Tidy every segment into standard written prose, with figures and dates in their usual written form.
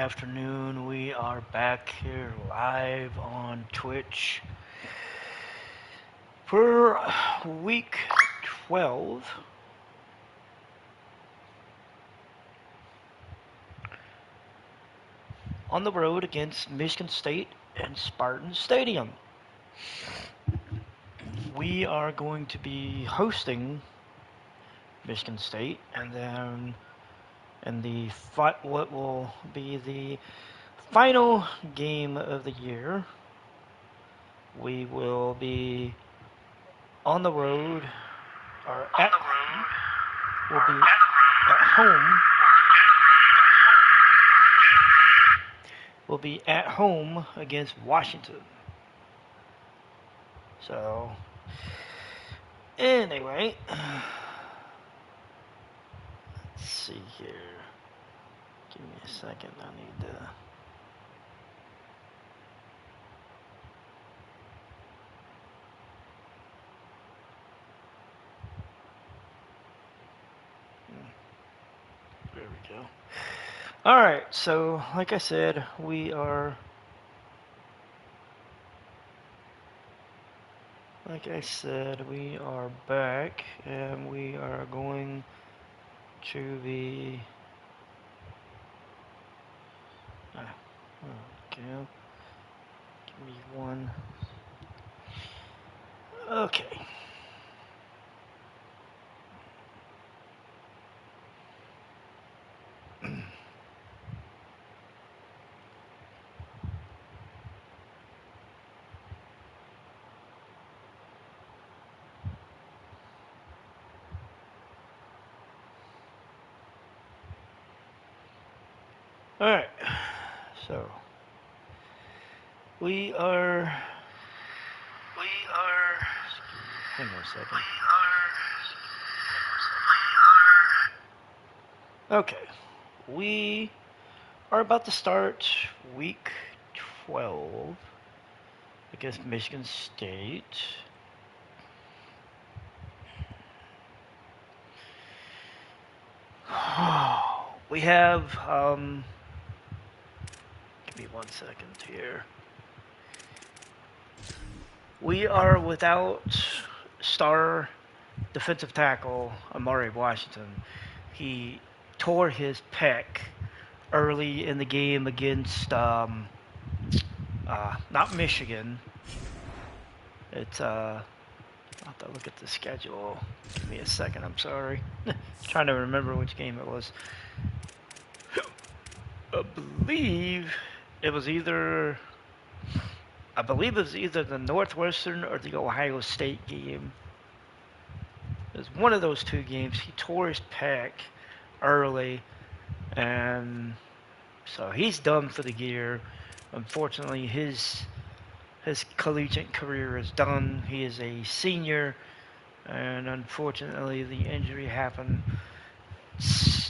afternoon. We are back here live on Twitch for week 12. On the road against Michigan State and Spartan Stadium. We are going to be hosting Michigan State, and then in what will be the final game of the year, we will be on the road, or we'll be at home. We'll be at home against Washington. So, anyway, let's see here. Give me a second. I need to. There we go. Alright, so like I said, we are back, and we are going to be okay. Give me one. Okay. Alright, so we are hang on a second. Okay, we are about to start week 12 against Michigan State. We have, give me 1 second here. We are without star defensive tackle Amari Washington. He tore his pec early in the game against, not Michigan. It's, I'll have to look at the schedule. Give me a second, I'm sorry. Trying to remember which game it was. I believe it was either the Northwestern or the Ohio State game. It was one of those two games. He tore his pec early, and so he's done for the year. Unfortunately, his collegiate career is done. He is a senior, and unfortunately, the injury happened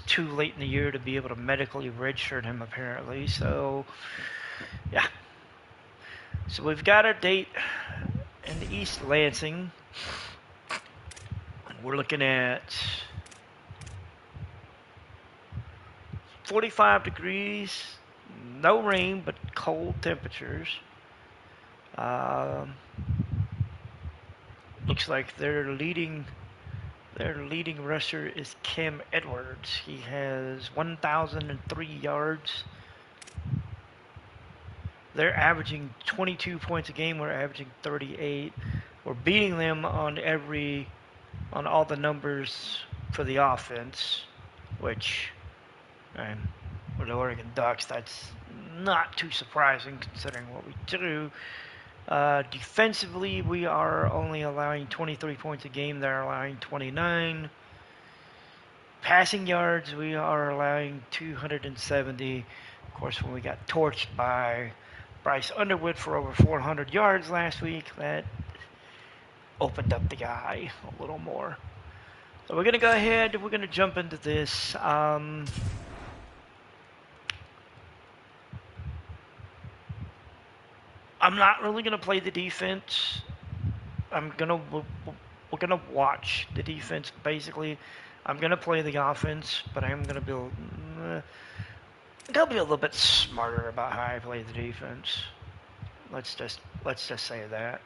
too late in the year to be able to medically redshirt him, apparently. So, yeah. So we've got a date in East Lansing. We're looking at 45 degrees, no rain, but cold temperatures. Looks like their leading rusher is Cam Edwards. He has 1,003 yards. They're averaging 22 points a game. We're averaging 38. We're beating them on all the numbers for the offense, which, and with the Oregon Ducks, that's not too surprising considering what we do. Defensively, we are only allowing 23 points a game. They're allowing 29. Passing yards, we are allowing 270. Of course, when we got torched by Bryce Underwood for over 400 yards last week, that opened up the eye a little more. So we're going to go ahead. We're going to jump into this. I'm not really going to play the defense. We're going to watch the defense, basically. I'm going to play the offense, but I'm going to build Gotta be a little bit smarter about how I play the defense. Let's just say that.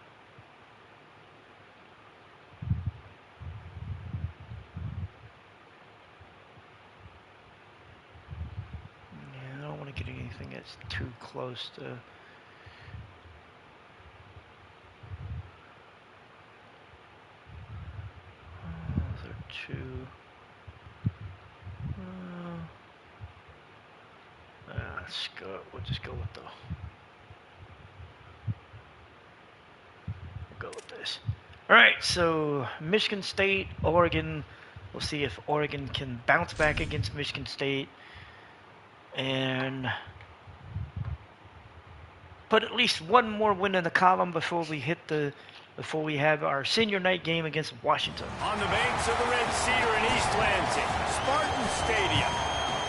Yeah, I don't want to get anything that's too close to. Those are two. Let's go. We'll just go with we'll go with this. All right. So Michigan State, Oregon. We'll see if Oregon can bounce back against Michigan State and put at least one more win in the column before we have our senior night game against Washington. On the banks of the Red Cedar in East Lansing, Spartan Stadium.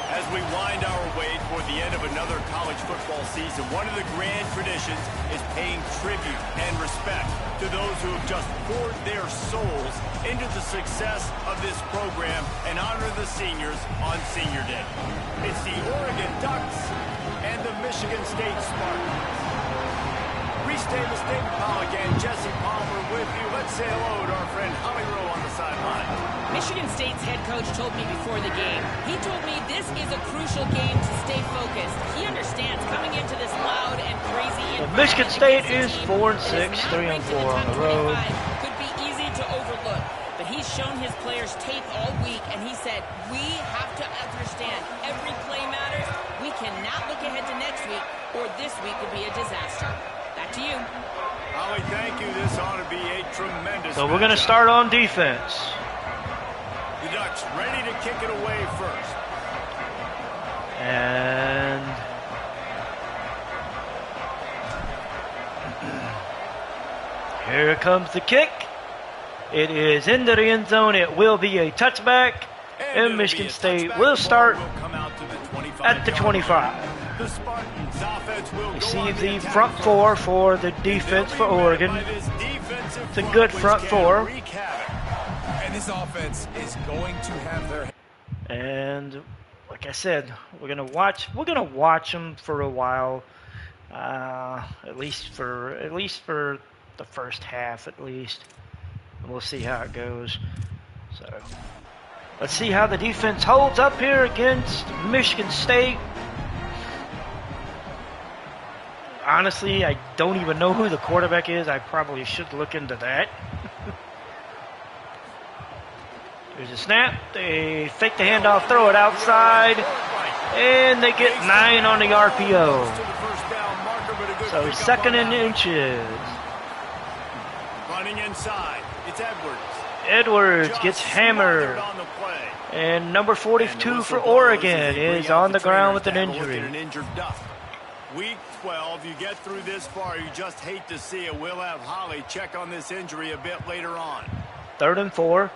As we wind our way toward the end of another college football season, one of the grand traditions is paying tribute and respect to those who have just poured their souls into the success of this program and honor the seniors on Senior Day. It's the Oregon Ducks and the Michigan State Spartans. Restate the State Paul again. Jesse Palmer with you. Let's say hello to our friend Holly Rowe on the sideline. Michigan State's head coach told me before the game, he told me this is a crucial game to stay focused. He understands coming into this loud and crazy environment. Michigan State is 4-6, 3-4 on the road. Could be easy to overlook, but he's shown his players tape all week, and he said, we have to understand every play matters. We cannot look ahead to next week, or this week could be a disaster. Back to you. Holly, thank you. This ought to be a tremendous So we're going to start on defense. The Ducks ready to kick it away first. And here comes the kick. It is into the end zone. It will be a touchback. And Michigan State will start at the 25. The Spartans offense will You see the front four for the defense for Oregon. It's a good front four. And this offense is going to have their. And like I said, we're gonna watch them for a while, at least for the first half at least, and we'll see how it goes. So let's see how the defense holds up here against Michigan State. Honestly, I don't even know who the quarterback is. I probably should look into that. There's a snap. They fake the handoff, throw it outside, and they get 9 on the RPO. So 2nd and inches. Running inside, it's Edwards. Edwards gets hammered. And number 42 for Oregon is on the ground with an injury. Week 12, you get through this far, you just hate to see it. We'll have Holly check on this injury a bit later on. 3rd and 4.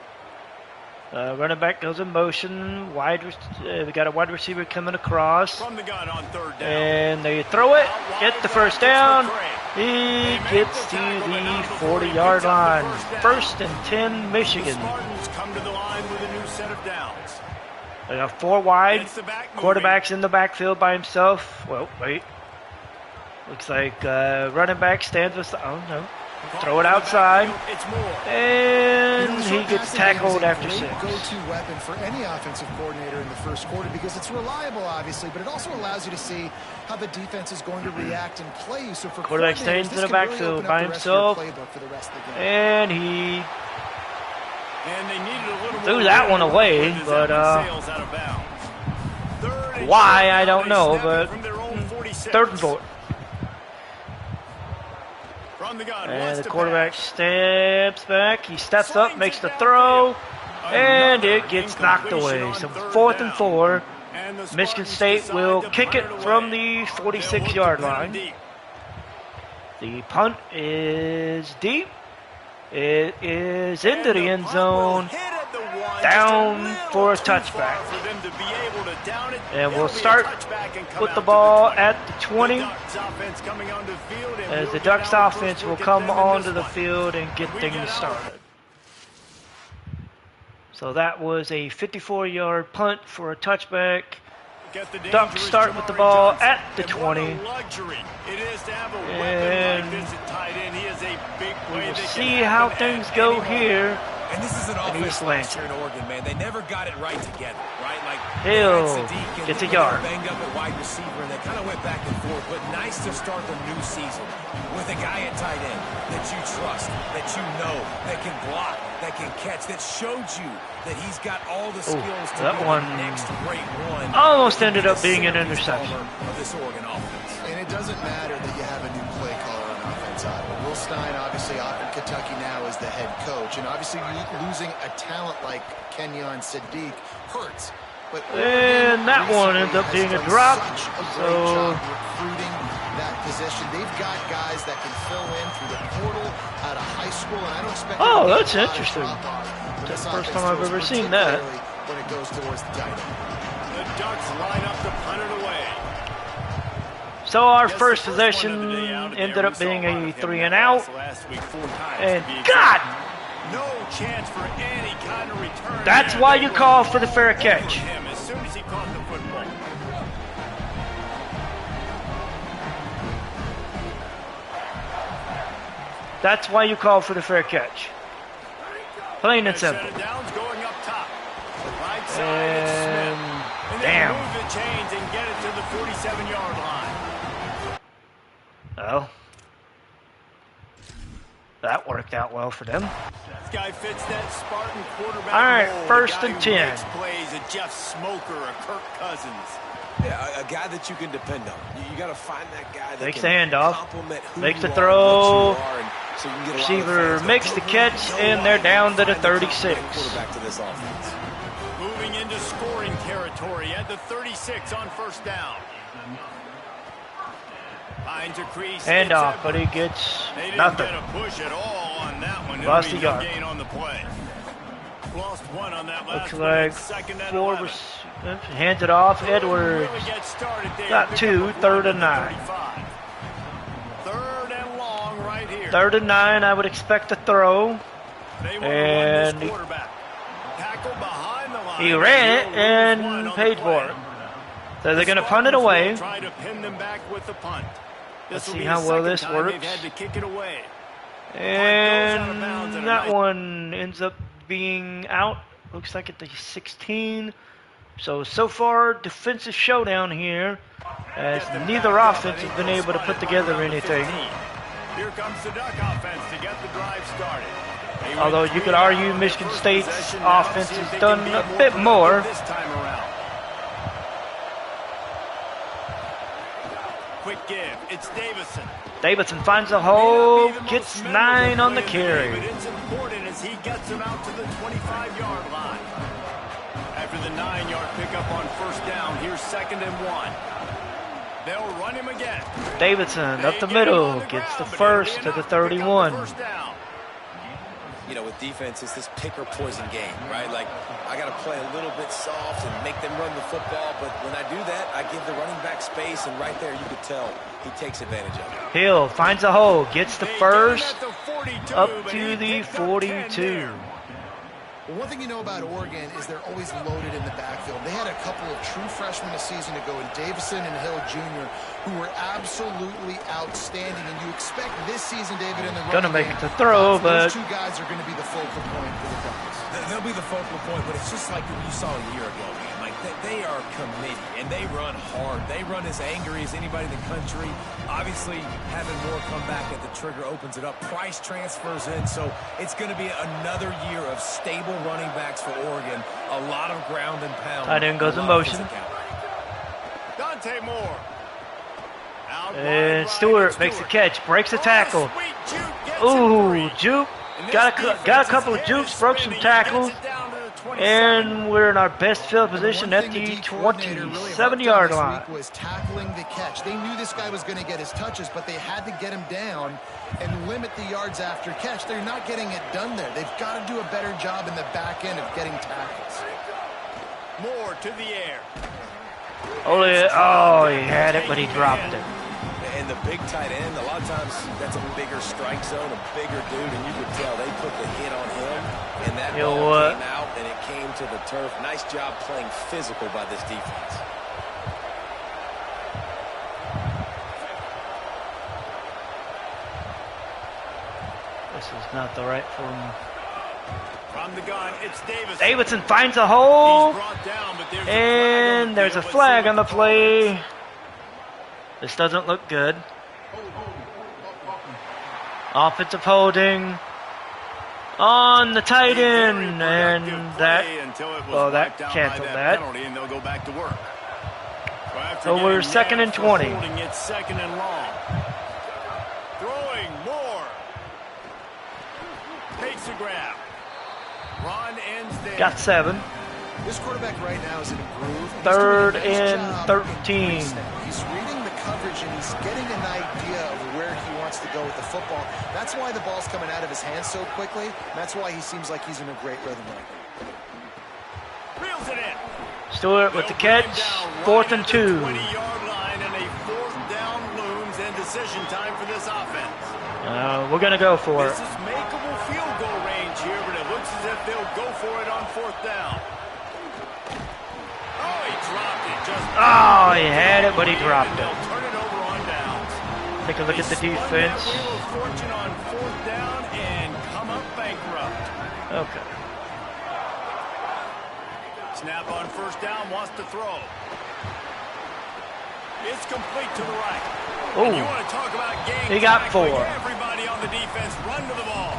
Running back goes in motion. We got a wide receiver coming across. From the gun on 3rd down. And they throw it, get the first down. He gets to the 40-yard line. 1st and 10, Michigan. Spartans come to the line with a new set of downs. They got 4 wide. Quarterback's in the backfield by himself. Well, wait. Looks like running back stands with. Oh no! Throw it outside, and he gets tackled after 6. Go-to weapon for any offensive coordinator in the first quarter because it's reliable, obviously, but it also allows you to see how the defense is going to react and play you. So for quarterback stands in the backfield by himself, and he threw that one away, but why I don't know. But 3rd and 4. And the quarterback steps back. He steps up, makes the throw, and it gets knocked away. So 4th and 4. Michigan State will kick it from the 46-yard line. The punt is deep. It is into the end zone. Down for a touchback. And we'll start with the ball at the 20 as the Ducks offense will come onto the field and get things started. So that was a 54-yard punt for a touchback. Get the Ducks start with the ball Johnson. at the And 20. what a luxury it is to have a weapon And like this at tight end. He is a big play we'll that see can how happen things at go any moment. here. And this is an And offense East last year Lansing. in Oregon, man. They never got it right together, right? Like Hill Sadiq gets a they were yard. banged up at wide receiver, and they kind of went back and forth. But nice to start the new season with a guy at tight end that you trust, that you know, that can block, that can catch, that showed you that he's got all the skills to that be one the next great one. almost ended up being an interception. Of this Oregon offense. And it doesn't matter that you have a new play caller on offense. Will Stein, obviously, off in Kentucky now as the head coach. And obviously losing a talent like Kenyon Sadiq hurts. But And that one ends up being a drop. Such a great So job recruiting that position. They've got guys that can fill in through the portal out of high school, and I don't expect. Oh, there to be that's a lot of interesting. drop-off when That's this the first offense time I've throws, ever seen that. particularly when it goes towards the tight end. The Ducks line up to punt it away. So our Guess first the first one possession of the day out of ended there. up We saw being a lot a of him 3 in and that out. pass last week, 4 times And to be God, exact. No chance for any kind of return. that's there. why They you were call for the fair all over catch. him as soon as he caught the football. That's why you call for the fair catch. Plain and Set simple. it down's going up top. Right side, it's Smith. And they Damn. move the chains and get it to the 47-yard line. Well, that worked out well for them. This guy fits that Spartan quarterback All right, mold. first A guy and who 10. makes plays, a Jeff Smoker, a Kirk Cousins. Yeah, a guy that you can depend on. You got to find that guy that Makes can the handoff. complement who Makes you the are, throw. what you are, and so you can get a lot of Receiver fans makes that the don't catch, know and why they're they down to the find top 36. quarterback to this offense. Moving into scoring territory at the 36 on first down. Finds a crease. Handoff, It's but he Edwards. gets They didn't nothing. get a push at all on that one. Lost It'll a be no yard. gain on the play. Lost one on that last Looks one. like It's second and 4 11. hands it off. Edwards Really get started there. got Pick 2, up a third one and at the 9. 35. Third and long right here. 3rd and 9, I would expect to throw. They want And to run this quarterback. Tackle behind the line. He ran it He'll lose one and on paid the for play. it. So they're going to punt it away. Try to pin them back with the punt. Let's This will see be how the well second this time works. They've had to kick it away. And bounds that and a one ends up being out. Looks like at the 16. So far, defensive showdown here, as neither offense has been able to put together anything. Here comes the Duck offense to get the drive started. They went Although you 3 could and argue out on Michigan their first State's possession. Now offense see if has they done can be a bit more. productive this time around. Quick give. It's Davison. Davidson finds a May not hole, be the most gets memorable 9 on the play of day, carry. but it's important as he gets them out to the 25-yard line. After the 9-yard pickup on first down, here's 2nd and 1. They'll run him again. Davidson up the They get him on middle, the gets the ground, but first it'll to be the enough to pick up 31. the first down. You know, with defense, it's this pick or poison game, right? Like, I got to play a little bit soft and make them run the football, but when I do that, I give the running back space, and right there you could tell he takes advantage of it. Hill finds a hole, gets the They first, get him at the 42, up but to he the picked up 10 42. there. Well, one thing you know about Oregon is they're always loaded in the backfield. They had a couple of true freshmen a season ago in Davison and Hill Jr., who were absolutely outstanding. And you expect this season, David, in the Gonna running make game, it to throw, but those two guys are going to be the focal point for the Ducks. They'll be the focal point, but it's just like you saw a year ago, man. Like, they are committed, and they run hard. They run as angry as anybody in the country. Obviously, having Moore come back at the trigger opens it up. Price transfers in, so it's going to be another year of stable running backs for Oregon. A lot of ground and pound. Tight end goes a in lot of motion. physicality. Dante Moore. Out And wide, Stewart right, makes the Stewart. catch, breaks the tackle. Oh, sweet juke gets him Ooh, free. juke. And this Got a defense couple of is jukes, broke some spinning. tackles. Gets it down to the 27. And we're in our best field One position thing at the the D coordinator really harped on 27-yard this line. week was tackling the catch. They knew this guy was going to get his touches, but they had to get him down and limit the yards after catch. They're not getting it done there. They've got to do a better job in the back end of getting tackles. Moore to the air. Oh, he had it, but he dropped it. And the big tight end, a lot of times that's a bigger strike zone, a bigger dude, and you could tell they put the hit on him, and that ball came out, and it came to the turf. Nice job playing physical by this defense. This is not the right form. From the gun, it's Davis. Davidson finds a hole. He's brought down, but There's a flag on the play. This doesn't look good. Offensive holding on the tight end, and that canceled that. And they'll go back to work. So we're 2nd and 20. Holding it 2nd and long. Throwing more. Takes a grab. Run ends there. Got 7. This quarterback right now is in a groove. 3rd and 13. He's reading the coverage and he's getting an idea of where he wants to go with the football. That's why the ball's coming out of his hands so quickly. That's why he seems like he's in a great rhythm right now. Reels it in. Stewart with the catch. 4th and 2. 20-yard line and a 4th down looms and decision time for this offense. We're going to go for This it. is makeable field goal range here, but it looks as if they'll go for it on 4th down. Oh, he dropped it. Oh, he had it, but he dropped it. They'll turn it over on downs. Take a look at the defense. Wheel of fortune on 4th down and come up bankrupt. Okay. Snap on 1st down, wants to throw. It's complete to the right. And you want to talk about game He got tackling. 4. Everybody on the defense run to the ball.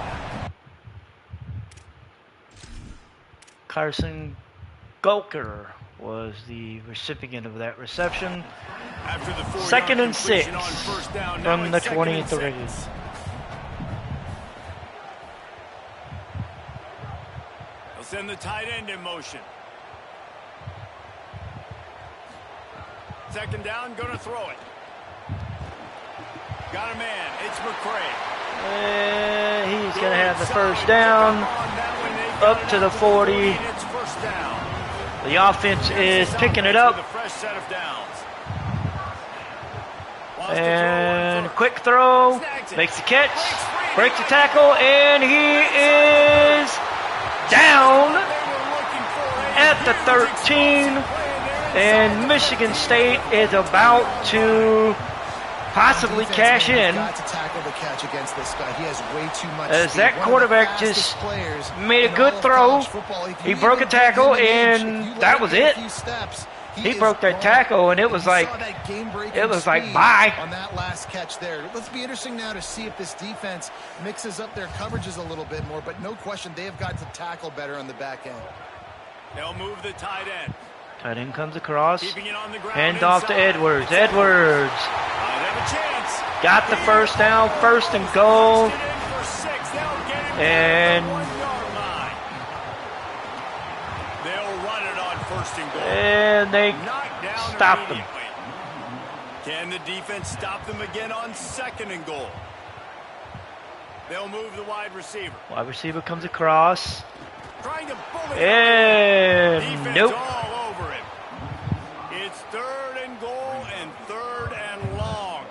Carson Gulker was the recipient of that reception. After the 4-yard 2nd and 6 completion on 1st down, now from the it's 2nd and 23. 6. They'll send the tight end in motion. 2nd down, gonna throw it. Got a man, it's McCray. He's going to have the 1st down up to the 40. It's 1st down. The offense is picking it up. With a fresh set of downs. And quick throw. Makes the catch. Breaks the tackle. And he is down at the 13. And Michigan State is about to possibly cash in. Got to tackle the catch against this guy. He has way too much As speed. that quarterback just made a good throw. He broke a tackle, and that was it. He broke that tackle, and it was like bye. On that last catch there. Let's be interesting now to see if this defense mixes up their coverages a little bit more, but no question they have got to tackle better on the back end. They'll move the tight end. Tight end comes across. Keeping it on the ground Hand off to inside. Edwards. Edwards They have a chance. got the 1st down, 1st and goal. Pushed it in for 6. They'll get it And- to the 1-yard line. They'll run it on 1st and goal. And they Knocked down stopped them. immediately. Can the defense stop them again on 2nd and goal? They'll move the wide receiver. Wide receiver comes across. Trying to bully And defense nope. all over him. It's 3rd and goal and 3rd and long.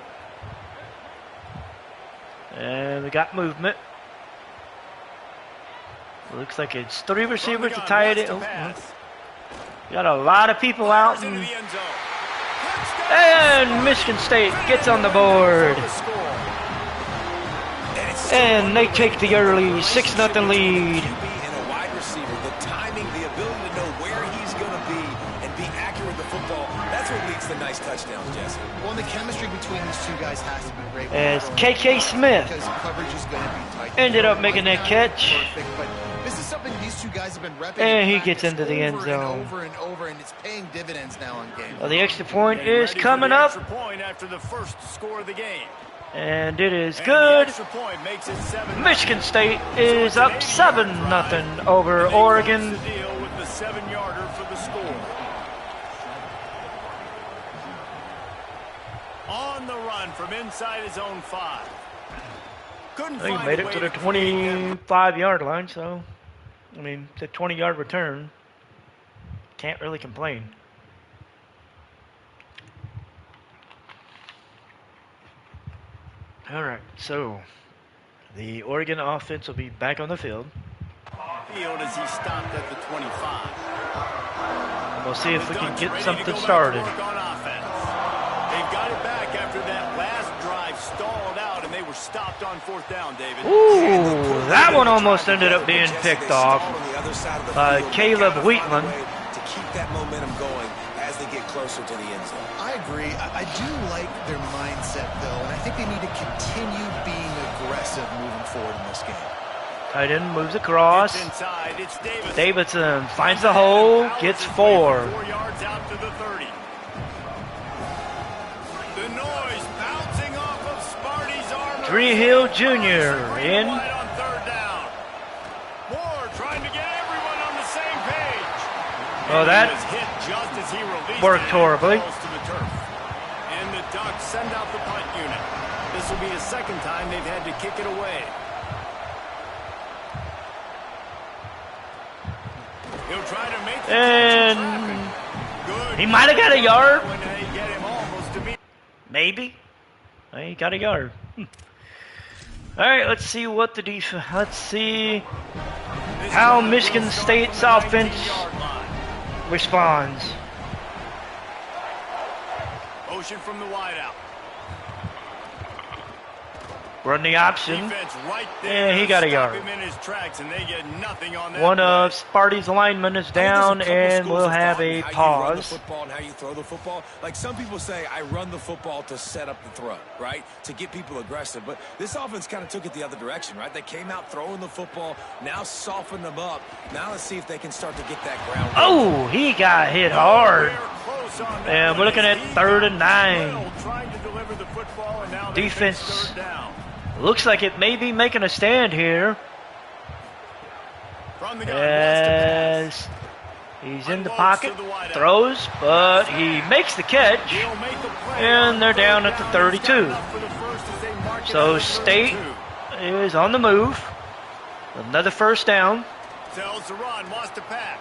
And we got movement. Looks like it's 3 receivers to tight end. Got a lot of people out. Into the end zone. And Michigan State gets on the board. And they take the early 6-0 lead. QB and a wide receiver, the timing, the ability to know where he's going to be and be accurate with the football, that's what leads to nice touchdowns, Jesse. Well, the chemistry between these two guys has to be great. As KK Smith Because coverage is going to be tight. ended up making that catch. Perfect, but this is something these two guys have been repping. And in he gets practice into the end over zone. And over and over, and it's paying dividends now on game. Well, the extra point Getting is ready for coming the up. extra point after the first score of the game. And it is And good. the extra point makes it 7-0. Michigan State is up 7-0 over And they Oregon. close the deal with the 7-yarder for the score. On the run from inside his own 5. Couldn't I think he find made a it way to the create them. 25-yard line, so, I mean, the 20-yard return. Can't really complain. All right, so the Oregon offense will be back on the field. Field as he stopped at the 25. And we'll see if we can Ducks get ready to something go back to started. work on offense. They've got it back after that last drive stalled out, and they they were stopped on 4th down, David. Ooh, that one almost ended up being picked off by Caleb Wheatland. To keep that momentum going as they get closer to the end zone. I agree. I do like their mindset, though, and I think they need to continue being aggressive moving forward in this game. Tight end moves across. It's inside. It's Davidson. Davidson finds the hole, gets 4. 4 yards out to the 30. The noise bouncing off of Sparty's armor. Hill Jr. in. Wide on 3rd down. Moore trying to get everyone on the same page. Oh, And that he was hit just as he released worked it. horribly. Falls to the turf. And the Ducks send out the punt unit. This will be the second time they've had to kick it away. He'll try to make the And good. he might have got a yard. When they get him almost to be. Maybe. He got a yard. All right, let's see what the defense. Let's see how Michigan State's offense responds. Motion from the wideout. Run the option. Defense right there. And he got a Stop yard. him in his tracks, and they get nothing on that One play. of Sparty's linemen is down, and we'll have a How you run the pause. football and how you throw the football. Like some people say, I run the football to set up the throw, right? To get people aggressive. But this offense kind of took it the other direction, right? They came out throwing the football, now softened them up. Now let's see if they can start to get that ground. Oh, he got hit hard. They're close on that And we're one. looking at It's 3rd and 9. Well, trying to deliver the football, and now they Defense. face 3rd down. Looks like it may be making a stand here From the gun, wants as he's in the Unloads pocket, to the wideout. throws, but he makes the catch. to pass. He'll make the play And on they're 3rd down at the down. 32. He's got enough for the first as they mark it So out at State 32. is on the move. Another 1st down. Tells to run, wants to pass.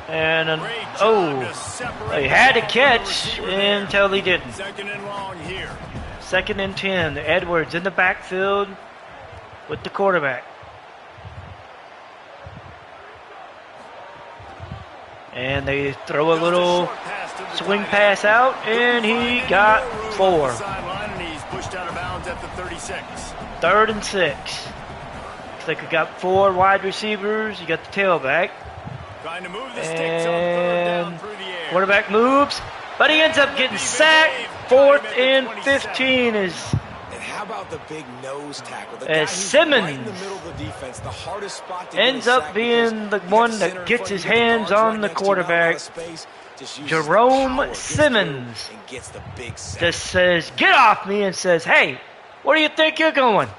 And Great job to oh, separate he had to the ball from the catch receiver there. until he didn't. 2nd and long here. 2nd and 10. Edwards in the backfield with the quarterback. And they throw a Just little short pass to the swing tight pass end. out, and he got More room on 4. the sideline, and he's pushed out of bounds at the 36. 3rd and 6. Looks like we got 4 wide receivers. You got the tailback. Trying to move the sticks on 3rd down And through the air. quarterback moves, but he ends up getting sacked. 4th and 15 is And how about the big nose tackle? The As guy who's Simmons right in the middle of the defense, the hardest spot to ends get a up sack being because the you got one the that center in gets front, his you got the hands guards on right the next to you, not a lot of quarterback. space, just uses the Jerome power, gets through Simmons and gets the big sack. just says, "Get off me," and says, "Hey, where do you think you're going?"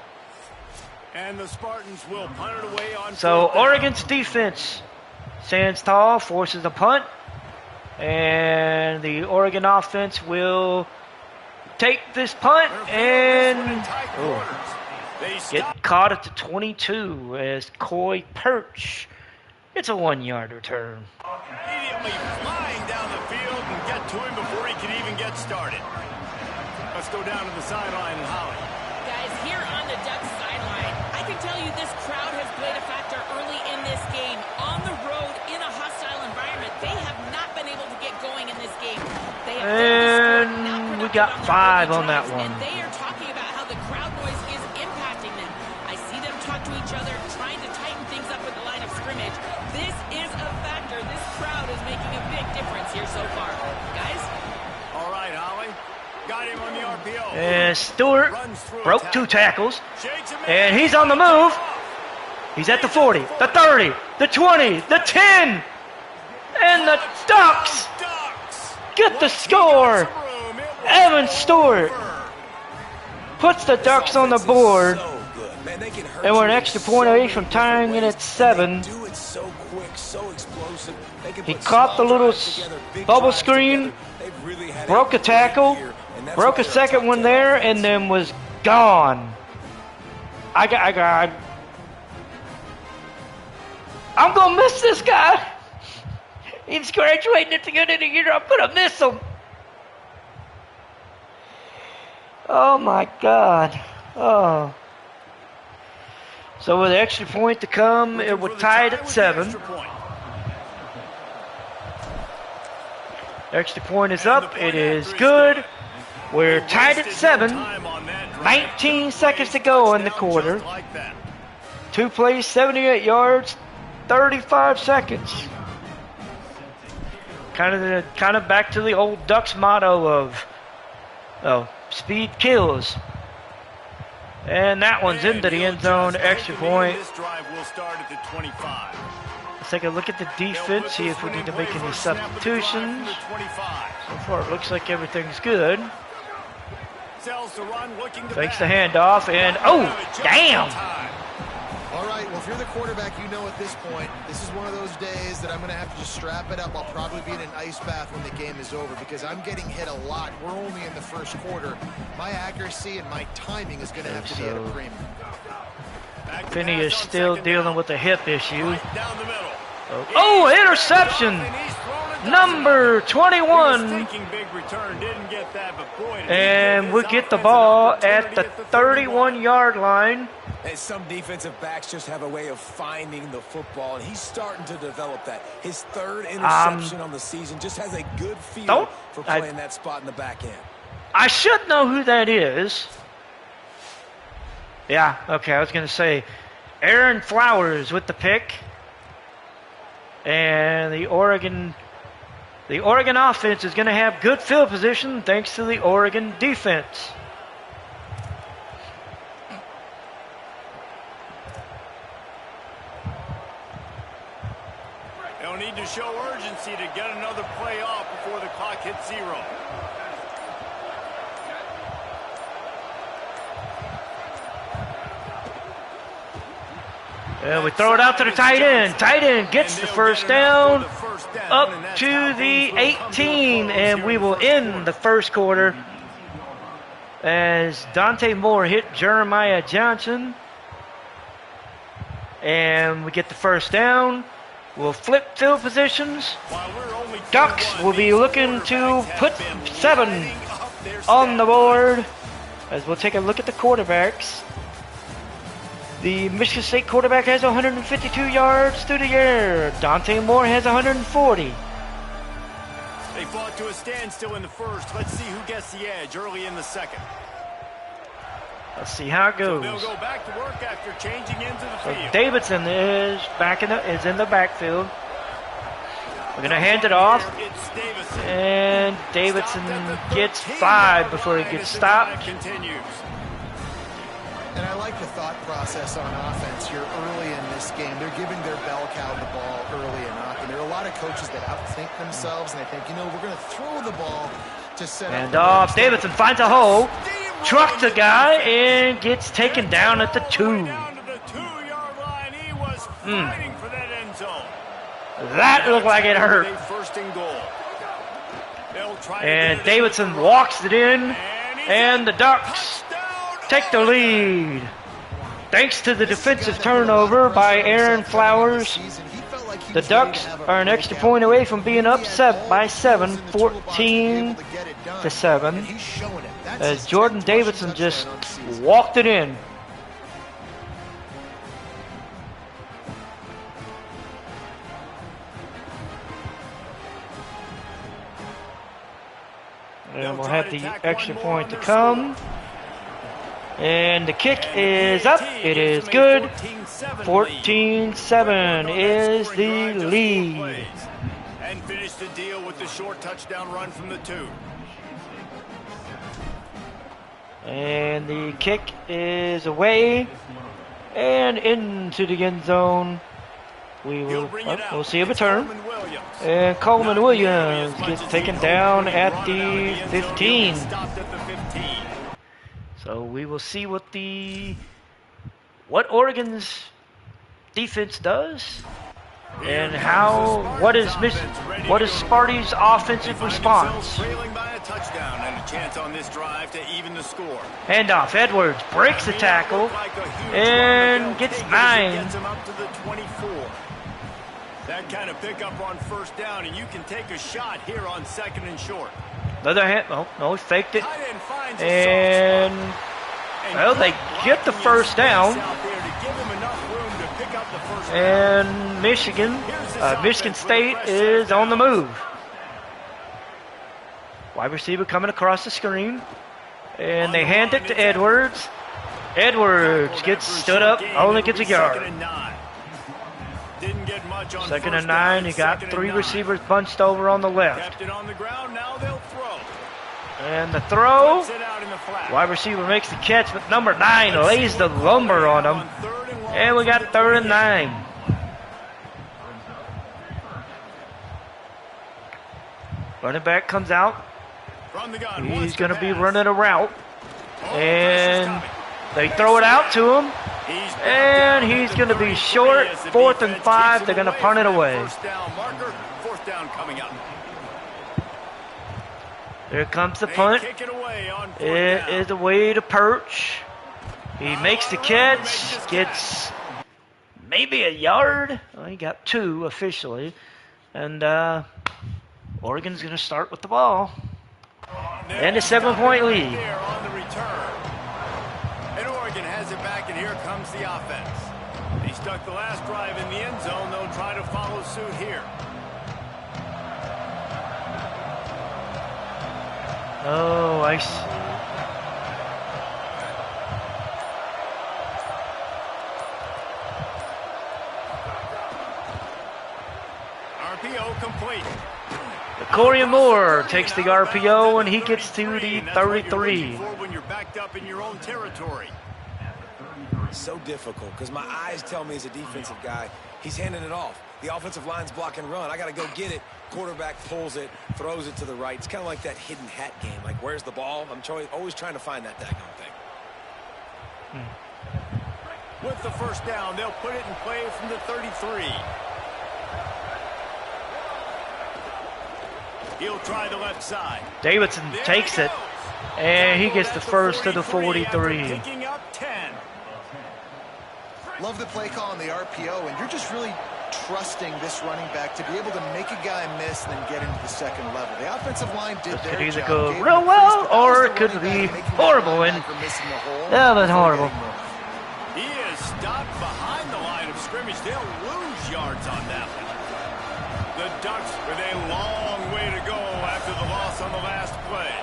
And the Spartans will punt it away on So 4th down. Oregon's defense stands tall, forces a punt, and the Oregon offense will take this punt They're and in tight quarters. They get stop. caught at the 22 as Coy Perch. It's a 1-yard return. Immediately flying down the field and get to him before he can even get started. Let's go down to the sideline and Holly. Guys, here on the Ducks sideline, I can tell you this crowd has played a factor early in this game. On the road, in a hostile environment, they have not been able to get going in this game. They have And we got 5 on that one. And they are talking about how the crowd noise is impacting them. I see them talk to each other, trying to tighten things up at the line of scrimmage. This is a factor. This crowd is making a big difference here so far. Guys? All right, Holly. Got him on the RPO. And Stewart Runs through a broke 2 tackle. tackles, Shakes him and in. he's on the move. He's at the 40, the 30, the 20, the 10, and the Ducks Ducks. get the Once he got score. some room, it was Evan all Stewart over. puts the Ducks on the Offense is board, so good. Man, they can hurt and we're an you in extra so point away many from different tying it ways, at 7. and they do it so quick, so explosive. They can He put caught the small little drives together, big bubble drives screen, together. They've really had broke a great tackle, year, and that's broke why a they're second top one 10 there, offense. and then was gone. I'm gonna miss this guy. He's graduating at the end of the year. I'm gonna miss him. Oh my God. Oh. So with the extra point to come, it would tie it at 7. Extra point is up. It is good. We're tied at 7. Time on that 19 seconds to go in the quarter. 2 plays, 78 yards, 35 seconds. Kind of back to the old Ducks motto of speed kills. And that one's into the end zone, extra point. This drive will start at the 25. Let's take a look at the defense, see if we need to make any substitutions. So far, it looks like everything's good. Fakes the handoff, and oh, damn! All right, well, if you're the quarterback, you know at this point, this is one of those days that I'm going to have to just strap it up. I'll probably be in an ice bath when the game is over because I'm getting hit a lot. We're only in the first quarter. My accuracy and my timing is going to have to be at a premium. Finney is still dealing with a hip issue. Oh, interception! Number 21. And we'll get the ball at the 31-yard line. And some defensive backs just have a way of finding the football, and he's starting to develop that. His third interception on the season, just has a good feel for playing that spot in the back end. I should know who that is. Yeah, okay, I was going to say Aaron Flowers with the pick. And the Oregon offense is going to have good field position thanks to the Oregon defense. They'll need to show urgency to get another play off before the clock hits 0. And we throw it out to the tight end. Tight end gets the first down up to the 18, and we will end the first quarter as Dante Moore hit Jeremiah Johnson. And we get the first down. We'll flip field positions. Ducks will be looking to put 7 on the board as we'll take a look at the quarterbacks. The Michigan State quarterback has 152 yards through the air. Dante Moore has 140. They fought to a standstill in the first. Let's see who gets the edge early in the second. Let's see how it goes. So they'll go back to work after changing into the field. Davidson is in the backfield. We're gonna hand it off, and Davidson gets 5 before he gets stopped. And I like the thought process on offense here early in this game. They're giving their bell cow the ball early enough. And there are a lot of coaches that outthink themselves, and they think, we're going to throw the ball to set up. And off, Davidson finds a hole, trucks the guy, and gets taken down at the 2. That looked like it hurt. And Davidson walks it in, and the Ducks take the lead. Thanks to the defensive turnover by Aaron Flowers, the Ducks are an extra point away from being upset by 7, 14-7, as Jordan Davidson just walked it in. And we'll have the extra point to come. And the kick is up. It is good. 14-7 is the lead. And finish the deal with the short touchdown run from the 2. And the kick is away and into the end zone. We'll see a return. And Coleman Williams gets taken down at the 15. So we will see what Oregon's defense does, and what is Sparty's offensive response. Handoff, Edwards breaks the tackle and gets 9. That kind of pickup on first down, and you can take a shot here on 2nd and short. Another hand. No, he faked it. And, well, they get the first down. And Michigan State is on the move. Wide receiver coming across the screen. And they hand it to Edwards. Edwards gets stood up, only gets a yard. Didn't get much on 2nd and 9. You got 3 receivers bunched over on the left. Kept it on the ground. Now they'll throw. And the throw. Puts it out in the flat. Wide receiver makes the catch, but number 9 lays the lumber on him. And we got 3rd and 9. Running back comes out. From the gun. He's going to be running a route. And they throw it out to him. And he's going to be short. 4th and 5. They're going to punt it away. First down marker. 4th down coming up. Here comes the punt. Kick it away on 4th It down. is a way to perch. He makes the catch. Gets maybe a yard. Well, he got 2 officially. And Oregon's going to start with the ball. And a 7-point lead. There on the return. And Oregon has it back, and here comes the offense. They stuck the last drive in the end zone. They'll try to follow suit here. Oh, I see. RPO complete. Corey Moore takes the RPO, and he gets to the 33. When you're backed up in your own territory. So difficult because my eyes tell me as a defensive guy, he's handing it off. The offensive line's block and run. I got to go get it. Quarterback pulls it, throws it to the right. It's kind of like that hidden hat game. Like, where's the ball? I'm always trying to find that daggone thing. With the first down, they'll put it in play from the 33. He'll try the left side. Davidson takes it, and he gets the first to the 43. Picking up 10. Love the play call on the RPO, and you're just really trusting this running back to be able to make a guy miss and then get into the second level. The offensive line did This their could either job, go gave real him well, crease, but that was or the it could running be back making the horrible. And linebacker missing the hole. yeah, that's horrible. He is stopped behind the line of scrimmage. They'll lose yards on that one. The Ducks with a long way to go after the loss on the last play.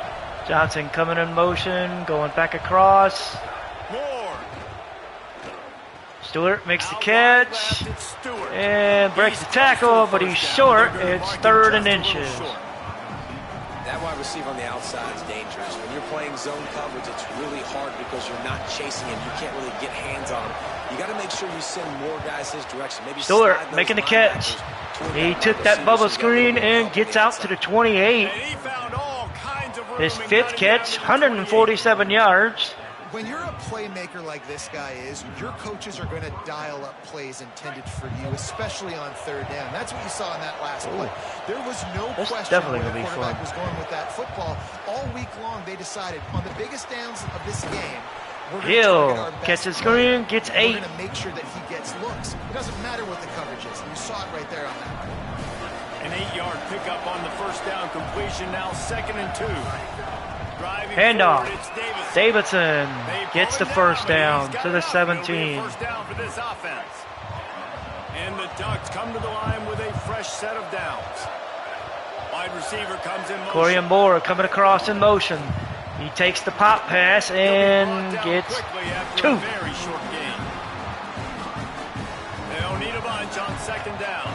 Johnson coming in motion, going back across. Moore. Stewart makes the Out catch wide left, it's Stewart. and breaks the tackle, but he's short. It's 3rd and inches. That wide receiver on the outside is dangerous. When you're playing zone coverage, it's really hard because you're not chasing him. You can't really get hands on him. You got to make sure you send more guys his direction. Maybe Stewart slide those making the catch. linebackers toward He that took wide that receiver bubble so you screen gotta and help gets on the out to the inside. 28. And he found all kinds of room His and 5th got it catch, down to the 28. 147 yards. When you're a playmaker like this guy is, your coaches are going to dial up plays intended for you, especially on 3rd down. That's what you saw in that last play. There was no That's question definitely where the gonna be quarterback fun. was going with that football. All week long, they decided on the biggest downs of this game, we're going to Hill target our best catches player. screen, gets We're 8. going to make sure that he gets looks. It doesn't matter what the coverage is. You saw it right there on that play. An 8-yard pickup on the first down completion. Now 2nd and 2. Driving Handoff. forward, it's Davidson. Davidson They gets pull the him first but he's down got to it the up. It'll be a 17. First down for this offense. And the Ducks come to the line with a fresh set of downs. Wide receiver comes in motion. Corey Moore coming across in motion. He takes the pop pass He'll be and brought down gets quickly after 2. a very short gain. They'll need a bunch on 2nd down.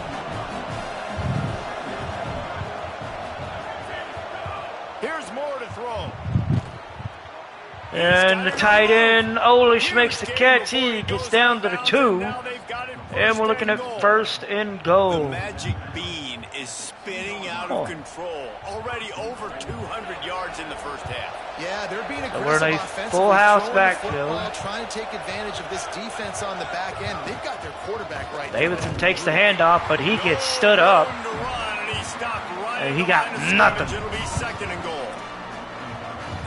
Here's Moore to throw. And the tight end, Olish makes the catch. He gets down to the 2. And we're looking at 1st and The goal. magic bean is spinning out Oh. of control. Already over 200 yards in the first half. Yeah, they're being So we're in aggressive a offensively, full house throwing the backfield. football, trying to take advantage of this defense on the back end. They've got their quarterback right now. Davidson takes the handoff, but he gets stood up. Room to run, and he stopped right And at he the got line of scrimmage. nothing. It'll be 2nd and goal.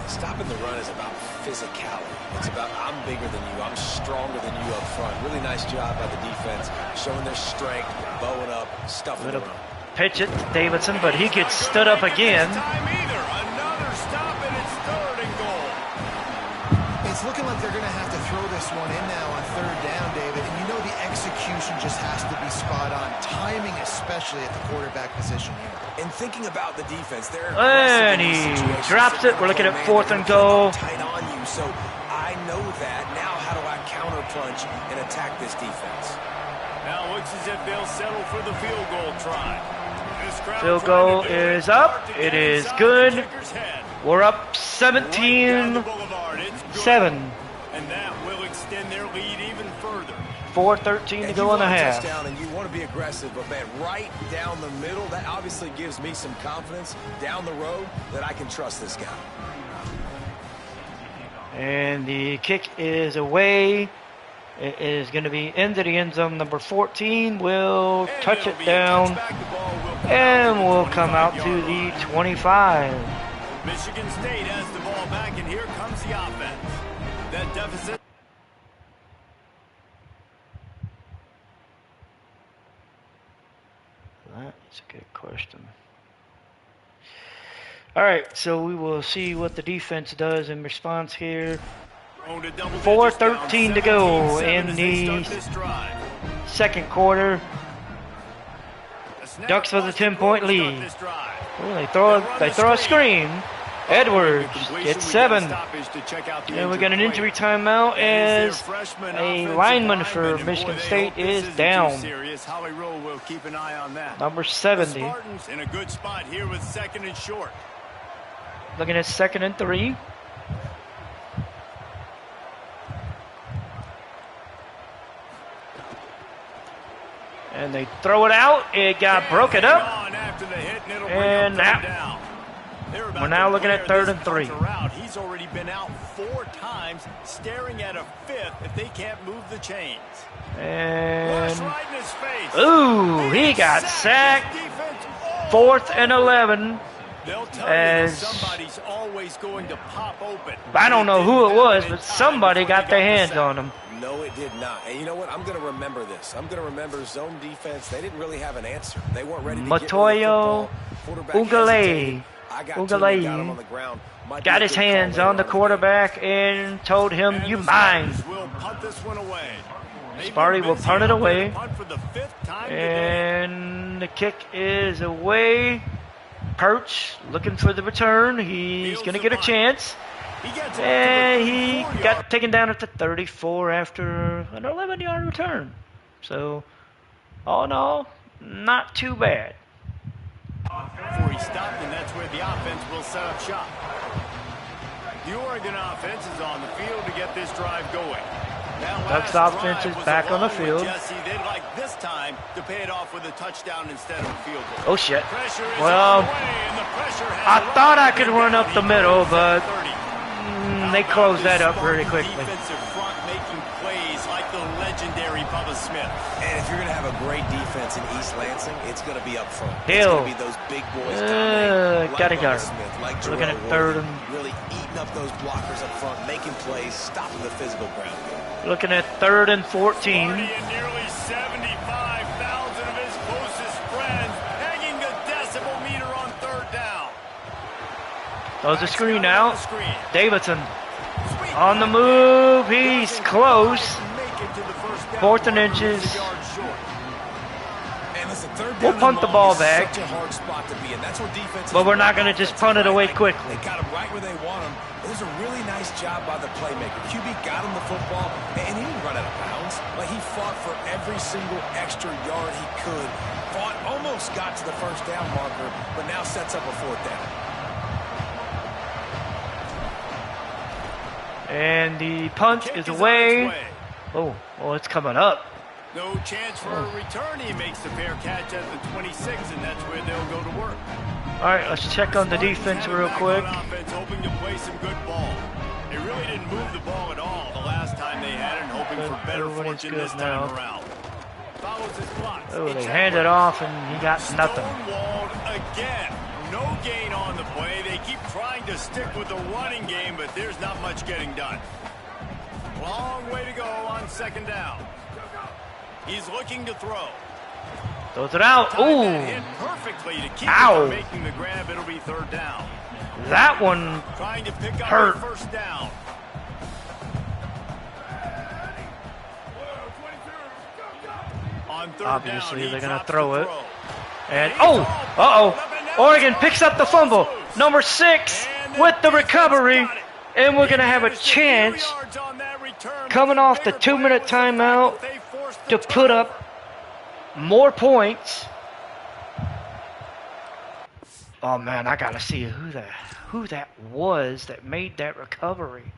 Stopping the run is about physicality. It's about I'm bigger than you. I'm stronger than you up front. Really nice job by the defense, showing their strength, bowing up, stuffing the Little run. pitch it to Davidson, but he gets stood up again. Time either. Another stop, and it's 3rd and goal. It's looking like they're going to have to throw this one in now on third down, David. And you know the execution just has to be spot on. Timing, especially at the quarterback position here. And thinking about the defense, they're and he drops it. We're looking at 4th and goal. Tight on you, so I know that. Now how do I counterpunch and attack this defense? Now looks as if they'll settle for the field goal try. Field goal is up. It is good. We're up 17-7. And that will extend their lead even further. 4:13 to go in the half. Touchdown and you want to be aggressive, but man, right down the middle, that obviously gives me some confidence down the road that I can trust this guy. And the kick is away. It is going to be into the end zone. Number 14 will touch it down, and will come out to the 25. Michigan State has the ball back, and here comes the offense. That deficit. That's a good question. All right, so we will see what the defense does in response here. 4:13 to go in the second quarter. Ducks with a 10-point lead. Ooh, they throw a screen. Edwards gets 7. And we got an injury timeout as a lineman for Michigan State is down. Number 70. In a good spot here with 2nd and short. Looking at 2nd and 3. And they throw it out. It got broken up. And now we're now looking at 3rd and 3. He's already been out 4 times, staring at a 5th if they can't move the chains. And ooh, he got sacked. 4th and 11. As somebody's always going to pop open. I don't know who it was, but somebody got their hands on him. No, it did not. And you know what? I'm going to remember this. I'm going to remember zone defense. They didn't really have an answer. They weren't ready to Matoyo Ugale got his hands on the quarterback and told him, "You mine." Sparty will punt it away. And the kick is away. Perch looking for the return. He's going to get a chance. And he got taken down at the 34 after an 11-yard return. So, all in all, not too bad. Before he stopped, and that's where the offense will set up shop. The Oregon offense is on the field to get this drive going. Ducks offense is back on the field. They'd like this time to pay it off with a touchdown instead of a field goal. Oh, shit. Well, I thought I could run up the middle, but they closed that up very quickly. Defensive front making plays like the legendary Bubba Smith. And if you're going to have a great defense in East Lansing, it's going to be up front. Hill. It's going to be those big boys Gotta go. Smith, like looking at 3rd and really eating up those blockers up front, making plays, stopping the physical ground game. Looking at 3rd and 14. And nearly 75,000 of his closest friends hanging the decibel meter on 3rd down. Throws the screen out. Davidson on the move. He's close. 4th and inches. We'll punt the ball back. But we're not going to just punt it away quickly. They got him right where they want him. It was a really nice job by the playmaker. QB got him the football, and he didn't run out of bounds. Like, he fought for every single extra yard he could. Fought, almost got to the 1st down marker, but now sets up a 4th down. And the punt is away. Oh, it's coming up. No chance for a return. He makes the fair catch at the 26, and that's where they'll go to work. All right, let's check on the defense real quick. Offense hoping to play some good ball. They really didn't move the ball at all the last time they had it, hoping for better fortune this time around. Follows his blocks. Oh, they handed off, and he got nothing. Stonewalled again. No gain on the play. They keep trying to stick with the running game, but there's not much getting done. Long way to go on 2nd down. He's looking to throw. Throws it out. Ooh. Perfectly to keep Ow. making the grab. It'll be 3rd down. That one Trying to pick up hurt. 1st down. On third Obviously, down, they're he going to drops throw the it. throw. And, Oregon picks up the fumble. Number 6 with the recovery. And we're going to have a chance coming off the 2-minute timeout to put up more points. Oh, man, I got to see who that was that made that recovery.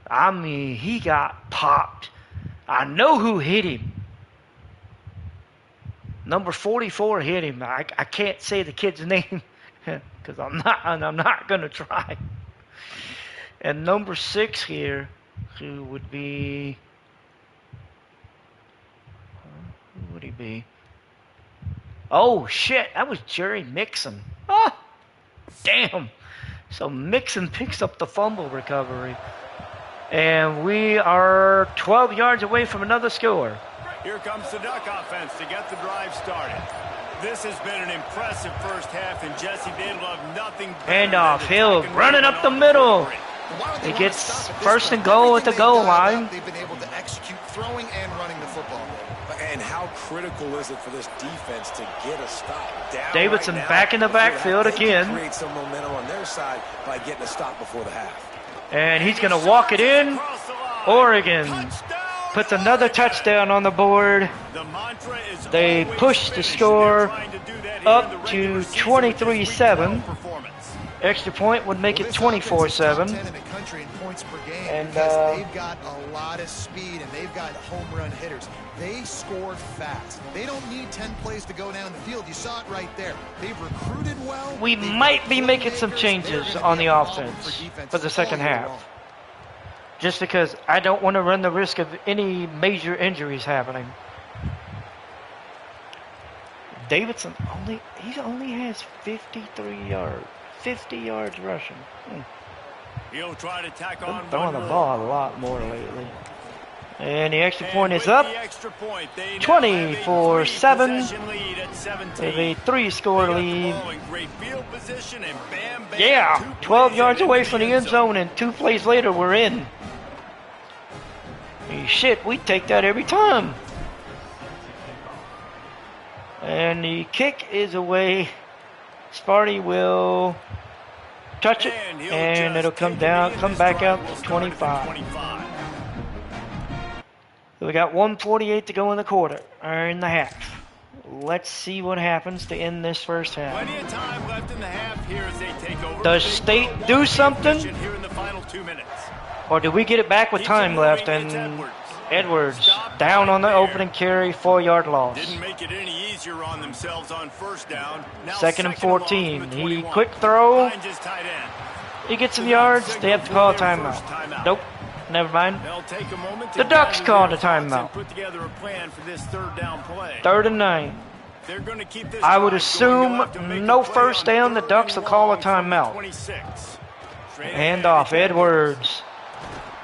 I mean, he got popped. I know who hit him. Number 44 hit him. I can't say the kid's name because I'm not going to try. And number 6 here, who would he be? Oh, shit, that was Jerry Mixon. Oh, damn. So Mixon picks up the fumble recovery. And we are 12 yards away from another score. Here comes the Duck offense to get the drive started. This has been an impressive first half, and Jesse, they love nothing better Handoff, Hill running up the middle. He gets first and goal at the goal line. They've been able to execute throwing and running the football. And how critical is it for this defense to get a stop? Davidson right now, back in the backfield again. Create some momentum on their side by getting a stop before the half. And he's going to walk it in. Oregon puts another touchdown on the board. They push the score up to 23-7. Extra point would make it 24-7. And they've got a lot of speed and they've got home run hitters. They score fast. They don't need 10 plays to go down the field. You saw it right there. They've recruited well. We might be making some changes on the offense for the second half. Just because I don't want to run the risk of any major injuries happening. Davidson only has 53 yards. 50 yards rushing. He'll try to tack Been on throwing the ball a lot more lately. And the extra point is with up. the extra point, they now 24-7. have a 3-possession lead at 17. With a 3-score They got the lead. ball in great field position, and bam, bam, Yeah, 2 12 plays yards and away into from the end zone, and 2 plays later we're in. Hey, shit, we take that every time. And the kick is away. Sparty will touch it, and it'll come back out to 25. So we got 1:48 to go in the quarter, or in the half. Let's see what happens to end this first half. Plenty of time left in the half here as they take over. Does State do something? Here in the final 2 minutes. Or do we get it back with time left? And Edwards down on the opening carry, 4-yard loss. Didn't make it any easier on themselves on first down. Now Second and 14. He quick throw. Finds his tight end. He gets some yards. They have to call a timeout. Nope. Never mind. They'll take a moment The to Ducks gather called their a thoughts timeout. and put together a plan for this third down play. 3rd and 9. They're going to keep this I would drive assume going. They'll have to make no a play first on down. The 3rd Ducks will and call a long from the timeout. 26. Straight Hand ahead, off. it's Edwards.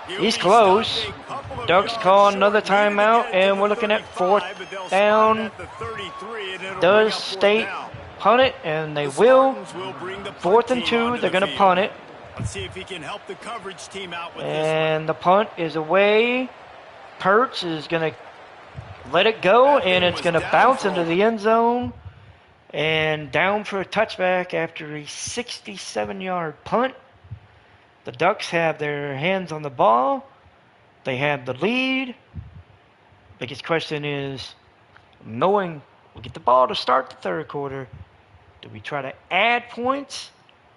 He'll He's be close. stopped a couple of Ducks yards call short. another Needed to timeout, get it to and the we're looking at 35, 4th but they'll down. stop at the 33, and it'll bring Does up 4th State down. punt it? And they The will. Spartans will bring the punt 4th and team 2. onto They're the going to field. punt it. Let's see if he can help the coverage team out with this And the punt is away. Perch is going to let it go, and it's going to bounce into the end zone. And down for a touchback after a 67-yard punt. The Ducks have their hands on the ball. They have the lead. Biggest question is, knowing we get the ball to start the third quarter, do we try to add points,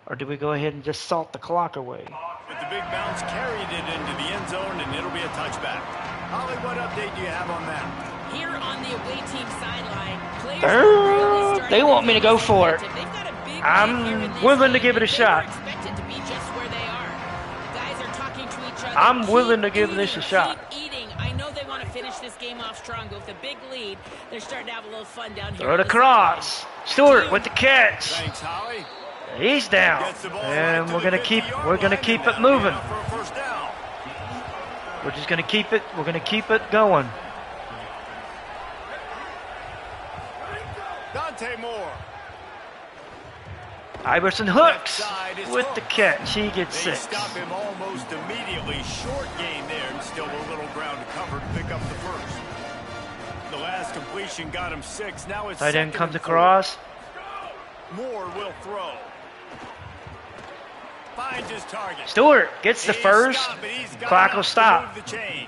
or do we go ahead and just salt the clock away? With the big bounce, carried it into the end zone, and it'll be a touchback. Holly, what update do you have on that? Here on the away team sideline, players are really starting They want me to go for it. They've got a big I'm lead here in this willing to game, give it a and they shot. were expected to be just where they are. The guys are talking to each other. I'm Keep willing to give this a eating, shot. Keep eating. I know they want to finish this game off strong, but with a big lead, they're starting to have a little fun down here. Throw on the the cross. Stewart with the catch. Thanks, Holly. He's down, Gets the ball and right we're to gonna the keep 50-yard line, it and that'll be moving. enough for a first down. We're just gonna keep it. We're gonna keep it going. Dante Moore. Iverson hooks with the catch. He gets They 6. stop him almost immediately. Short gain there, and still a little ground to cover to pick up the first. The last completion got him 6. Now it's Tight end 2nd comes and 4. across. Moore will throw. Finds his target. Stewart gets the He's first. stopped, but he's got Clock will enough to stop. move the chain.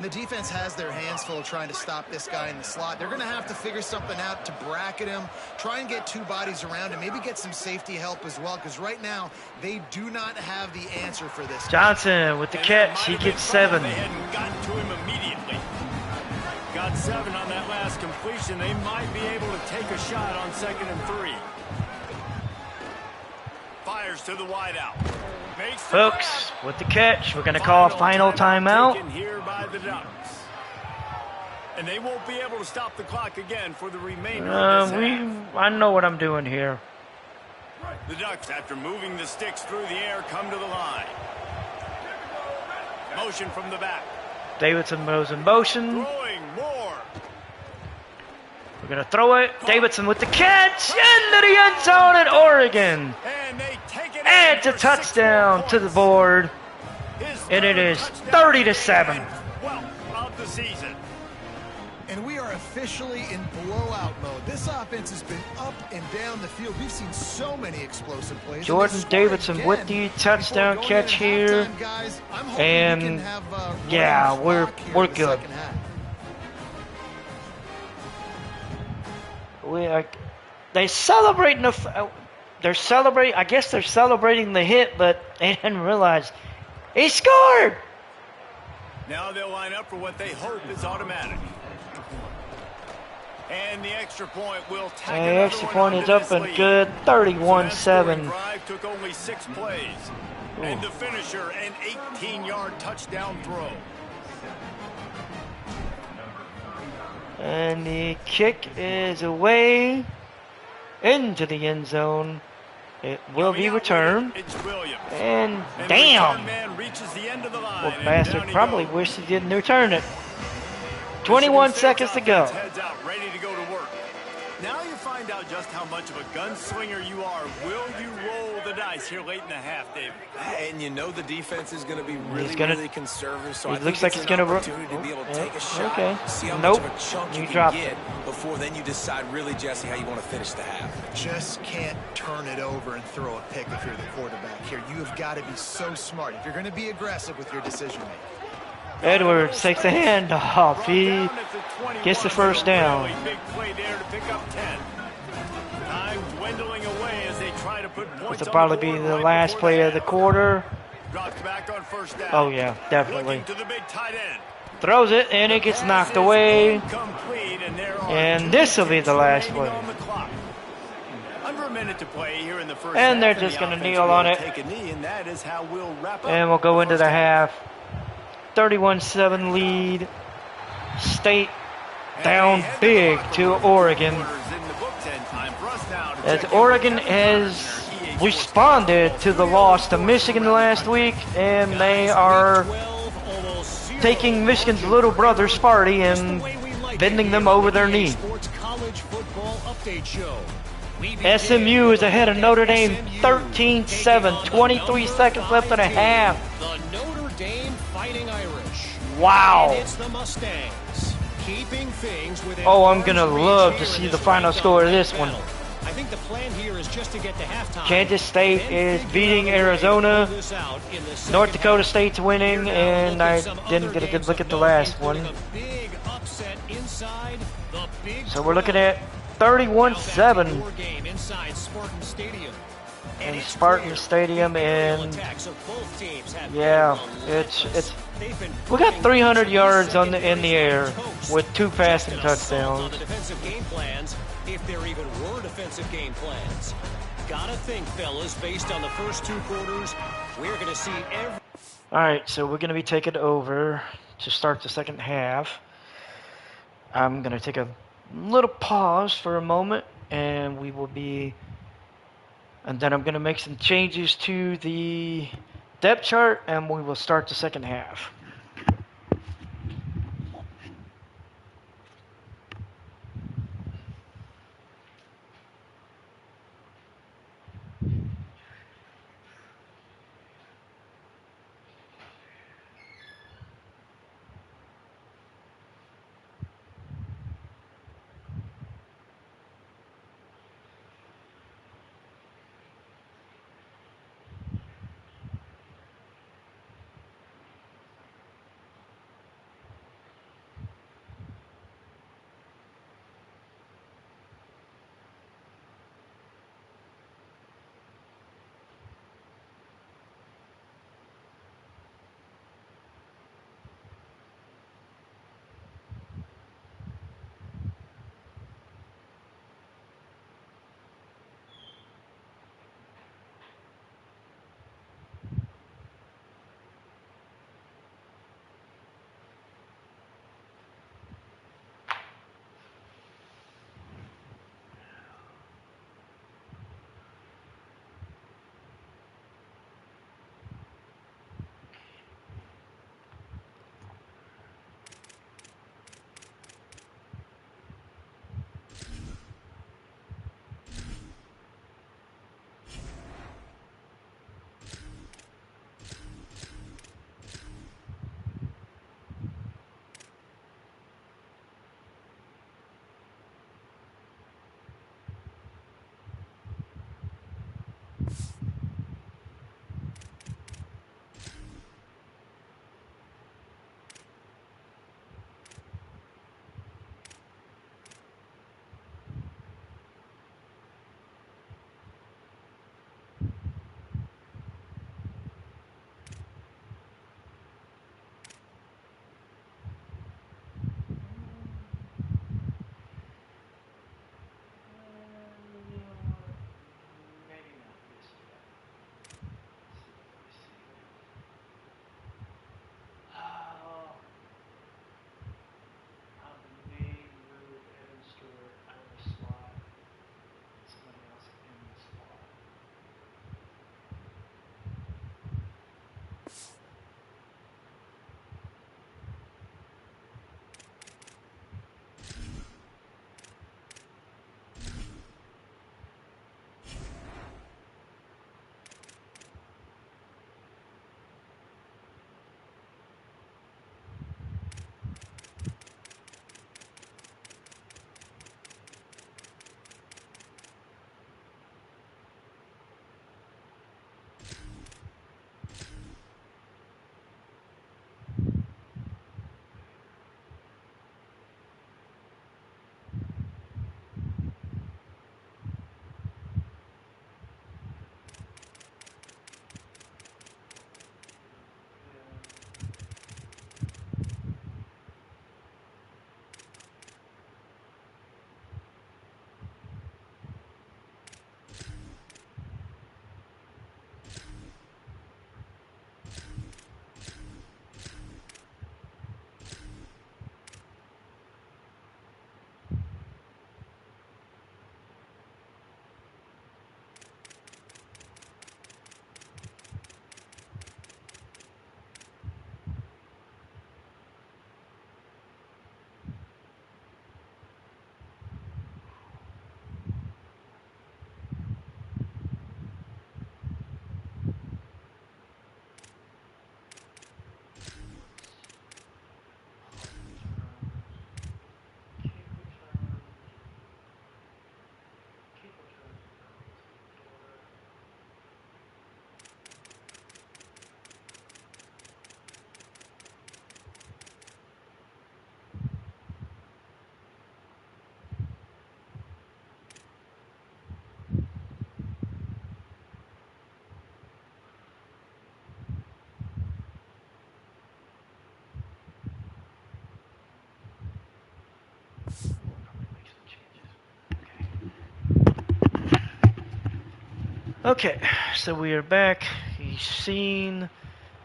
The defense has their hands full trying to stop this guy in the slot. They're going to have to figure something out to bracket him, try and get 2 bodies around him, maybe get some safety help as well, because right now they do not have the answer for this. Johnson with the catch. He gets 7. They hadn't gotten to him immediately. Got 7 on that last completion. They might be able to take a shot on 2nd and 3. Fires to the wideout. Makes the Hooks grab. with the catch. We're going to call a final timeout. Taken here by the Ducks. And they won't be able to stop the clock again for the remainder of this half. I know what I'm doing here. The Ducks, after moving the sticks through the air, come to the line. Motion from the back. Davidson goes in motion. Throwing more. We're going to throw it. Davidson with the catch into the end zone at Oregon. And they take it. Adds a touchdown to the board. And it is 30-7. Well, of the season. And we are officially in blowout mode. This offense has been up and down the field. We've seen so many explosive plays. Jordan Davidson with the touchdown catch here. And yeah, we're good. They celebrating they're celebrating. I guess they're celebrating the hit, but they didn't realize he scored. Now they'll line up for what they hope is automatic. And the extra point will tag And the another extra one point onto is up this and lead. good. So that 31-7. scoring drive took only 6 plays. And the finisher, an 18-yard touchdown throw. And the kick is away into the end zone. It will be returned. It's Williams. And And the damn, return man reaches the end of the line, poor and bastard down he probably goes. wished he didn't return it. 21 seconds to go. Heads out, ready to go to work. Now you find out just how much of a gunslinger you are. Will you roll the dice here late in the half, David? And you know the defense is going to be really, gonna- really conservative. So it I think looks like it's he's an gonna opportunity to be able to take a shot. okay. See how Nope. much of a chunk You you can dropped get it. before then you decide really, Jesse, how you want to finish the half. Just can't turn it over and throw a pick if you're the quarterback here. You have got to be so smart if you're going to be aggressive with your decision making. Edwards takes the handoff. He gets the first down. Really big play there to pick up 10. Time dwindling away as they try to put points This will on probably the be board the right last before play of the half. quarter. Drops back on first down. Oh yeah, definitely. Looking to the big tight end. Throws it and it gets Pass knocked is away. incomplete, and there are And 2 this will be the last remaining play. on the clock. Under a minute to play here in the first And they're half, just the gonna offense kneel will on it. Take a knee, and that is how we'll wrap up And we'll go into first the half. 31-7 lead. State down big to Oregon. As Oregon has responded to the loss to Michigan last week, and they are taking Michigan's little brother Sparty and bending them over their knee. SMU is ahead of Notre Dame 13-7, 23 seconds left in a half. The Notre Dame Fighting Irish. Wow. And it's the Mustangs keeping things within Oh, I'm gonna arm's reach love here to in see this the final ranked score of up this battle. one. I think the plan here is just to get to halftime. Kansas State then is figure beating out a way to Arizona. pull this out in the second North Dakota half. State's winning, We're now and looking I some didn't other get a good games look of at the note, last including one. a big upset inside the Big So we're looking 12. at Now back to 31-7 your game inside Spartan Stadium. And in it's Spartan clear Stadium, the aerial and attacks of both teams have yeah, been it's They've been we got putting 300 yards on the secondary in the air toast. with 2 passing Just an assault on touchdowns. the defensive game plans, if there even were defensive game plans. Gotta think, fellas, based on the first 2 quarters, we're gonna see every. All right, so we're going to be taking over to start the second half. I'm going to take a little pause for a moment, and we will be, and then I'm going to make some changes to the depth chart, and we will start the second half. Okay, so we are back. You've seen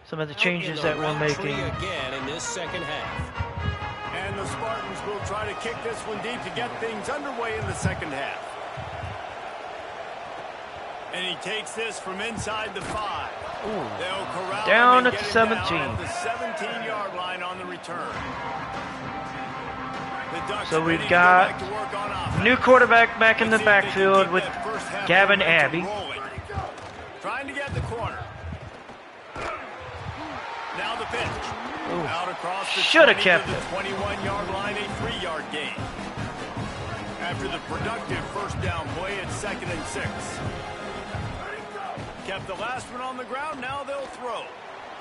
some of the changes that we're making. Again in this second half. And the Spartans will try to kick this one deep to get things underway in the second half. And he takes this from inside the 5. Ooh. They'll corral Down him at and the get it 17. down at the 17-yard line on the return. The Ducks So we've ready to got go back to work on offense. new quarterback back in the Let's see if they can backfield keep with that first half Gavin momentum Abbey. rolling. Trying to get the corner. Now the pitch. Out across the Shoulda 20 kept to the it. 21-yard line, a 3-yard gain. After the productive first down play, it's 2nd and 6. Kept the last one on the ground, now they'll throw.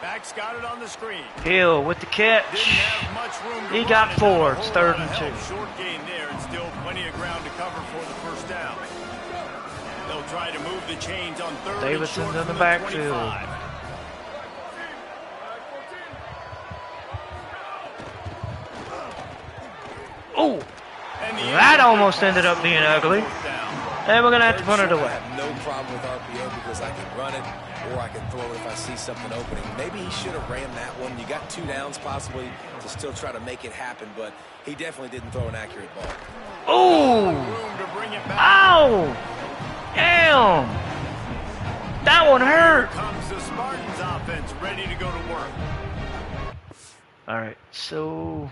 Back's got it on the screen. Hill with the catch. Didn't have much room to He run got and 4. not a It's whole 3rd lot and of 2. help. Short gain there, and still plenty of ground to cover for the first down. They'll try to move the chains on 3rd and Davidson's short in the from backfield. 25. Oh, And the that end almost pass ended up will being bring up ugly. 4th down. And we're going to have to punt it I away. have no problem with RPO because I can run it or I can throw it if I see something opening. Maybe he should have ran that one. You got 2 downs possibly to still try to make it happen, but he definitely didn't throw an accurate ball. Oh, Room to bring it back. ow, damn. That one hurt. Comes the Spartans offense ready to go to work. All right, so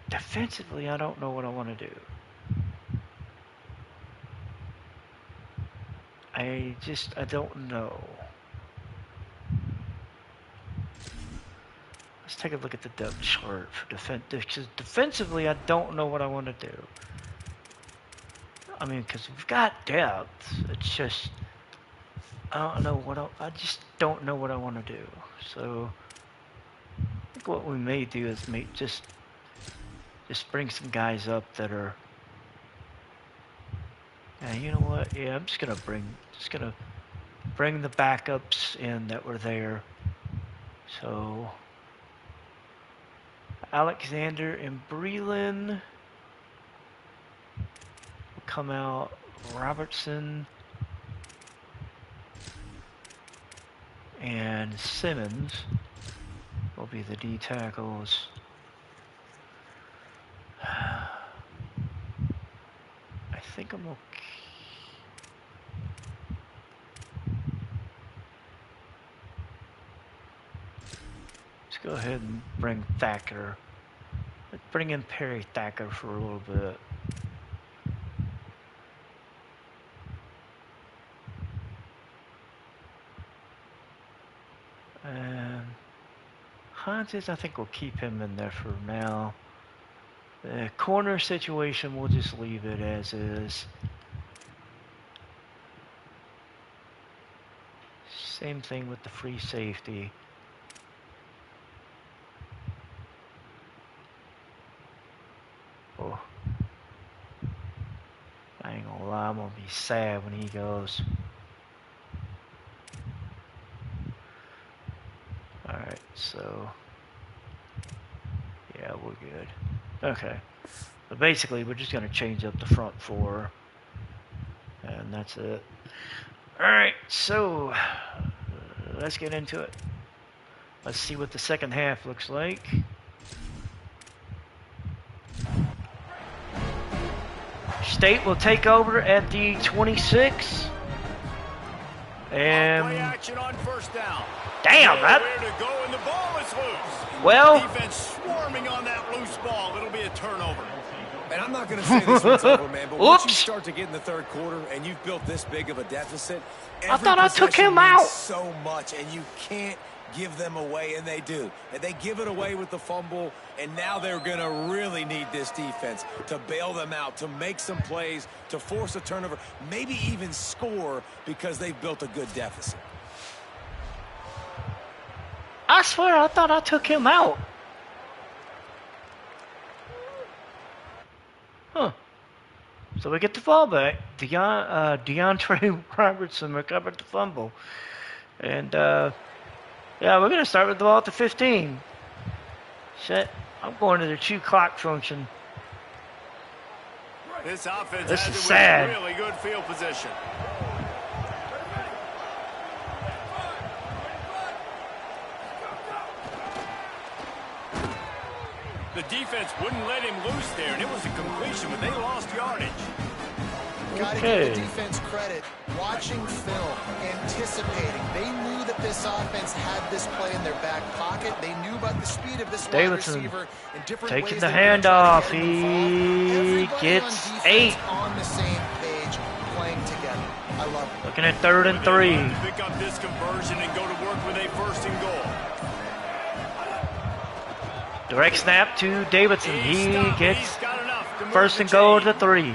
defensively, I don't know what I want to do. I don't know. Let's take a look at the depth chart for defense. Because defensively, I don't know what I want to do. I mean, because we've got depth. It's just I don't know I just don't know what I want to do. So I think what we may do is just bring some guys up that are. Yeah, you know what? Yeah, I'm just gonna bring the backups in that were there. So Alexander and Breland will come out. Robertson and Simmons will be the D tackles. I think I'm okay. Let's go ahead and bring Thacker. Let's bring in Perry Thacker for a little bit. And Hodges, I think we'll keep him in there for now. The corner situation, we'll just leave it as is. Same thing with the free safety. Oh, I ain't gonna lie, I'm gonna be sad when he goes. Alright, so yeah, we're good. Okay. So basically we're just gonna change up the front 4. And that's it. Alright, so let's get into it. Let's see what the second half looks like. State will take over at the 26. And Play action on first down. damn, Nowhere that. to go, and the ball is loose. Well, Defense swarming on that loose ball. It'll be a turnover. And I'm not going to say this one's over, man, but once you Oops. start to get in the third quarter and you've built this big of a deficit, I thought I took possession him means out. so much, and you can't give them away, and they do. And they give it away with the fumble, and now they're going to really need this defense to bail them out, to make some plays, to force a turnover, maybe even score because they've built a good deficit. I swear I thought I took him out. Huh. So we get the fallback. DeAndre Robertson recovered the fumble. And, yeah, we're going to start with the ball at the 15. Shit. I'm going to the 2 clock function. This offense This has is it with sad. really good field position. The defense wouldn't let him loose there, and it was a completion, but they lost yardage. Got to give the defense credit. Watching film, anticipating. They knew that this offense had this play in their back pocket. They knew about the speed of this wide receiver in different ways. Taking the handoff. He gets 8. On the same page, playing together. I love it. Looking at 3rd and 3. Pick up this conversion and go to work with a 1st and goal. Direct snap to Davidson. He gets 1st and goal to the 3.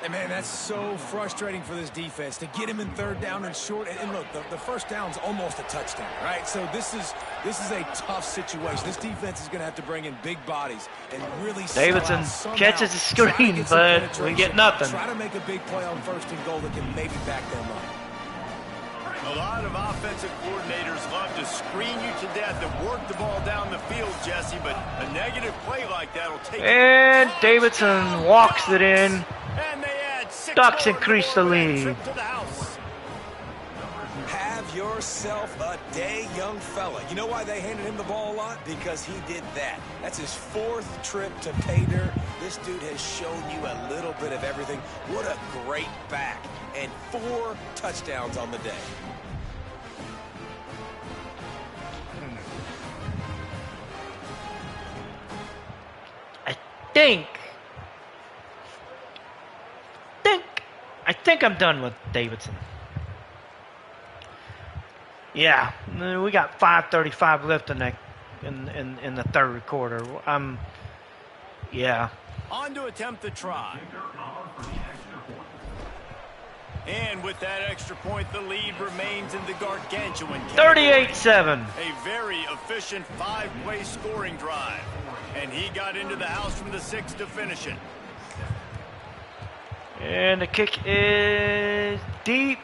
And man, that's so frustrating for this defense to get him in 3rd down and short. And look, the 1st down's almost a touchdown, right? So this is a tough situation. This defense is going to have to bring in big bodies and really. Davidson catches the screen, but we get nothing. Try to make a big play on 1st and goal that can maybe back them up. A lot of offensive coordinators love to screen you to death and work the ball down the field, Jesse, but a negative play like that will take. And Davidson walks it in. And they add 6 Ducks more increase the lead. trip to the house. Have yourself a day, young fella. You know why they handed him the ball a lot? Because he did that. That's his 4th trip to pay dirt. This dude has shown you a little bit of everything. What a great back. And 4 touchdowns on the day. I think I'm done with Davidson. Yeah, we got 5:35 left in the 3rd quarter. Yeah. On to attempt the try. And with that extra point, the lead remains in the gargantuan 38-7. A very efficient 5-play scoring drive. And he got into the house from the 6 to finish it. And the kick is deep.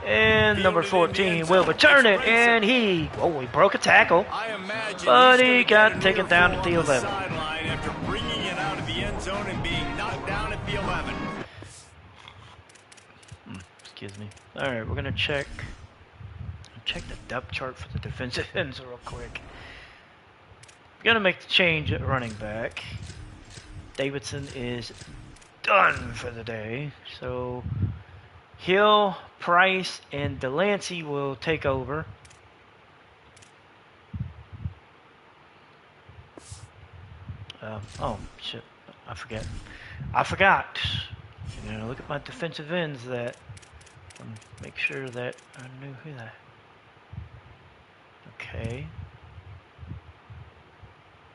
And number 14 will return it. And he broke a tackle. But he got taken down at the 11. After bringing it out of the end zone and being knocked down at the 11. Excuse me. All right, we're going to check the depth chart for the defensive ends real quick. We're going to make the change at running back. Davidson is done for the day. So Hill, Price, and Delancey will take over. Oh, shit. I forgot. You know, look at my defensive ends that make sure that I knew who that. Okay.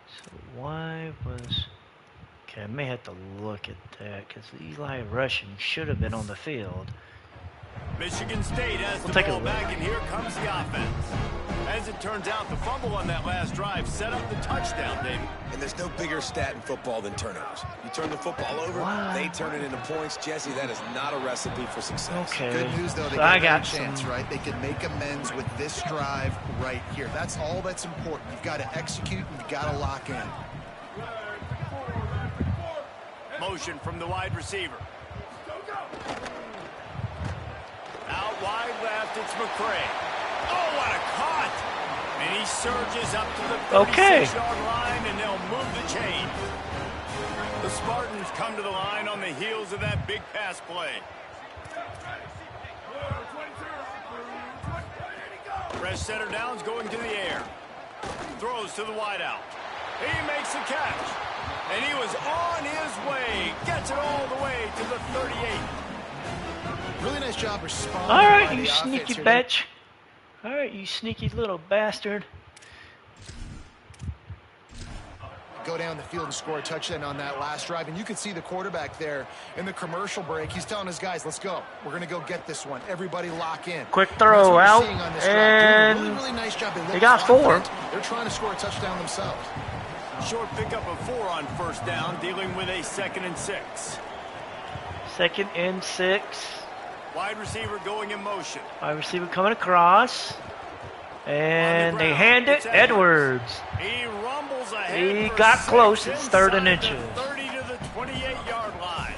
So why was... Okay, I may have to look at that because Eli Rushing should have been on the field. Michigan State has the ball back, and here comes the offense. As it turns out, the fumble on that last drive set up the touchdown, David. And there's no bigger stat in football than turnovers. You turn the football over, they turn it into points. Jesse, that is not a recipe for success. Okay. Good news, though. They got a chance, right? They can make amends with this drive right here. That's all that's important. You've got to execute, and you've got to lock in. Motion from the wide receiver. Out wide left, it's McCray. Oh, what a cut! And he surges up to the 36-yard line, and they'll move the chain. The Spartans come to the line on the heels of that big pass play. Fresh center downs going to the air. Throws to the wideout. He makes the catch. And he was on his way. Gets it all the way to the 38. Really nice job responding. All right, you sneaky bitch. All right, you sneaky little bastard. Go down the field and score a touchdown on that last drive. And you can see the quarterback there in the commercial break. He's telling his guys, let's go. We're going to go get this one. Everybody lock in. Quick throw out. And really nice job. They got 4. They're trying to score a touchdown themselves. Short pickup of 4 on first down, dealing with a 2nd and 6. 2nd and 6. Wide receiver going in motion. Wide receiver coming across. And they hand it Edwards. He rumbles ahead. He got close. It's 3rd and inches. 30 to the 28-yard line.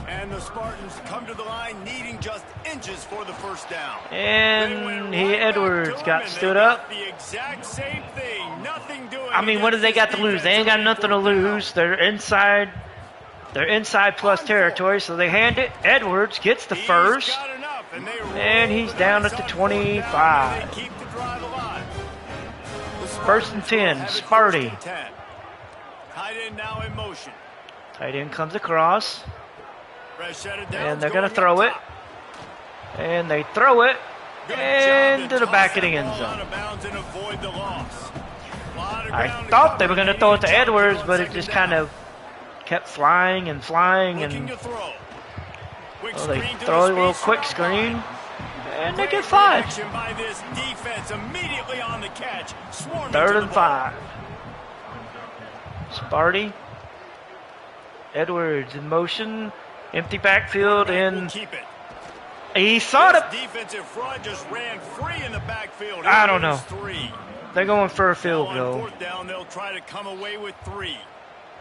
And the Spartans come to the line needing just inches for the first down. And Edwards got stood up. The exact same thing. Nothing doing I mean, what do they got to lose? They ain't got nothing to lose. They're inside plus territory, so they hand it. Edwards gets the first, and he's down at the 25. First and 10, Sparty. Tight end now in motion. Tight end comes across, and they're going to throw it. And they throw it into the back of the end zone. I thought they were going to throw it to Edwards, but it just kind of kept flying and flying. And well, they throw a little quick screen, and they get 5. 3rd and 5. Sparty. Edwards in motion. Empty backfield, and he saw the defensive front just ran free in the backfield. I don't know. They're going for a field goal. Down, they'll try to come away with 3.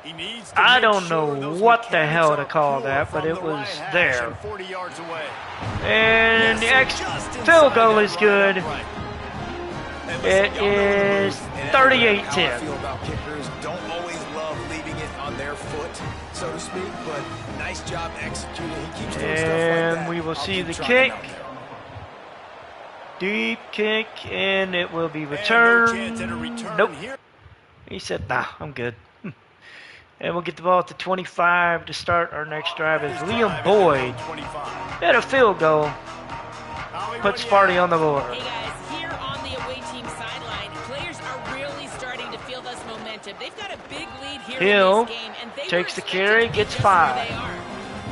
He needs to I don't know what the hell to call that, but it was there. 40 yards away. And the field goal is good. It is 38-10. Don't always love leaving it on their foot, so to speak, but nice job executing. He keeps doing stuff like that. And we will see the kick. Deep kick, and it will be returned. Nope. He said, nah, I'm good. And we'll get the ball at the 25 to start our next drive as Liam Boyd at a field goal. Put Sparty on the board. Hey guys, here on the away team sideline, players are really starting to feel this momentum. They've got a big lead here Hill in this game, and they takes were the carry, expected to be gets just where 5. they are.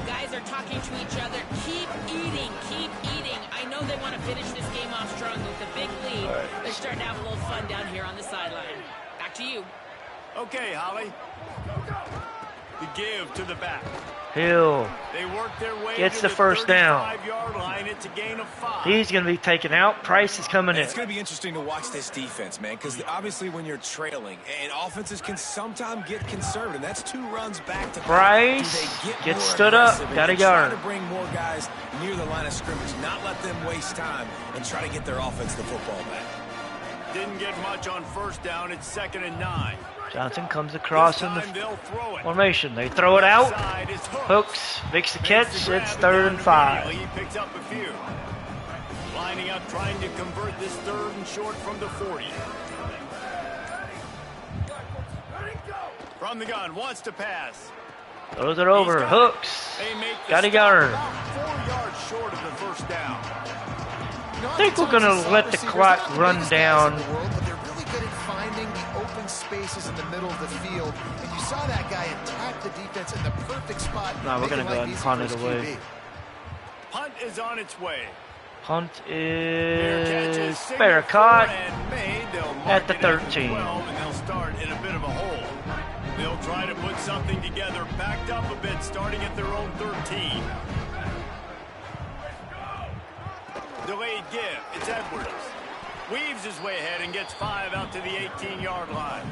Guys are talking to each other. Keep eating, keep eating. I know they want to finish this game off strong with a big lead. Right. They're starting to have a little fun down here on the sideline. Back to you. Okay, Holly. The give to the back. Hill They work their way gets to the first down. 35-yard line. It's a gain of 5. He's going to be taken out. Price is coming in. It's going to be interesting to watch this defense, man, because obviously when you're trailing, and offenses can sometimes get conservative. That's 2 runs back to Price gets stood up. Got a yard. Try to bring more guys near the line of scrimmage, not let them waste time, and try to get their offense the football back. Didn't get much on first down. It's 2nd and 9. Johnson comes across in the They'll throw it. formation. They throw it out. Inside is Hooks makes the catch. Makes the grab It's and 3rd down and 5. immediately. He picks up a few. Lining up, trying to convert this 3rd and short from the 40. From the gun, wants to pass. Throws it over. Hooks. Got a yard. 4 yards short of the first down. I think we're going to let the clock run down. But they're really good at finding the open spaces in the middle of the field. And you saw that guy attack the defense in the perfect spot. No, we're going to go ahead and punt it away. Punt is on its way. Punt is fair caught at the 13. And they'll start in a bit of a hole. They'll try to put something together, backed up a bit, starting at their own 13. Delayed give. It's Edwards. Weaves his way ahead and gets 5 out to the 18-yard line.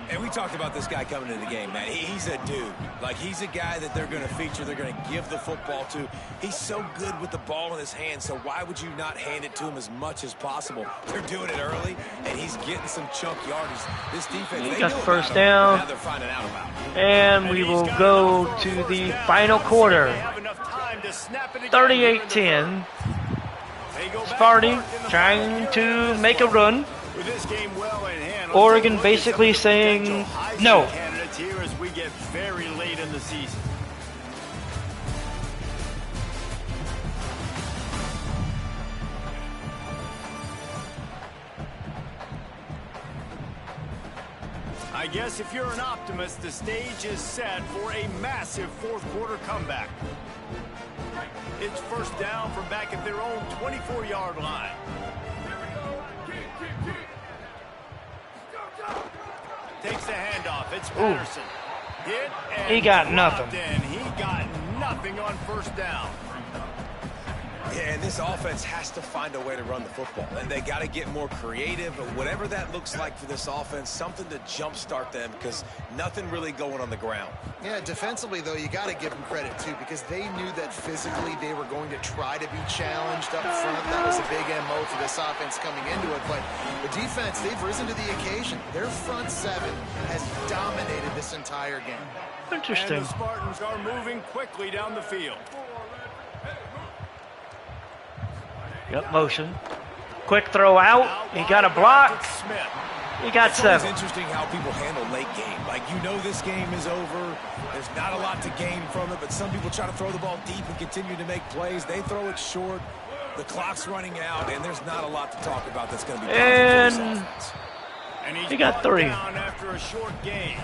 And we talked about this guy coming into the game, man. He's a dude. Like, he's a guy that they're going to feature, they're going to give the football to. He's so good with the ball in his hand, so why would you not hand it to him as much as possible? They're doing it early, and he's getting some chunk yardage. This defense, He they got know the first about him. down. Now they're finding out about him. And we will go to the final quarter. 38-10. Sparty trying to make a run. Oregon basically saying no. Here as we get very late in the season. I guess if you're an optimist, the stage is set for a massive fourth quarter comeback. It's first down from back at their own 24-yard line. Takes the handoff. It's Patterson. Hit and he got nothing. And he got nothing on first down. Yeah, and this offense has to find a way to run the football. And they got to get more creative, or whatever that looks like for this offense, something to jumpstart them, because nothing really going on the ground. Yeah, defensively, though, you got to give them credit, too, because they knew that physically they were going to try to be challenged up front. That was a big MO for this offense coming into it. But the defense, they've risen to the occasion. Their front seven has dominated this entire game. Interesting. And the Spartans are moving quickly down the field. Yep, motion. Quick throw out. He got a block. He got It's 7. interesting how people handle late game. Like, you know this game is over. There's not a lot to gain from it, but some people try to throw the ball deep and continue to make plays. They throw it short. The clock's running out, and there's not a lot to talk about that's going to be positive for this offense. And he got 3. Down after a short game.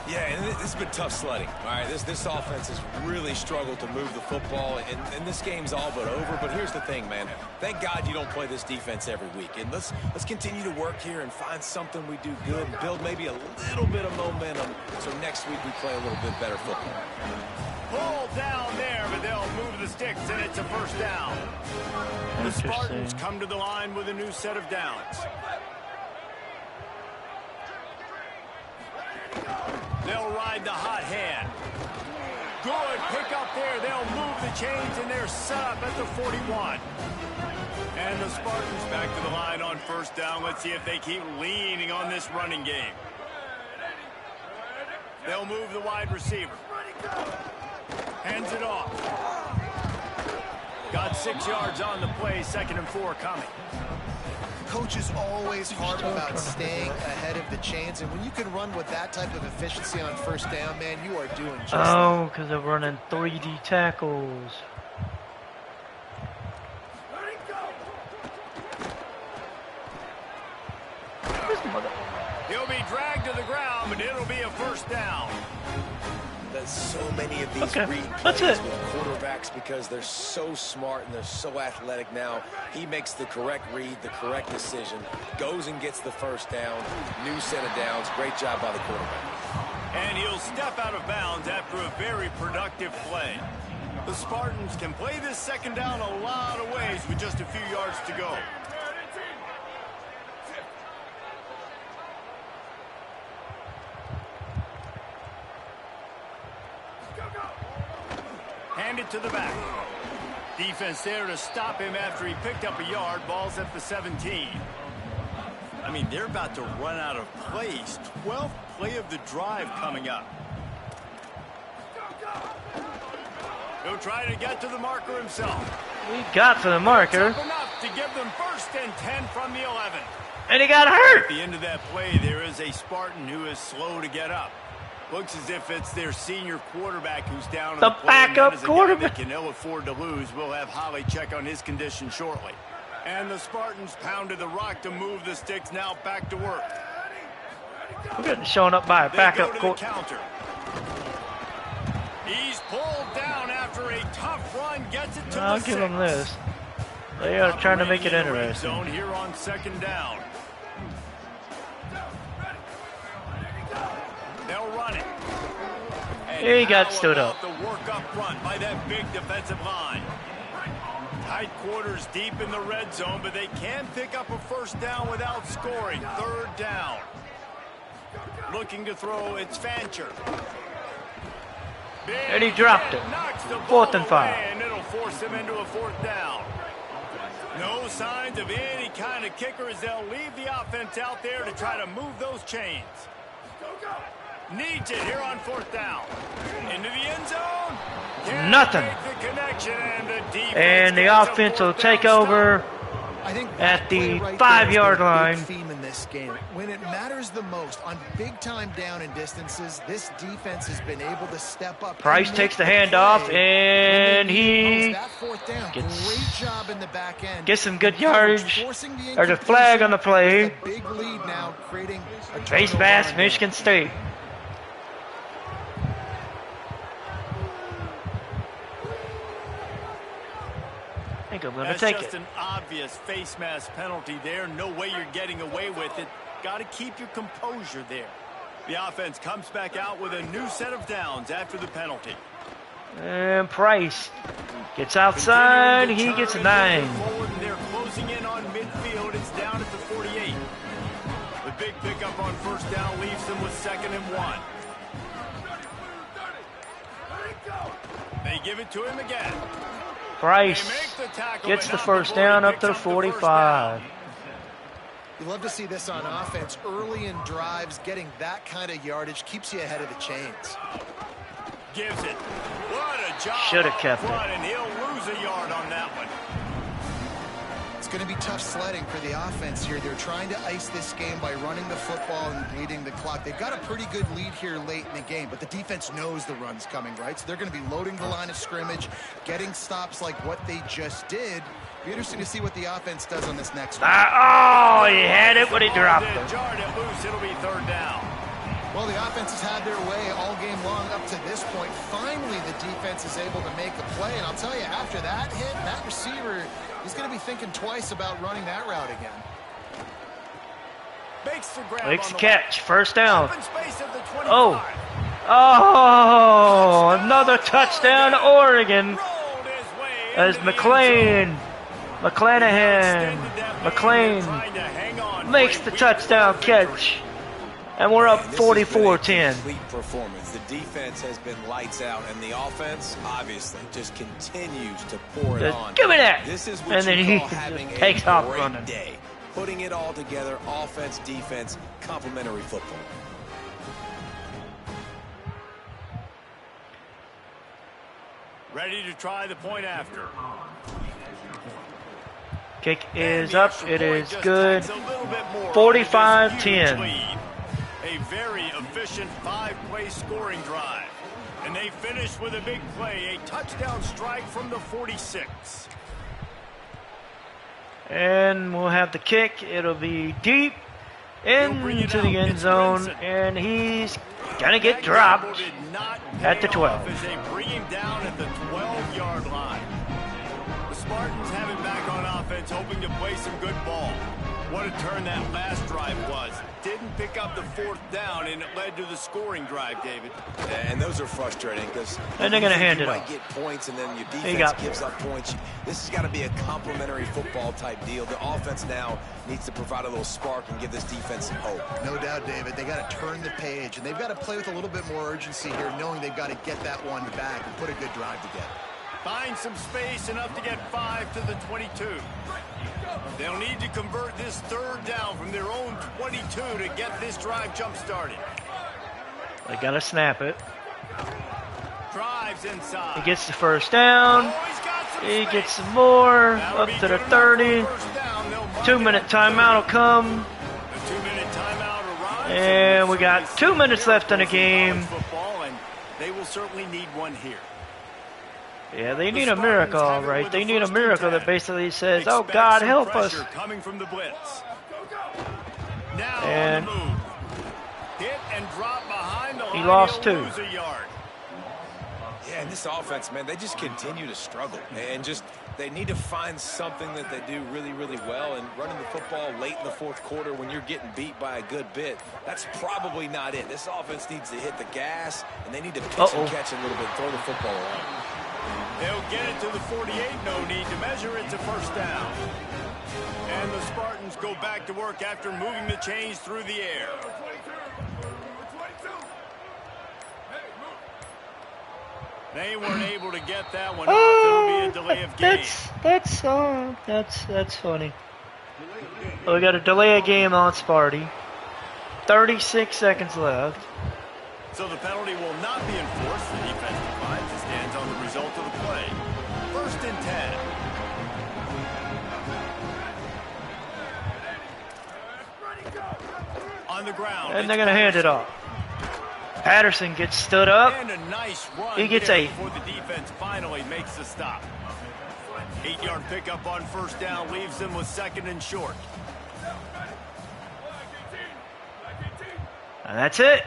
Yeah, and this has been tough sledding. All right, this offense has really struggled to move the football, and this game's all but over. But here's the thing, man. Thank God you don't play this defense every week. And let's continue to work here and find something we do good and build maybe a little bit of momentum so next week we play a little bit better football. Pull down there, but they'll move the sticks, and it's a first down. The Spartans come to the line with a new set of downs. They'll ride the hot hand. Good pick up there. They'll move the chains, and they're set up at the 41. And the Spartans back to the line on first down. Let's see if they keep leaning on this running game. They'll move the wide receiver. Hands it off. Got 6 yards on the play. 2nd and 4 coming. Coach is always hard about staying ahead of the chains, and when you can run with that type of efficiency on first down, man, you are doing just that. Oh, because they're running 3D tackles. He'll be dragged to the ground, but it'll be a first down. There's so many of these read that's plays it. with quarterbacks because they're so smart and they're so athletic now. He makes the correct read, the correct decision, goes and gets the first down, new set of downs. Great job by the quarterback. And he'll step out of bounds after a very productive play. The Spartans can play this 2nd down a lot of ways with just a few yards to go. Hand it to the back. Defense there to stop him after he picked up a yard. Ball's at the 17. I mean, they're about to run out of plays. 12th play of the drive coming up. He'll try to get to the marker himself. He got to the marker. Enough to give them 1st and 10 from the 11. And he got hurt. At the end of that play, there is a Spartan who is slow to get up. Looks as if it's their senior quarterback who's down. The backup quarterback. They can ill afford to lose. We'll have Holly check on his condition shortly. And the Spartans pounded the rock to move the sticks. Now back to work. We're getting shown up by a backup counter. He's pulled down after a tough run. Gets it to I'll the give 6. them this. They are trying to make it interesting. Zone here on 2nd down. They'll run it. And He got stood up. The work up front by that big defensive line. Tight quarters deep in the red zone, but they can pick up a first down without scoring. 3rd down. Looking to throw, it's Fancher. And he dropped it. 4th and 5. And it'll force him into a 4th down. No signs of any kind of kicker as they'll leave the offense out there to try to move those chains. Needs it here on 4th down. Into the end zone. Nothing. The connection, and the offense will take over I think at the right 5-yard line. Theme in this game. When it matters the most, on big-time down and distances, this defense has been able to step up. Price takes the handoff, and he gets some good yardage. There's a flag on the play. Big lead now, creating a Face mask, Michigan State. I think I'm going to take it. That's just an obvious face mask penalty there. No way you're getting away with it. Got to keep your composure there. The offense comes back out with a new set of downs after the penalty. And Price gets outside. He gets 9. They're closing in on midfield. It's down at the 48. The big pickup on first down leaves them with 2nd and 1. They give it to him again. Price gets the first down up to the 45. You love to see this on offense. Early in drives, getting that kind of yardage keeps you ahead of the chains. Gives it. What a job. Should have kept it. And he'll lose a yard on that one. It's going to be tough sledding for the offense here. They're trying to ice this game by running the football and bleeding the clock. They've got a pretty good lead here late in the game, but the defense knows the run's coming, right? So they're going to be loading the line of scrimmage, getting stops like what they just did. Be interesting to see what the offense does on this next one. Oh, he had it, but he dropped it. Jarred it loose. It'll be 3rd down. Well, the offense has had their way all game long up to this point. Finally, the defense is able to make a play. And I'll tell you, after that hit, that receiver, he's going to be thinking twice about running that route again. Makes the catch. First down. Oh. Oh, another touchdown, Oregon. As McClain makes the touchdown catch. And we're up 44-10. Complete performance. The defense has been lights out, and the offense obviously just continues to pour it on. Give me that. This is what and then you he call having takes a off great running. day. Putting it all together, offense, defense, complementary football. Ready to try the point after. Kick is up. It is good. 45-10. A very efficient 5-play scoring drive. And they finish with a big play, a touchdown strike from the 46. And we'll have the kick. It'll be deep into the end zone. And he's going to get dropped at the 12. As they bring him down at the 12-yard line. The Spartans have him back on offense, hoping to play some good ball. What a turn that last drive was. Didn't pick up the 4th down, and it led to the scoring drive, David. And those are frustrating because and they're going to hand it off. off. You might get points, and then your defense gives up points. This has got to be a complementary football type deal. The offense now needs to provide a little spark and give this defense some hope. No doubt, David. They got to turn the page, and they've got to play with a little bit more urgency here, knowing they've got to get that one back and put a good drive together. Find some space enough to get 5 to the 22. They'll need to convert this 3rd down from their own 22 to get this drive jump-started. They got to snap it. Drives inside. He gets the first down. He gets some more. Up to the 30. 2-minute timeout will come. The 2-minute timeout arrives. And we got 2 minutes left in the game. They will certainly need one here. Yeah, they need a miracle, all right. They need a miracle that basically says, "Oh, God, help us." Coming from the blitz. Now and on the move. Hit and drop behind the line. He lost 2. Lose a yard. Yeah, and this offense, man, they just continue to struggle. And just, they need to find something that they do really, really well. And running the football late in the 4th quarter when you're getting beat by a good bit, that's probably not it. This offense needs to hit the gas, and they need to pitch and catch a little bit, throw the football around. They'll get it to the 48. No need to measure. It's a first down. And the Spartans go back to work after moving the chains through the air. They weren't able to get that one off. It'll be a delay of game. That's funny. We got a delay of game on Sparty. 36 seconds left. So the penalty will not be enforced. The defense declines and stands on the result of the play. 1st and 10. On the ground. And they're going to hand it off. Patterson gets stood up. And a nice run. He gets 8. Before the defense finally makes the stop. 8-yard pickup on first down leaves them with 2nd and short. And that's it.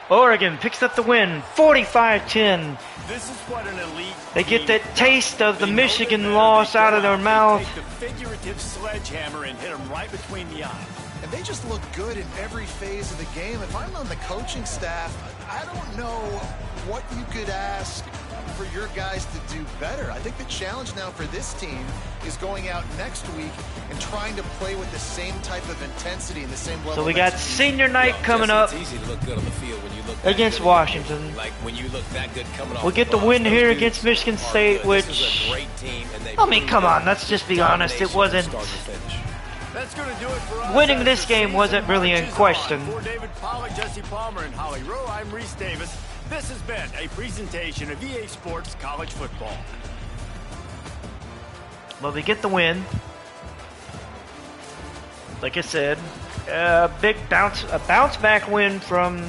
Oregon picks up the win, 45-10. This is what an elite They get that taste of the Michigan loss out of their mouth. Take the figurative sledgehammer and hit them right between the eyes. And they just look good in every phase of the game. If I'm on the coaching staff, I don't know what you could ask for your guys to do better. I think the challenge now for this team is going out next week and trying to play with the same type of intensity and the same level. So we got senior night coming up It's easy to look good on the field when you look against Washington. Like when you look that good coming off. We'll get the win here against Michigan State, which, this is a great team, and they I mean, come on, let's just be honest. It wasn't. That's going to do it for us. Winning this game wasn't really in question. For David Pollack, Jesse Palmer, and Holly Rowe, I'm Reese Davis. This has been a presentation of EA Sports College Football. Well, we get the win. Like I said, a bounce back win from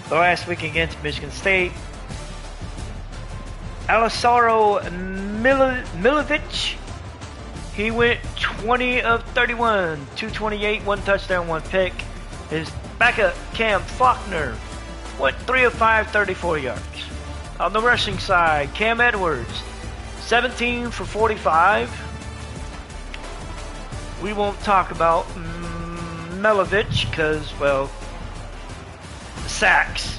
the last week against Michigan State. Alisaro Milovic, he went 20 of 31, 228, 1 touchdown, 1 pick. His backup, Cam Faulkner, went 3 of 5, 34 yards. On the rushing side, Cam Edwards, 17 for 45. We won't talk about Milovic because, well, sacks.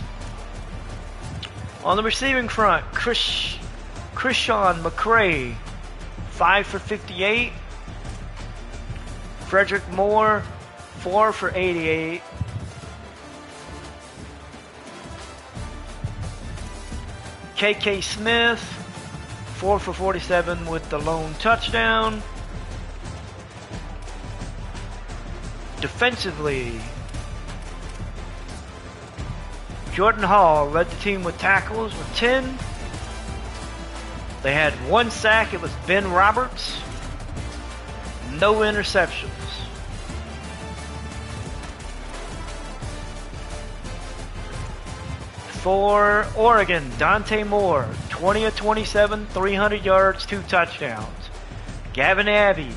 On the receiving front, Christian McCray, 5 for 58. Frederick Moore, 4 for 88. KK Smith, 4 for 47 with the lone touchdown. Defensively, Jordan Hall led the team with tackles with 10. They had 1 sack. It was Ben Roberts. No interceptions. For Oregon, Dante Moore, 20 of 27, 300 yards, 2 touchdowns. Gavin Abbey,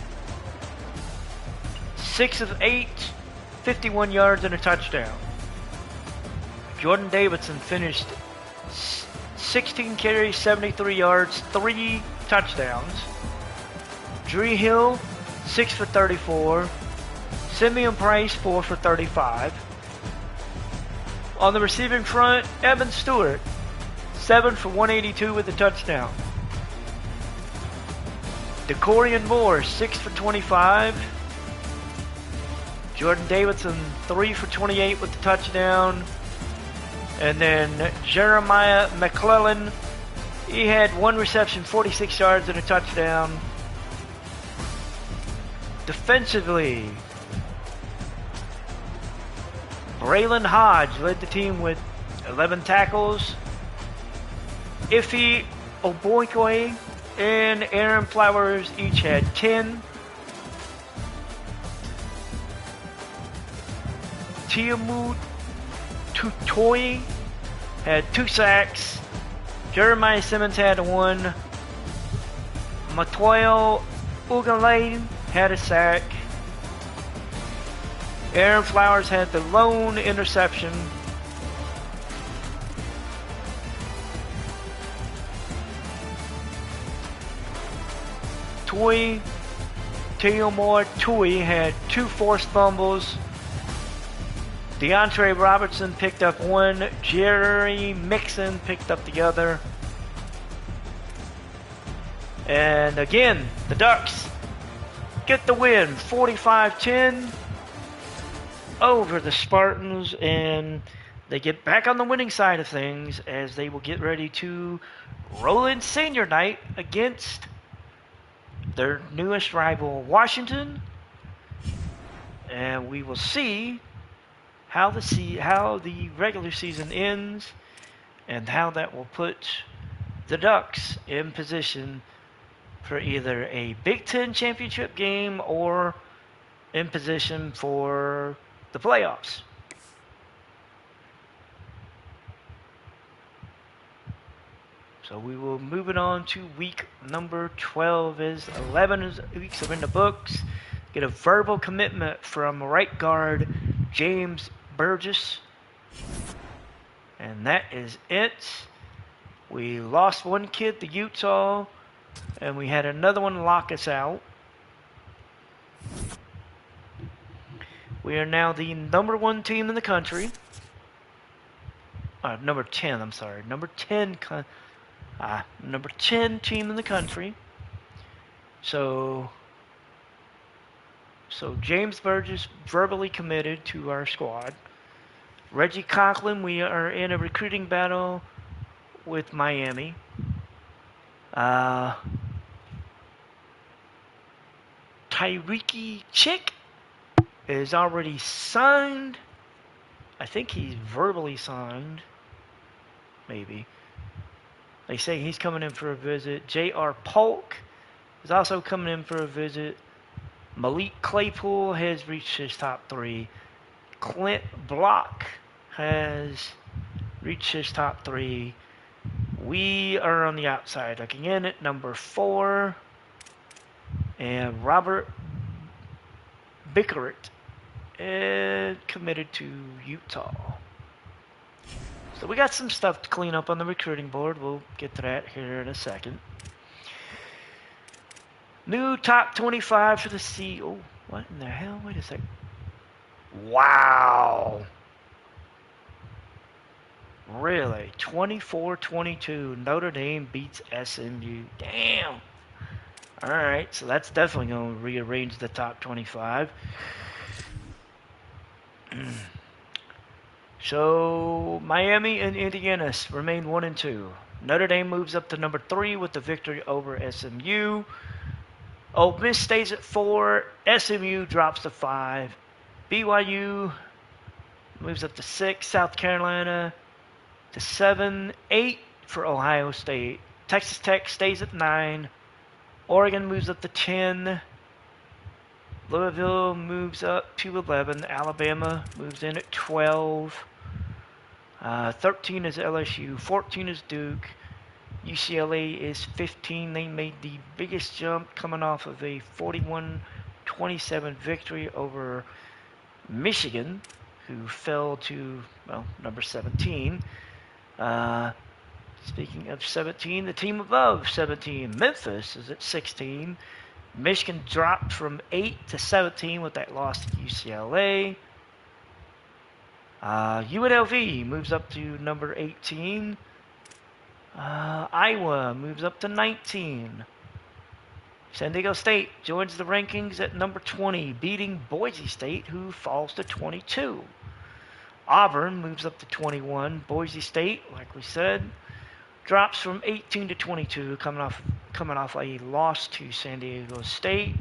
6 of 8, 51 yards and a touchdown. Jordan Davidson finished 16 carries, 73 yards, 3 touchdowns. Dree Hill, 6 for 34. Simeon Price, 4 for 35. On the receiving front, Evan Stewart, 7 for 182 with a touchdown. DeCorian Moore, 6 for 25. Jordan Davidson, 3 for 28 with the touchdown. And then Jeremiah McClellan, he had 1 reception, 46 yards and a touchdown. Defensively, Braylon Hodge led the team with 11 tackles. Ife Oboikwe and Aaron Flowers each had 10. Tiamu Tutoi had 2 sacks. Jeremiah Simmons had 1. Matoyo Ugalade had a sack. Aaron Flowers had the lone interception. Teomore Tui had 2 forced fumbles. DeAndre Robertson picked up 1. Jerry Mixon picked up the other. And again, the Ducks get the win, 45-10 over the Spartans, and they get back on the winning side of things as they will get ready to roll in senior night against their newest rival, Washington. And we will see how the regular season ends and how that will put the Ducks in position for either a Big Ten championship game or in position for the playoffs. So we will move it on to week number 12 as 11 weeks are in the books. Get a verbal commitment from right guard James Burgess. And that is it. We lost one kid to Utah, and we had another one lock us out. We are now the number 1 team in the country. Number 10, I'm sorry. Number 10 Number 10 team in the country. So James Burgess verbally committed to our squad. Reggie Conklin, we are in a recruiting battle with Miami. Tyreek Chick is already signed. I think he's verbally signed. Maybe. They say he's coming in for a visit. J.R. Polk is also coming in for a visit. Malik Claypool has reached his top 3. Clint Block has reached his top 3. We are on the outside looking in at number 4. And Robert Bickert is committed to Utah. So we got some stuff to clean up on the recruiting board. We'll get to that here in a second. New top 25 for the C. Oh, what in the hell? Wait a second. Wow. Really? 24-22. Notre Dame beats SMU. Damn. All right, so that's definitely going to rearrange the top 25. So Miami and Indiana remain 1 and 2. Notre Dame moves up to number 3 with the victory over SMU. Ole Miss stays at 4. SMU drops to 5. BYU moves up to 6. South Carolina to 7. 8 for Ohio State. Texas Tech stays at 9. Oregon moves up to 10. Louisville moves up to 11. Alabama moves in at 12. 13 is LSU. 14 is Duke. UCLA is 15. They made the biggest jump coming off of a 41-27 victory over Michigan, who fell to, well, number 17. Speaking of 17, the team above 17, Memphis, is at 16. Michigan dropped from 8 to 17 with that loss to UCLA. UNLV moves up to number 18. Iowa moves up to 19. San Diego State joins the rankings at number 20, beating Boise State, who falls to 22. Auburn moves up to 21. Boise State, like we said, drops from 18 to 22, coming off a loss to San Diego State.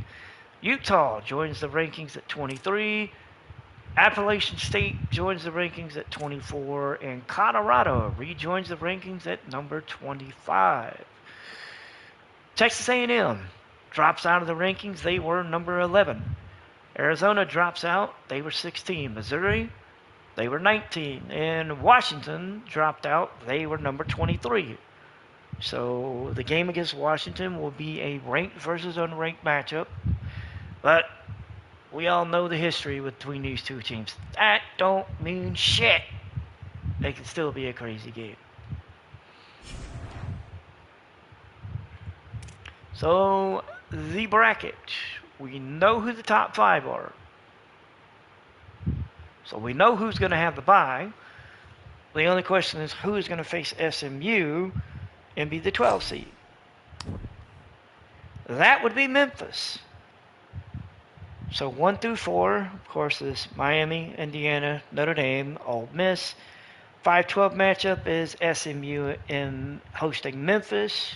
Utah joins the rankings at 23. Appalachian State joins the rankings at 24, and Colorado rejoins the rankings at number 25. Texas A&M drops out of the rankings. They were number 11. Arizona drops out. They were 16. Missouri, they were 19. And Washington dropped out. They were number 23. So the game against Washington will be a ranked versus unranked matchup. But we all know the history between these two teams. That don't mean shit. They can still be a crazy game. So the bracket. We know who the top 5 are. So we know who's going to have the bye. The only question is who is going to face SMU and be the 12 seed. That would be Memphis. So 1 through 4, of course, is Miami, Indiana, Notre Dame, Ole Miss. 5-12 matchup is SMU in hosting Memphis.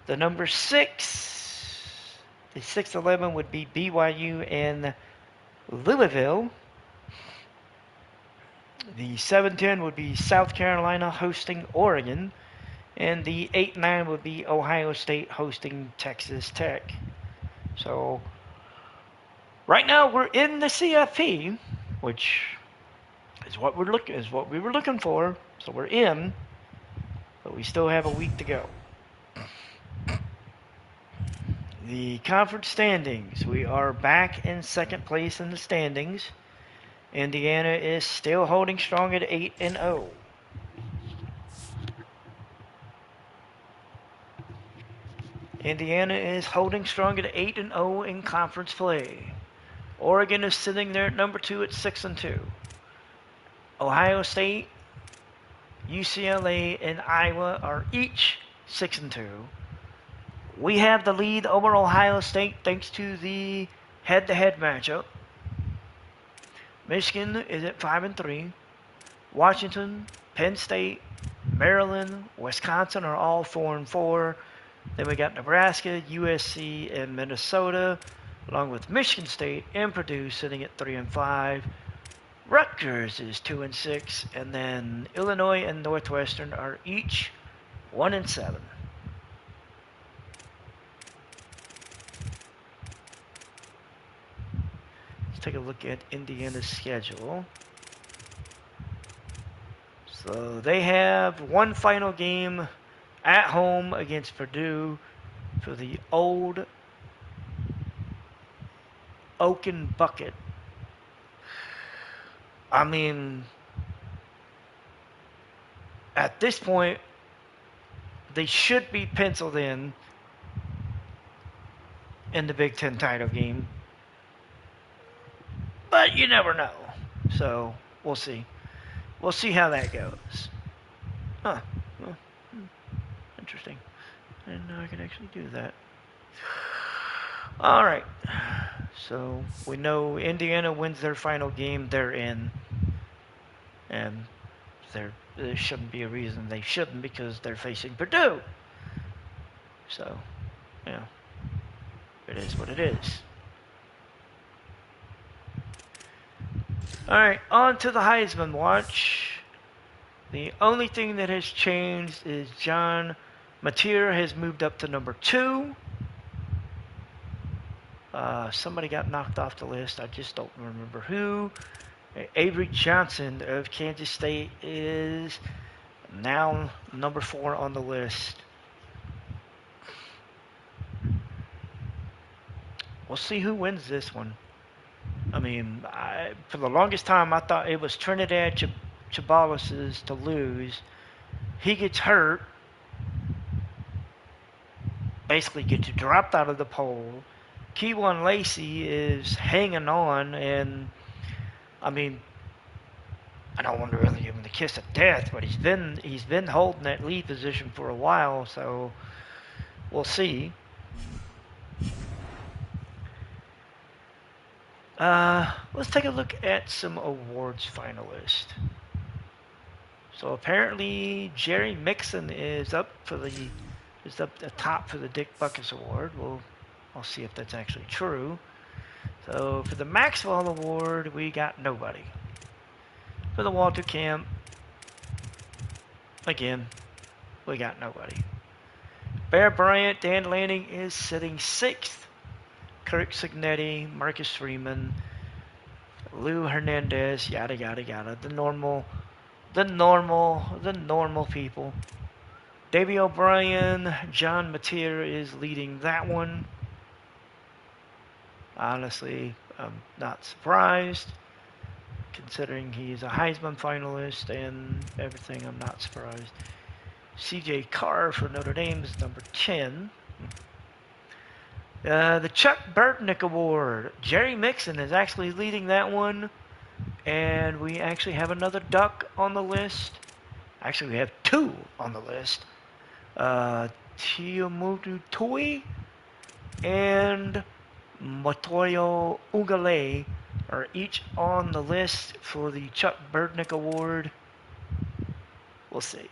The number 6, the 6-11 would be BYU and Louisville. The 7-10 would be South Carolina hosting Oregon. And the 8-9 would be Ohio State hosting Texas Tech. So right now we're in the CFP, which is what we were looking for. So we're in, but we still have a week to go. The conference standings. We are back in second place in the standings. Indiana is still holding strong at 8-0. Indiana is holding strong at 8-0 in conference play. Oregon is sitting there at number 2 at 6-2. Ohio State, UCLA, and Iowa are each 6-2. We have the lead over Ohio State thanks to the head-to-head matchup. Michigan is at 5-3. Washington, Penn State, Maryland, Wisconsin are all 4-4. Then we got Nebraska, USC, and Minnesota, along with Michigan State and Purdue sitting at 3-5. Rutgers is 2-6, and then Illinois and Northwestern are each 1-7. Let's take a look at Indiana's schedule. So they have one final game at home against Purdue for the old Oaken Bucket. I mean, at this point, they should be penciled in the Big Ten title game. But you never know. So, we'll see. We'll see how that goes. Huh. Well, interesting. I didn't know I could actually do that. All right. So, we know Indiana wins their final game, they're in. And there shouldn't be a reason they shouldn't because they're facing Purdue. So, yeah. It is what it is. All right, on to the Heisman watch. The only thing that has changed is John Mateer has moved up to number 2. Somebody got knocked off the list. I just don't remember who. Avery Johnson of Kansas State is now number 4 on the list. We'll see who wins this one. I mean, for the longest time, I thought it was Trinidad Chabalas's to lose. He gets hurt, basically gets dropped out of the poll. Keywan Lacey is hanging on, and I mean, I don't want to really give him the kiss of death, but he's been holding that lead position for a while, so we'll see. Let's take a look at some awards finalists. So apparently Jerry Mixon is up the top for the Dick Butkus Award. I'll see if that's actually true. So for the Maxwell Award, we got nobody. For the Walter Camp, again, we got nobody. Bear Bryant, Dan Lanning is sitting 6th. Kirk Signetti, Marcus Freeman, Lou Hernandez, yada yada yada. The normal people. Davey O'Brien, John Mateer is leading that one. Honestly, I'm not surprised. Considering he's a Heisman finalist and everything, I'm not surprised. C.J. Carr for Notre Dame is number 10. The Chuck Burtnick Award. Jerry Mixon is actually leading that one. And we actually have another Duck on the list. Actually, we have 2 on the list. Tiamutu Tui and Matoyo Ugale are each on the list for the Chuck Burtnick Award. We'll see.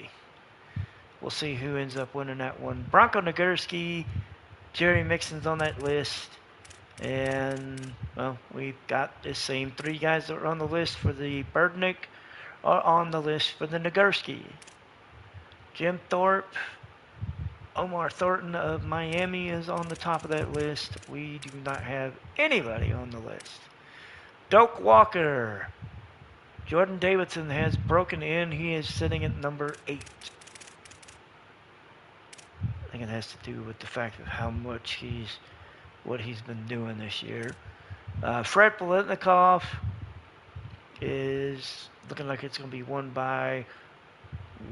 We'll see who ends up winning that one. Bronco Nagurski, Jerry Mixon's on that list. And, well, we've got the same 3 guys that are on the list for the Burtnick are on the list for the Nagurski. Jim Thorpe, Omar Thornton of Miami is on the top of that list. We do not have anybody on the list. Doak Walker. Jordan Davidson has broken in. He is sitting at number 8. I think it has to do with the fact of how much what he's been doing this year. Fred Poletnikoff is looking like it's going to be won by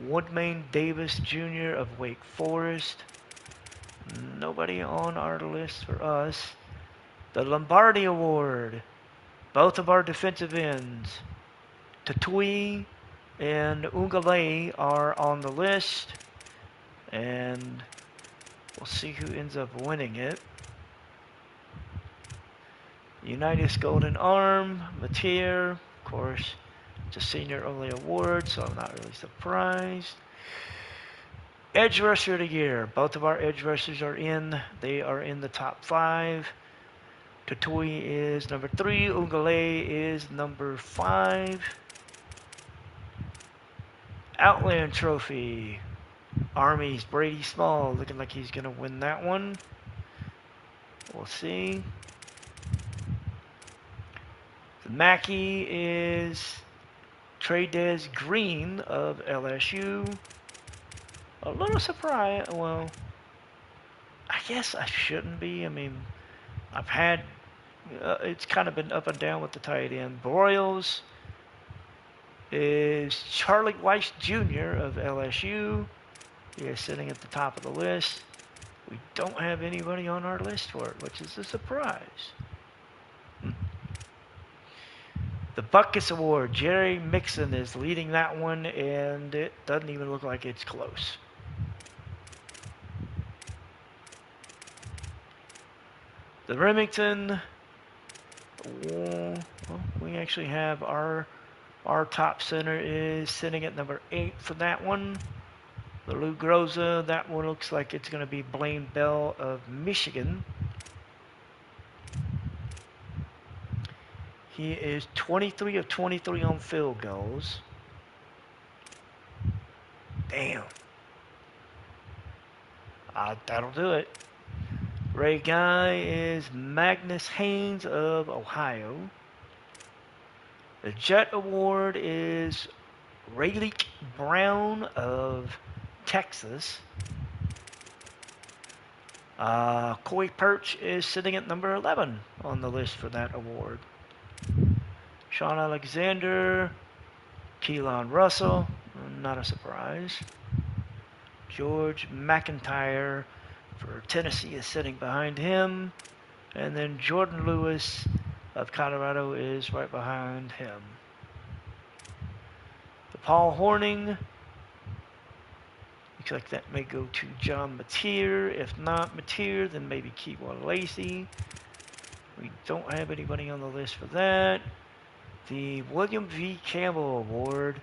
Woodmain Davis Jr. of Wake Forest. Nobody on our list for us. The Lombardi Award. Both of our defensive ends, Tatui and Ungale, are on the list. and we'll see who ends up winning it. Unitas Golden Arm, Mateer, of course, it's a senior-only award, so I'm not really surprised. Edge Rusher of the Year. Both of our edge rushers are in. They are in the top 5. Tatui is number 3. Ungale is number 5. Outland Trophy. Army's Brady Small, looking like he's going to win that one. We'll see. The Mackey is Trades Green of LSU. A little surprised. Well, I guess I shouldn't be. I mean, I've had, it's kind of been up and down with the tight end. Broyles is Charlie Weiss Jr. of LSU. He is sitting at the top of the list. We don't have anybody on our list for it, which is a surprise. The Buckus Award, Jerry Mixon is leading that one, and it doesn't even look like it's close. The Remington, well, we actually have our top center is sitting at number 8 for that one. The Lou Groza, that one looks like it's going to be Blaine Bell of Michigan. He is 23 of 23 on field goals. Damn. That'll do it. Ray Guy is Magnus Haynes of Ohio. The Jet Award is Rayleigh Brown of Texas. Coy Perch is sitting at number 11 on the list for that award. Sean Alexander, Keelan Russell, not a surprise. George McIntyre for Tennessee is sitting behind him. And then Jordan Lewis of Colorado is right behind him. The Paul Horning, looks like that may go to John Mateer. If not Mateer, then maybe Keywan Lacey. We don't have anybody on the list for that. The William V. Campbell Award,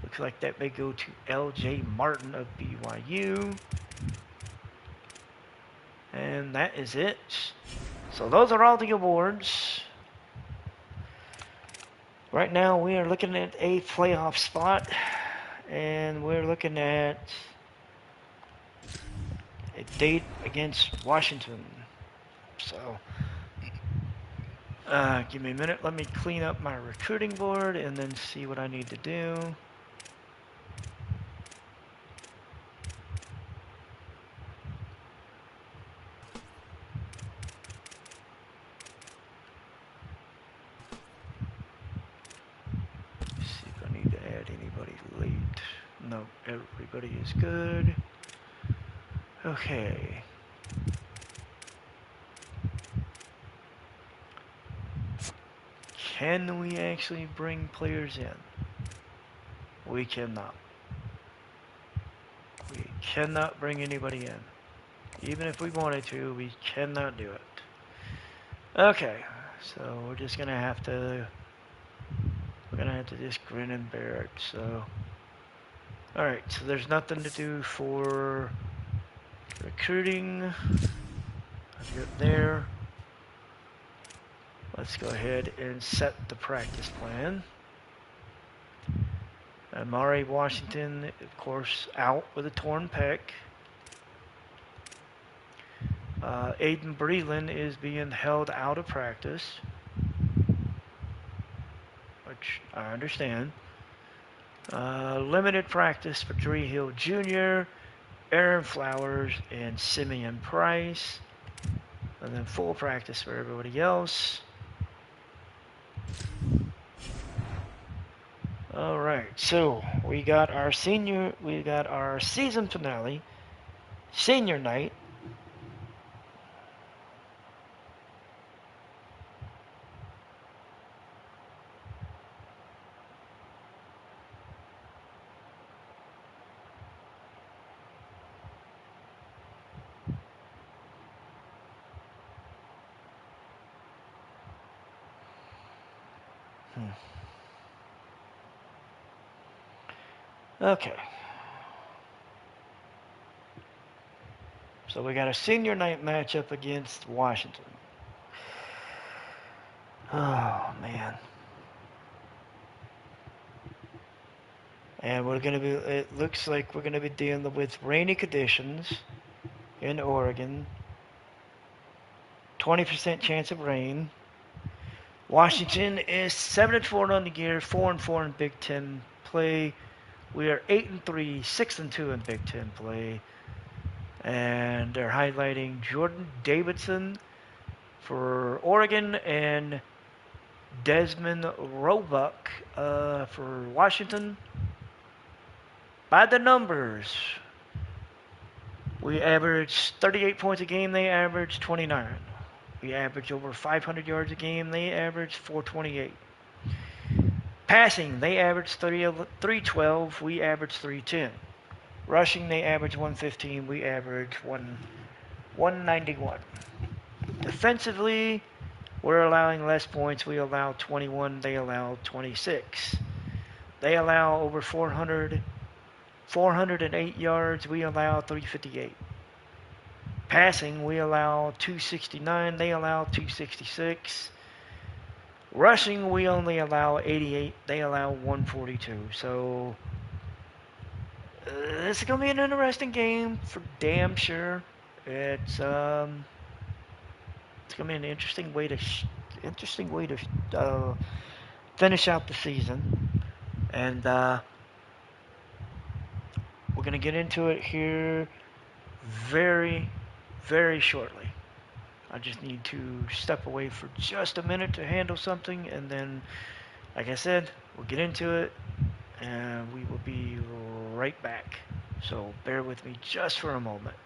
looks like that may go to L.J. Martin of BYU. And that is it. So those are all the awards. Right now we are looking at a playoff spot, and we're looking at a date against Washington. So give me a minute. Let me clean up my recruiting board and then see what I need to do. See if I need to add anybody late. No, everybody is good. Okay. Can we actually bring players in? We cannot. We cannot bring anybody in. Even if we wanted to, we cannot do it. Okay, so we're just gonna have to just grin and bear it. So, all right. So there's nothing to do for recruiting. I'll get there. Let's go ahead and set the practice plan. Amari Washington, of course, out with a torn pec. Aiden Breland is being held out of practice, which I understand. Limited practice for Dree Hill Jr., Aaron Flowers, and Simeon Price. And then full practice for everybody else. All right, so we got our season finale, senior night. Okay. So we got a senior night matchup against Washington. Oh, man. And it looks like we're going to be dealing with rainy conditions in Oregon. 20% chance of rain. Washington is 7-4 on the year, 4-4 in Big Ten play. We are 8-3, 6-2 in Big Ten play. And they're highlighting Jordan Davidson for Oregon and Desmond Roebuck for Washington. By the numbers, we average 38 points a game. They average 29. We average over 500 yards a game. They average 428. Passing, they average 312. We average 310. Rushing, they average 115. We average 191. Defensively, we're allowing less points. We allow 21. They allow 26. They allow over 408 yards. We allow 358. Passing, we allow 269. They allow 266. Rushing, we only allow 88. They allow 142. So this is gonna be an interesting game for damn sure. It's gonna be an interesting way to finish out the season, and we're gonna get into it here very, very shortly. I just need to step away for just a minute to handle something, and then, like I said, we'll get into it, and we will be right back. So bear with me just for a moment.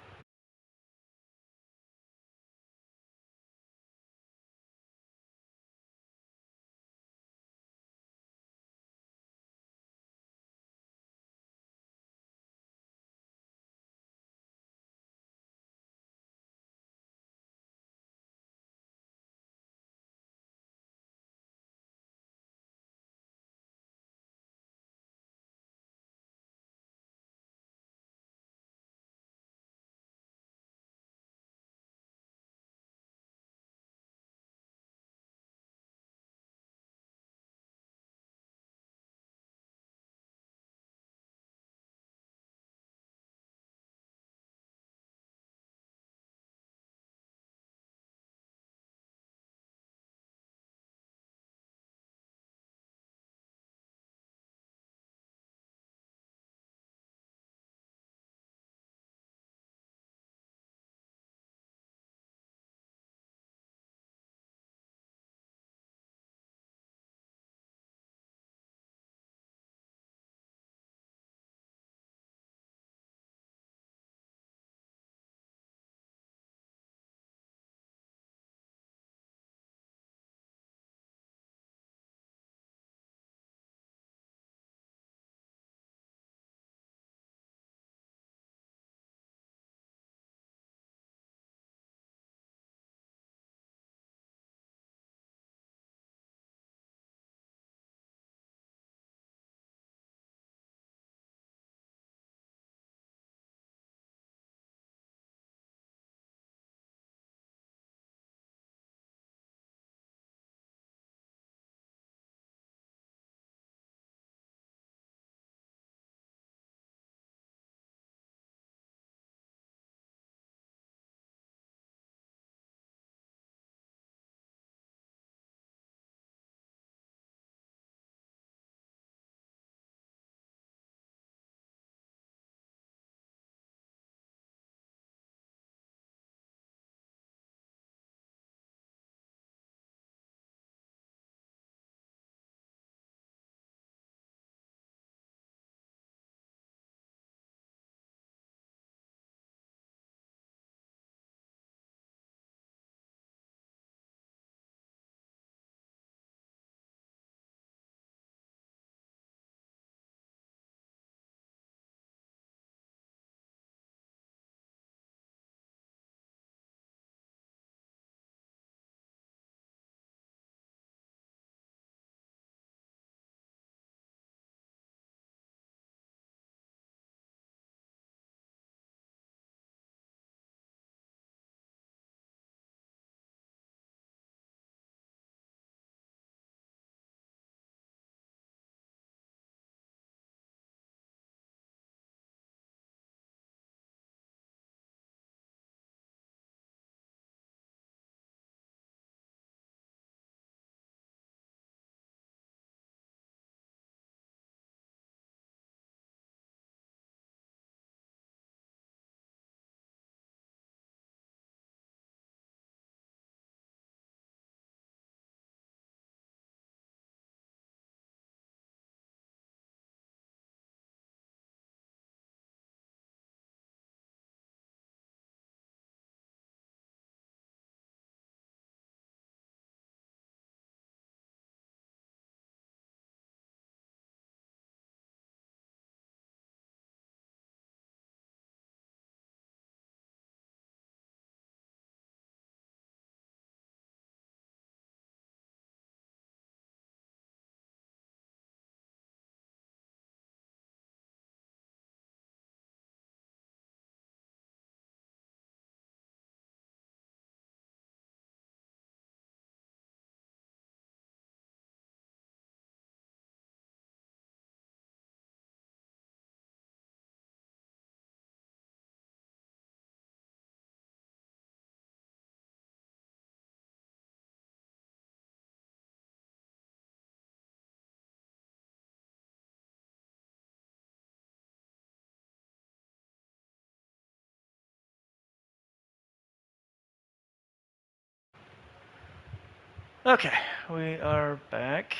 Okay, we are back.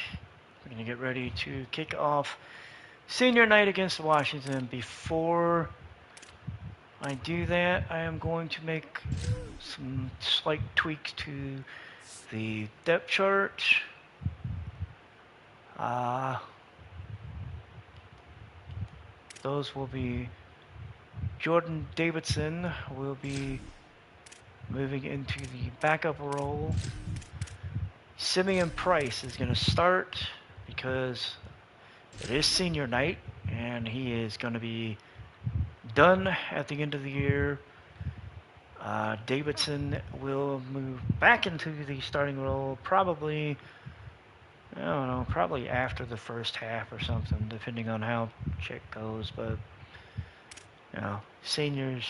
We're going to get ready to kick off senior night against Washington. Before I do that, I am going to make some slight tweaks to the depth chart. Those will be Jordan Davidson will be moving into the backup role. Simeon Price is going to start because it is senior night and he is going to be done at the end of the year. Davidson will move back into the starting role probably, I don't know, probably after the first half or something, depending on how check goes. But, you know, seniors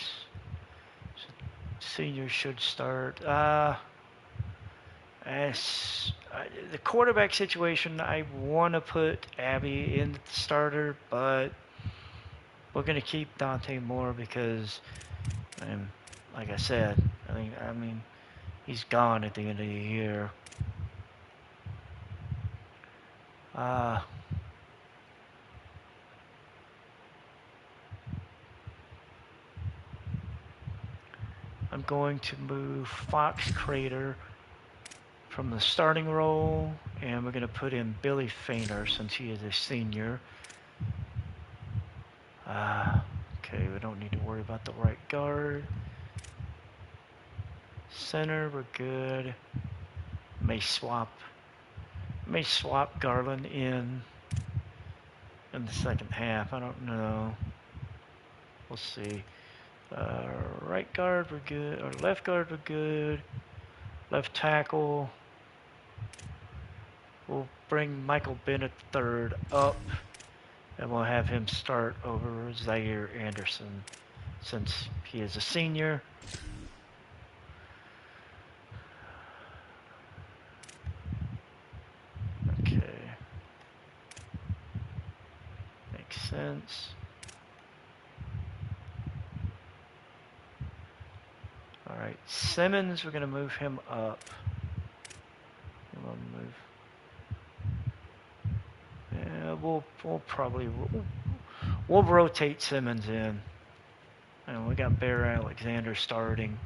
should start. As the quarterback situation, I want to put Abby in the starter, but we're going to keep Dante Moore because, like I said, I mean, he's gone at the end of the year. I'm going to move Fox Crater from the starting role, and we're going to put in Billy Fainer since he is a senior. Okay, we don't need to worry about the right guard. Center, we're good. May swap Garland in the second half. I don't know. We'll see. Right guard, we're good. Or left guard, we're good. Left tackle, we'll bring Michael Bennett III up, and we'll have him start over Zaire Anderson since he is a senior. Okay. Makes sense. Alright, Simmons, we're going to move him up. Yeah, we'll probably we'll rotate Simmons in. And we got Bear Alexander starting.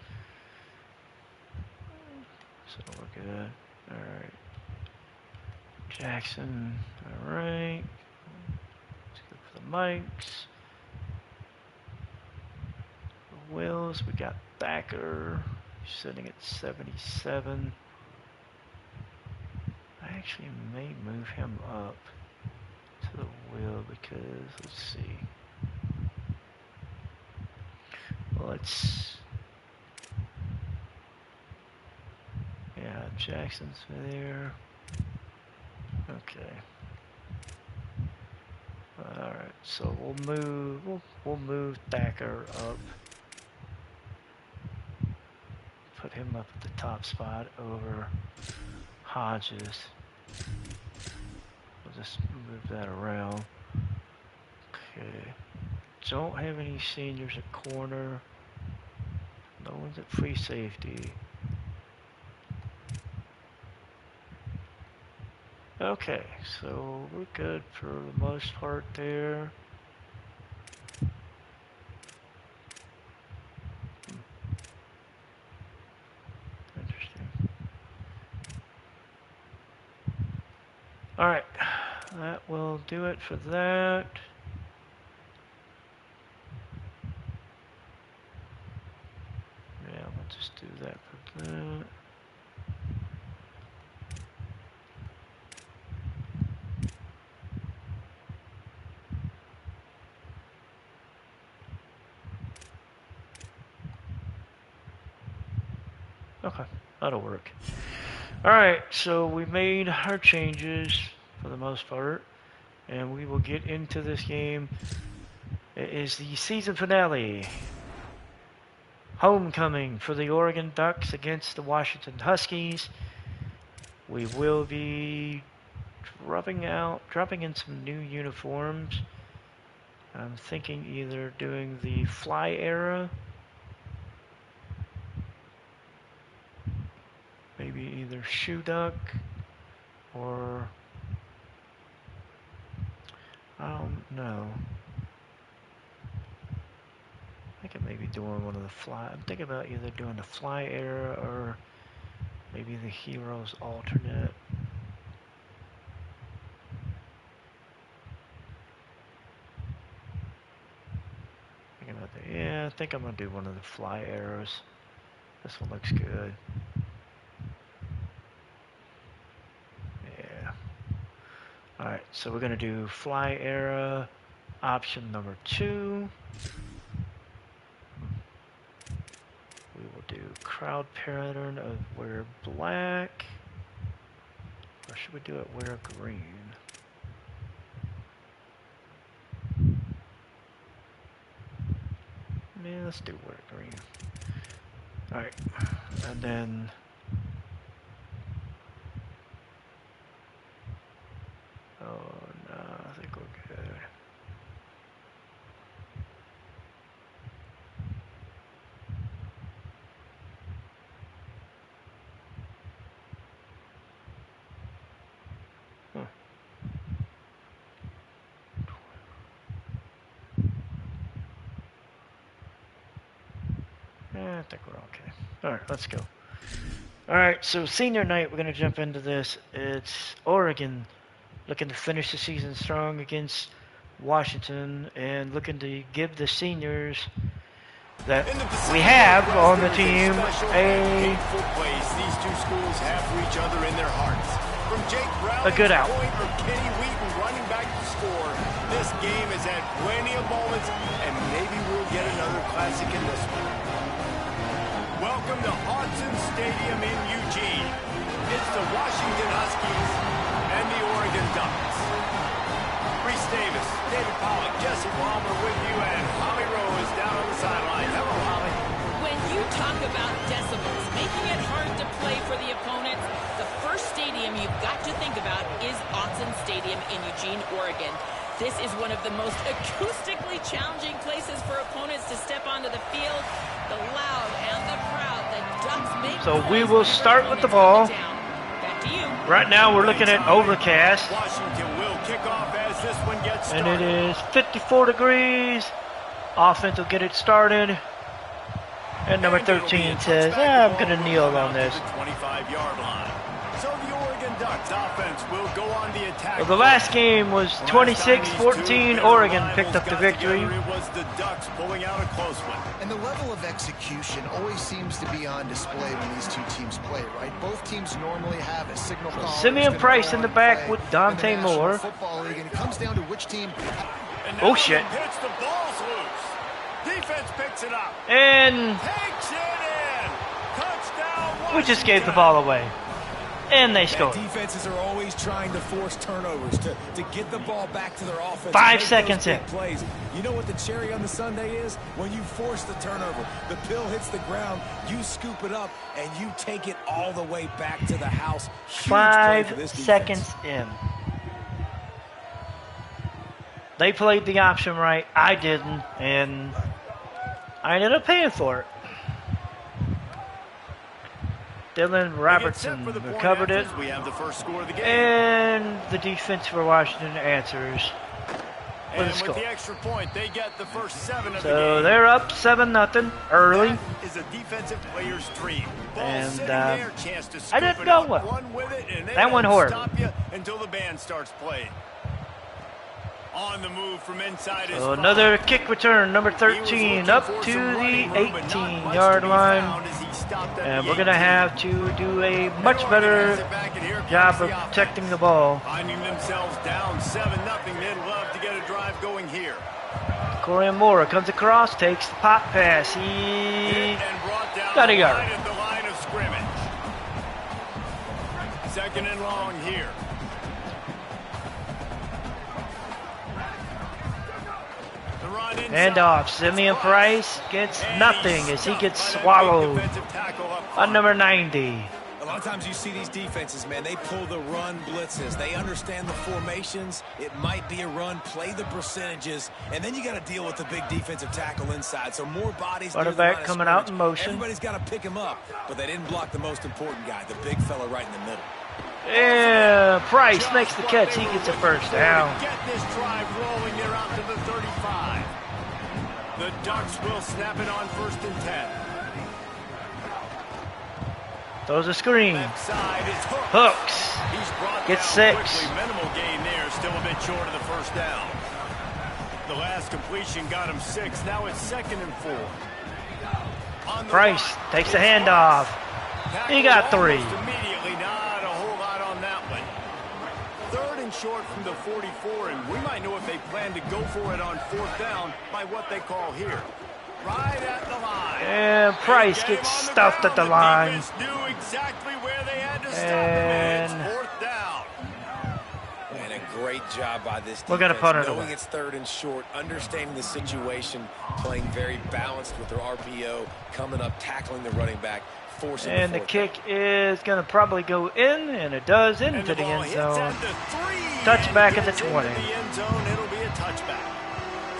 So we're good. Alright. Jackson, alright. Let's go for the mics. Wills, we got Thacker sitting at 77. I actually may move him up to the wheel because, let's see. Well, yeah, Jackson's there. Okay. Alright, so we'll move Thacker up. Put him up at the top spot over Hodges. We'll just move that around. Okay. Don't have any seniors at corner. No one's at free safety. Okay, so we're good for the most part there. Interesting. Alright, that will do it for that. Yeah, we'll just do that for that. Okay, that'll work. Alright, so we made our changes for the most part, and we will get into this game. It is the season finale. Homecoming for the Oregon Ducks against the Washington Huskies. We will be dropping in some new uniforms. I'm thinking either doing the fly era, maybe either shoe duck or I don't know. I think I may be doing one of the fly. I'm thinking about either doing the fly era or maybe the heroes alternate. Yeah, I think I'm gonna do one of the fly arrows. This one looks good. Yeah. Alright, so we're gonna do fly arrow option number 2. We will do crowd pattern of wear black. Or should we do it wear green? Yeah, let's do wear green. Alright, and then oh no, I think we're good. I think we're okay. Alright, let's go. Alright, so senior night, we're going to jump into this. It's Oregon looking to finish the season strong against Washington and looking to give the seniors that we have on the team these two schools have for each other in their hearts. From Jake Brown a good out. Or Kenny Wheaton running back to score, this game has had plenty of moments, and maybe we'll get another classic in this one. Welcome to Autzen Stadium in Eugene. It's the Washington Huskies and the Oregon Ducks. Reese Davis, David Pollack, Jesse Palmer with you, and Holly Rose down on the sideline. Hello, Holly. When you talk about decibels, making it hard to play for the opponents, the first stadium you've got to think about is Autzen Stadium in Eugene, Oregon. This is one of the most acoustically challenging places for opponents to step onto the field. The loud and the proud, the Ducks make So we will start with the ball. Back to you. Right now we're looking at overcast. Washington will kick off as this one gets started. And it is 54 degrees. Offense will get it started. And number 13 says, I'm going to kneel on this. 25-yard line. So the Oregon Ducks offense will go on the attack. Well, the last game was 26-14. Oregon picked up the victory. It was the Ducks pulling out a close one. And the level of execution always seems to be on display when these two teams play, right? Both teams normally have a signal caller. Simeon Price in the back with Dante Moore. Football League, and it comes down to which team. Oh shit! Hits the ball's loose. Defense picks it up. And Takes it in. Touchdown. we just gave the ball away. And they scored. Defenses are always trying to force turnovers to get the ball back to their offense. 5 seconds in. Plays. You know what the cherry on the sundae is? When you force the turnover, the pill hits the ground, you scoop it up, and you take it all the way back to the house. Huge play for 5 this defense. seconds in. They played the option right. I didn't. And I ended up paying for it. Dylan Robertson recovered it. We have the first score of the game. And the defense for Washington answers with a And score. with the extra point, they get the first 7 of the So game. they're up 7-0 early. That is a defensive player's dream. Ball And, sitting there, chance to I scoop didn't it go up, well. run with it, and they That went don't horrible. stop you until the band starts playing. On the move from inside his So another kick return, number 13, up to the 18-yard line. And we're going to have to do a much better job of protecting the ball. Finding themselves down 7-0. They'd love to get a drive going here. Corey Moore comes across, takes the pop pass. He And brought down got a yard. right at the line of scrimmage. 2nd and long here. The run inside. And off. Simeon Price gets nothing as he gets swallowed Defensive tackle up on number 90. Well, lot of times you see these defenses, man, they pull the run blitzes. They understand the formations. It might be a run, play the percentages, and then you got to deal with the big defensive tackle inside. So more bodies. Quarterback coming out in motion. Everybody's got to pick him up, but they didn't block the most important guy, the big fella right in the middle. Yeah, Price makes the catch. He gets a first down. Get this drive rolling. They're out to the 35. The Ducks will snap it on 1st and 10. Throws a screen. Left side is Hooks. He's brought Gets down 6. quickly. Minimal gain there. Still a bit short of the first down. The last completion got him 6. Now it's 2nd and 4. Price takes the handoff. He got 3. Immediately, not a whole lot on that one. 3rd and short from the 44, and we might know if they plan to go for it on 4th down by what they call here. Right at the line. And Price gets stuffed at the line. Knew exactly where they had to And stop him. It's 4th down. And a great job by this defense. We're gonna punt it away. Knowing it's 3rd and short, understanding the situation, playing very balanced with their RPO, coming up, tackling the running back, forcing And the kick is going to probably go in, and it does into the end zone. Touchback at the 20. The end zone, it'll be a touchback.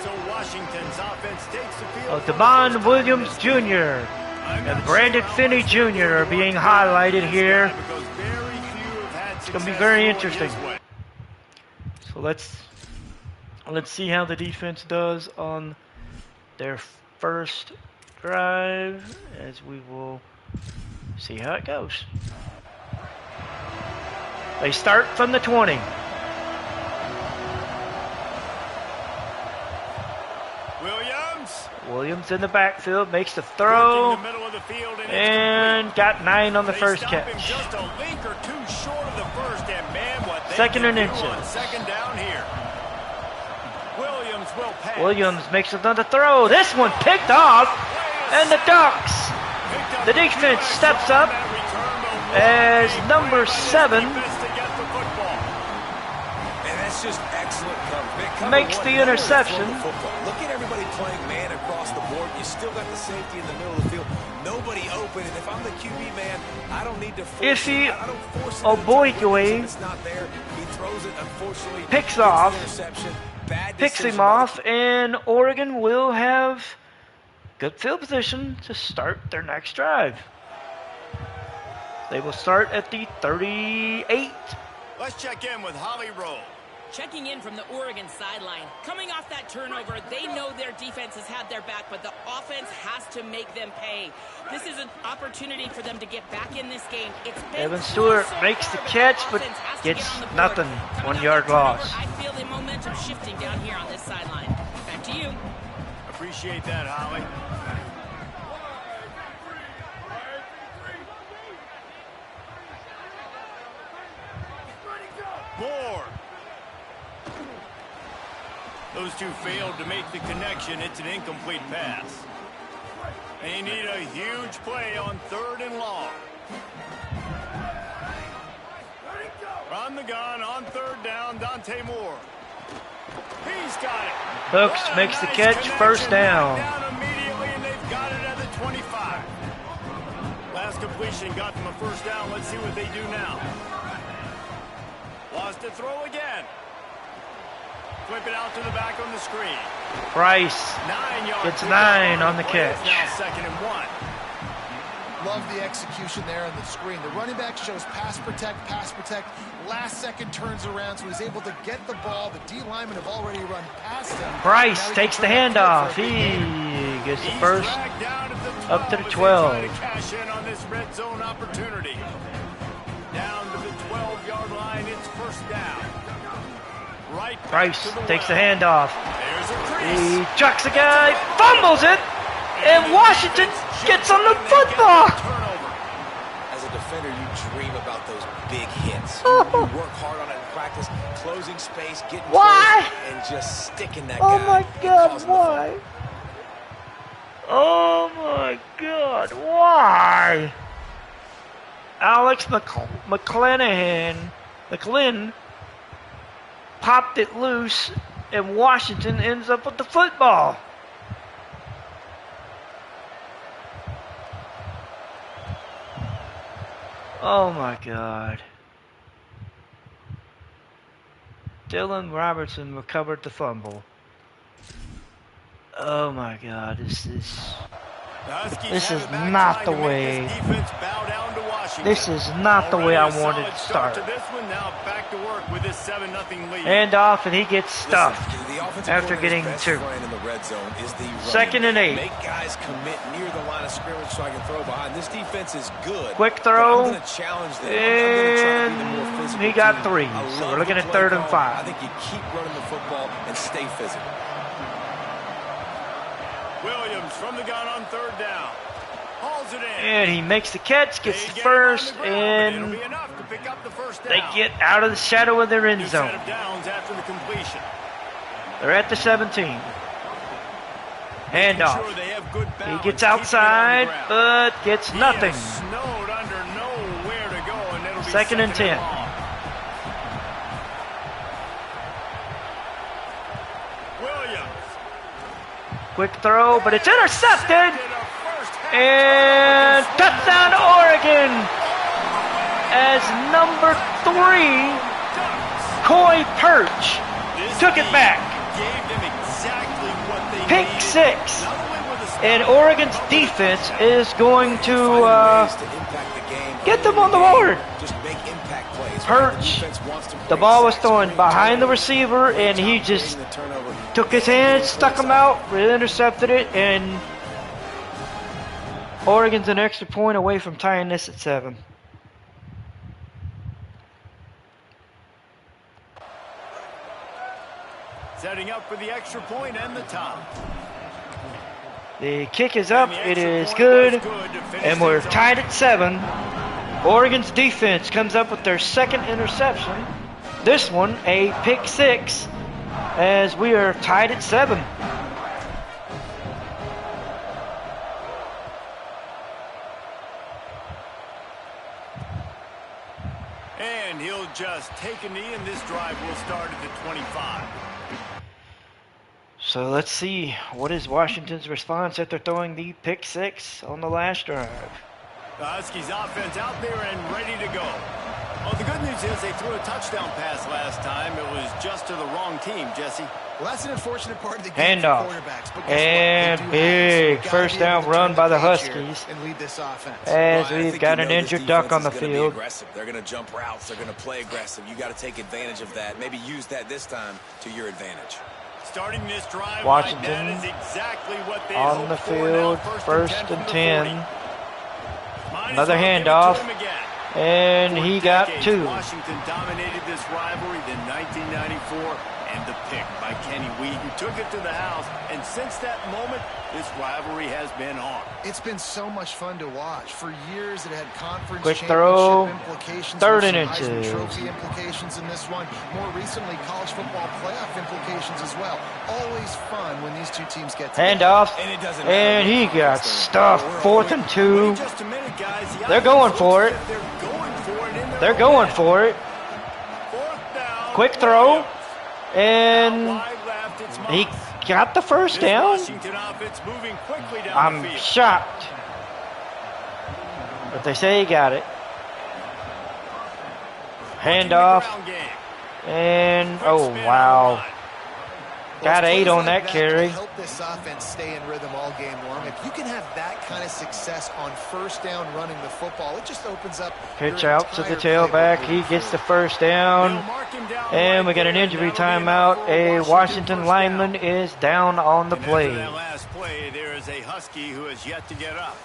So Washington's offense takes the field. Devon Williams Jr. and Brandon Finney Jr. are being highlighted here. It's going to be very interesting. So let's see how the defense does on their first drive, as we will see how it goes. They start from the 20. Williams in the backfield, makes the throw, and got 9 on the first catch. Just a link or 2 short of the first, and man, what they 2nd and can do inches. on 2nd down here. Williams will pass. Williams makes another throw. This one picked off, and the Ducks. The defense steps up as number 7 just excellent coverage. Makes the interception. Look at everybody playing man across the board. You still got the safety in the middle of the field. Nobody open. And if I'm the QB man, I don't need to force it. I don't force it. Oboigwe it's not there. He throws it, unfortunately. Picks off. Bad picks him off, and Oregon will have good field position to start their next drive. They will start at the 38. Let's check in with Holly Rowe. Checking in from the Oregon sideline. Coming off that turnover, they know their defense has had their back, but the offense has to make them pay. This is an opportunity for them to get back in this game. It's been Evan Stewart makes the catch, but gets nothing. 1 yard loss. I feel the momentum shifting down here on this sideline. Back to you. Appreciate that, Holly. Moore. Those two failed to make the connection. It's an incomplete pass. They need a huge play on 3rd and long. From the gun on 3rd down, Dante Moore. He's got it. Hooks makes the catch, first down. Down immediately, and they've got it at the 25. Last completion got them a first down. Let's see what they do now. Lost to throw again. Flip it out to the back on the screen. Price gets 9 on the catch. Now 2nd and 1. Love the execution there on the screen. The running back shows pass protect. Last second turns around, so he's able to get the ball. The D linemen have already run past him. Price takes the handoff. He gets the first up to the 12. Cash in on this red zone opportunity. Down to the 12-yard line. It's first down. Right. Price takes the handoff. There's a He chucks the guy, fumbles it, and Washington gets on the football. As a defender, you dream about those big hits. You work hard on it in practice, closing space, getting Why? close, and just sticking that Oh guy. my God, why? Oh my God, why? Alex McLin popped it loose, and Washington ends up with the football. Oh my God. Dylan Robertson recovered the fumble. Oh my God, this is not the way. This is not the way I wanted to start. Hand off, and he gets stuffed after getting 2. Second and 8. Make guys commit near the line of scrimmage so I can throw behind. This defense is good. Quick throw. I'm going to challenge them. I'm try to be the more physical he got team. 3. So we're looking at 3rd and 5. I think you keep running the football and stay physical. Williams from the gun on 3rd down. Hauls it in. And he makes the catch, gets the first, and they get out of the shadow of their end zone. They're at the 17. Handoff. He gets outside, but gets nothing. 2nd and 10. Quick throw, but it's intercepted. And touchdown Oregon as number 3, Coy Perch, took it back. Pick 6. And Oregon's defense is going to get them on the board. Perch, the ball was thrown behind the receiver, and he just took his hands, stuck them out, intercepted it, and Oregon's an extra point away from tying this at 7. Setting up for the extra point and the top. The kick is up, it is good, and we're tied at 7. Oregon's defense comes up with their 2nd interception. This one, a pick 6, as we are tied at 7. And he'll just take a knee, and this drive will start at the 25. So let's see, what is Washington's response after throwing the pick 6 on the last drive? The Huskies offense out there and ready to go. Well, the good news is they threw a touchdown pass last time. It was just to the wrong team, Jesse. Well, that's an unfortunate part of the game for handoff. quarterbacks. But And big first down run by the Huskies. And lead this offense. As Well, I we've think got you an know injured this duck on the defense is gonna be field. aggressive. They're going to jump routes. They're going to play aggressive. You got to take advantage of that. Maybe use that this time to your advantage. Starting this drive Washington like that is exactly what they on the hoped for. Now field, first and from the 10. 40. Another Might as well give it to handoff. him again. And For he got decades, 2. Washington dominated this rivalry, then 1994, and the pick by Kenny Wheaton took it to the house. And since that moment, this rivalry has been on. It's been so much fun to watch. For years, it had conference Quick championship throw, implications. 3rd There's and some Heisman inches. Trophy implications in this one. More recently, college football playoff implications as well. Always fun when these two teams get together. Handoff. And it doesn't And matter he what got defense stuffed. they're in. 4th and 2. Wait just a minute, guys. The They're offense going looks for as it. if they're going for it in their They're own going end. for it. 4th down. Quick throw. Williams. And Wide left, it's he Moss. got the first This down. Washington offense moving quickly down the I'm field. shocked. But they say he got it. Handoff. Ground game. And, Quick oh, spin wow. on the line. Got Well, 8 plays on like that carry. will help this offense stay in rhythm all game long. If you can have that kind of success on first down running the football, it just opens up Pitch your out to the entire tailback. playbook He moving gets the forward. first down. They'll mark him down And right we got an there, injury and that'll be timeout. enough for A Washington first lineman down. is down on the And after play. that last play, there is a Husky who has yet to get up.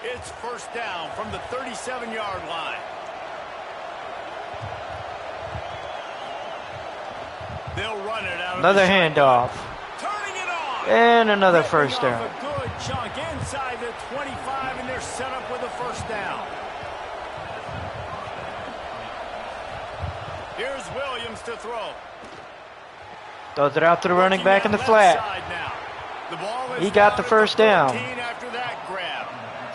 It's first down from the 37-yard line. They'll run it out. Another of the handoff. Turning it on. And another Ripping first off down. A good chunk inside the 25, and they're set up with a first down. Here's Williams to throw. Throws it out to the running back in the Left flat. side now. The ball is He got the down at first down. 14 after that grab.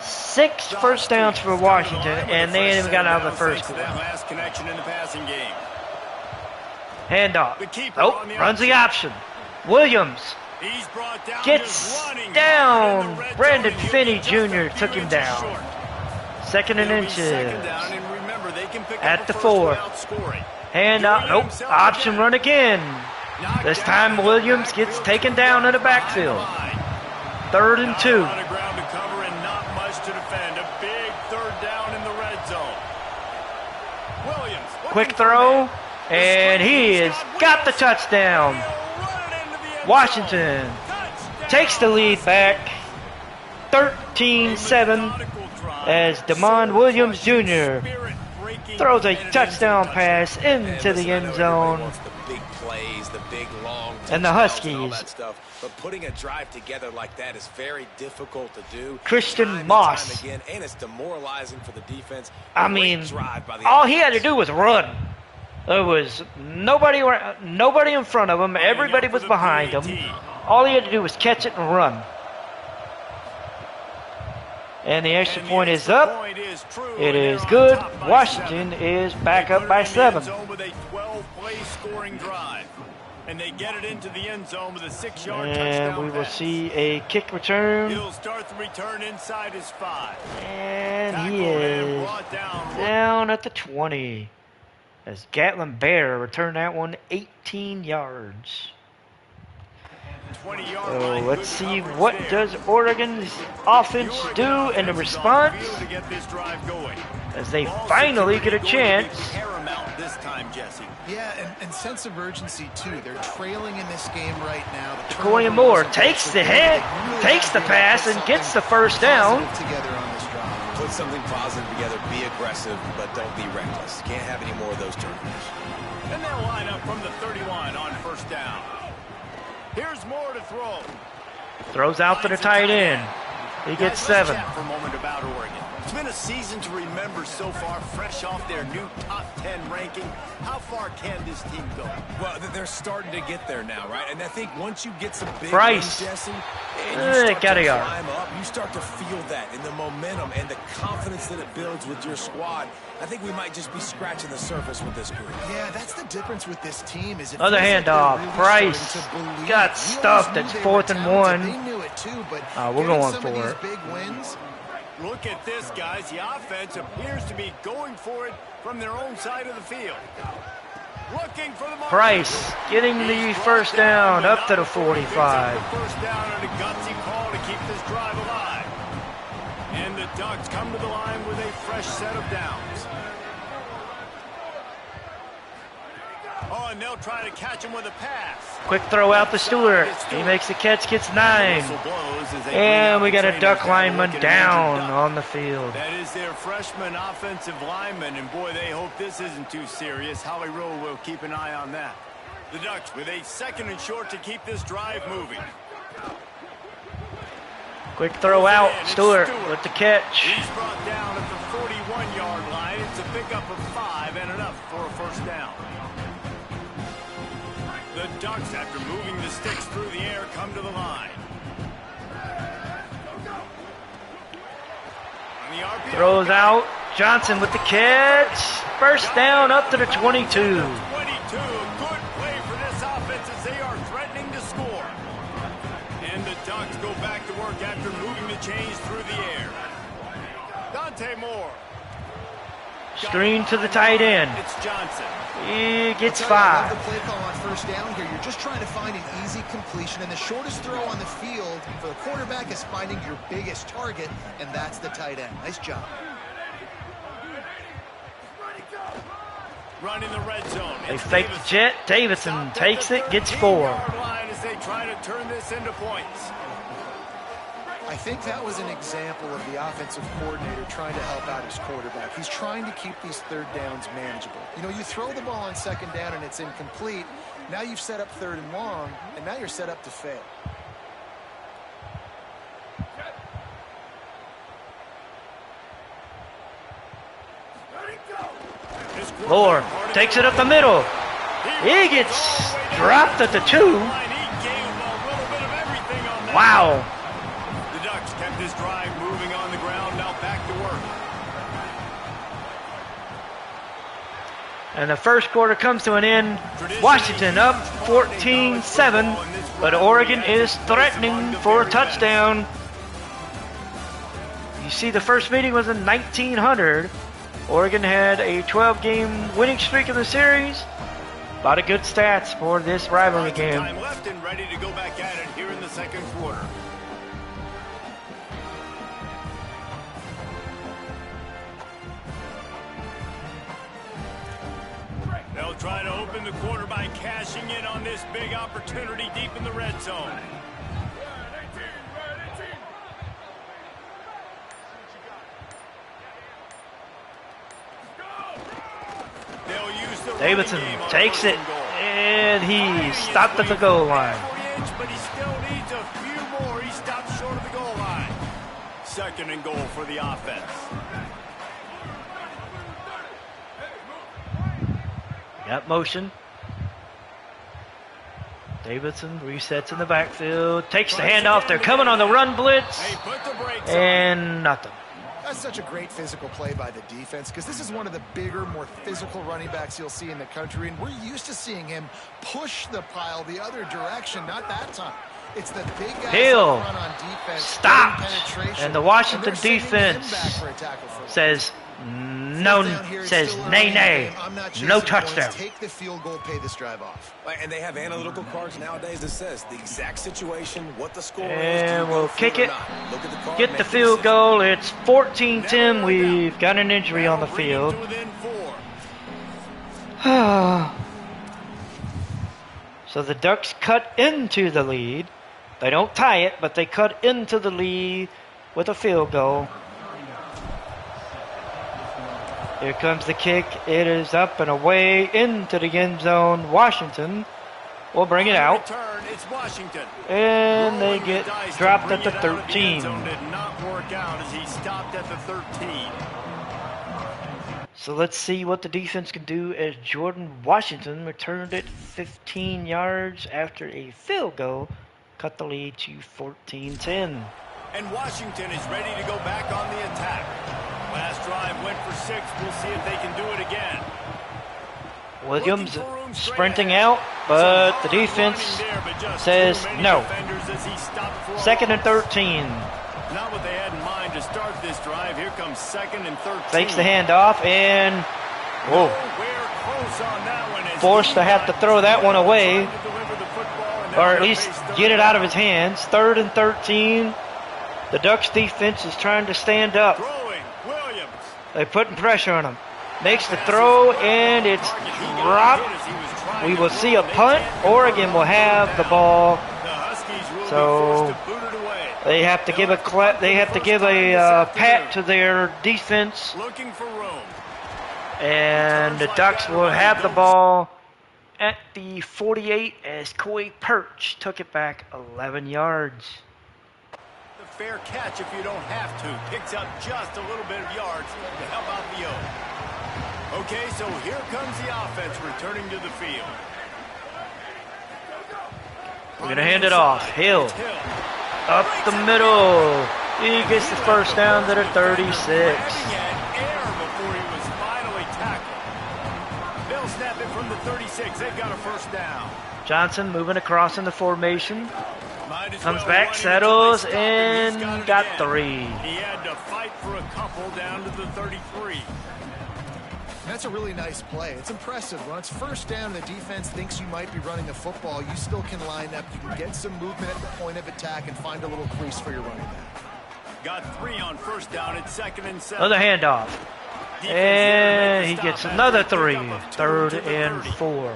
6 first downs for Washington, and they ain't even got out of the first Thanks to quarter. that last connection in the passing game. Handoff. The keeper Nope, on the runs the option. Williams He's brought down, gets just running down. in the red Brandon zone. He'll Finney be just a Jr. few took him inches down. short. 2nd and It'll be inches. second down and at the 4. Hand out. Nope. Option run again. This time Williams gets taken down in the backfield. 3rd and 2. Quick throw, and he has got the touchdown. Washington takes the lead back, 13-7, as Damon Williams Jr. throws a touchdown pass into the end zone. And the Huskies. But putting a drive together like that is very difficult to do. Christian Moss. Again, and it's demoralizing for the defense. I mean, all he had to do was run. There was nobody in front of him. Everybody was behind him. All he had to do was catch it and run. And the extra point is up. It is good. Washington is back up by 7. And they get it into the end zone with a 6-yard and touchdown we will pass. see a kick return. He'll start the return inside his 5. And he is down at the 20. As Gatlin Bear returned that one 18 yards. So let's see what does Oregon's offense do in the response as they finally get a chance. Yeah, and sense of urgency too. They're trailing in this game right now. Koya Moore takes the hit, takes the pass, and gets the first down. Together on this drive. Put something positive together. Be aggressive, but don't be reckless. Can't have any more of those turnovers. And they'll line up from the 31 on 1st down. Here's Moore to throw. Throws out to the tight end. He gets 7. Let's chat for a moment about Oregon. It's been a season to remember so far, fresh off their new top 10 ranking. How far can this team go? Well, they're starting to get there now, right? And I think once you get some big Price. wins, Jesse, and you start to yard. climb up, you start to feel that in the momentum and the confidence that it builds with your squad. I think we might just be scratching the surface with this group. Yeah, that's the difference with this team. Is it Another handoff. Really Price got stuffed at 4th and 1. They knew it too, but we're going for it. Big wins. Look at this, guys. The offense appears to be going for it from their own side of the field. Looking for the Price getting the first down up to the 45. First down and a gutsy call to keep this drive alive. And the Ducks come to the line with a fresh set of downs. Oh, and they'll try to catch him with a pass. Quick throw out to Stewart. He makes the catch, gets 9. And we got a Duck lineman down on the field. That is their freshman offensive lineman, and boy, they hope this isn't too serious. Holly Rowe will keep an eye on that. The Ducks with a 2nd and short to keep this drive moving. Quick throw out. Stewart with the catch. He's brought down at the 41-yard line. It's a pickup of 5 and enough for a first down. The Ducks, after moving the sticks through the air, come to the line. Throws out. Johnson with the catch. First down up to the 22. 22. Good play for this offense as they are threatening to score. And the Ducks go back to work after moving the chains through the air. Dante Moore. Screen to the tight end. It's Johnson. He gets I 5. love the play call on first down here. You're just trying to find an easy completion, and the shortest throw on the field for the quarterback is finding your biggest target, and that's the tight end. Nice job. Running the red zone. They fake the jet. Davidson takes it, gets 4. As they try to turn this into points. I think that was an example of the offensive coordinator trying to help out his quarterback. He's trying to keep these 3rd downs manageable. You know, you throw the ball on 2nd down and it's incomplete. Now you've set up 3rd and long, and now you're set up to fail. Moore takes it up the middle. He gets dropped at the 2. Wow. The Ducks kept this drive moving on the ground, now back to work. And the first quarter comes to an end. Washington up 14-7, but Oregon is threatening for a touchdown. You see, the first meeting was in 1900. Oregon had a 12-game winning streak in the series. A lot of good stats for this rivalry game. Time left and ready to go back at it here in the second quarter. They'll try to open the quarter by cashing in on this big opportunity deep in the red zone. Davidson takes it, and he stopped at the goal line. But he still needs a few more. He stopped short of the goal line. Second and goal for the offense. Got motion. Davidson resets in the backfield, takes the handoff. They're coming on the run blitz, and nothing. That's such a great physical play by the defense because this is one of the bigger, more physical running backs you'll see in the country, and we're used to seeing him push the pile the other direction, not that time. It's the big guys Hill that run on defense, stopped, penetration, and the Washington and defense says no, says nay, no touchdown. Take the field goal, pay this drive off. And they have analytical cards nowadays that says the exact situation, what the score is. And we'll kick it, get the field goal. It's 14-10. We've got an injury on the field. So the Ducks cut into the lead. They don't tie it, but they cut into the lead with a field goal. Here comes the kick. It is up and away into the end zone. Washington will bring it out. It's Washington. And they get dropped at the 13. Did not work out as he stopped at the 13. So let's see what the defense can do as Jordan Washington returned it 15 yards after a field goal. Cut the lead to 14-10. And Washington is ready to go back on the attack. Last drive went for 6. We'll see if they can do it again. Williams sprinting out, but the defense says no. Second and 13. Not what they had in mind to start this drive. Here comes second and 13. Fakes the handoff and whoa. Forced to have to throw that one away, or at least get it out of his hands. Third and 13. The Ducks defense is trying to stand up. They're putting pressure on him. Makes the throw, and it's dropped. We will see a punt. Oregon will have the ball. So they have to give a pat to their defense. And the Ducks will have the ball at the 48 as Coy Perch took it back 11 yards. Fair catch if you don't have to. Picks up just a little bit of yards to help out the O. Okay, so here comes the offense returning to the field. We're going to hand it off. Hill. Up the middle. He gets the first down to the 36. Air before he was finally tackled. They'll snap it from the 36. They've got a first down. Johnson moving across in the formation. Comes back, settles, and got 3. He had to fight for a couple down to the 33. That's a really nice play. It's impressive. When it's first down and the defense thinks you might be running the football, you still can line up. You can get some movement at the point of attack and find a little crease for your running back. Got 3 on first down at second and 7. Another handoff. And he gets another 3. Third and 4.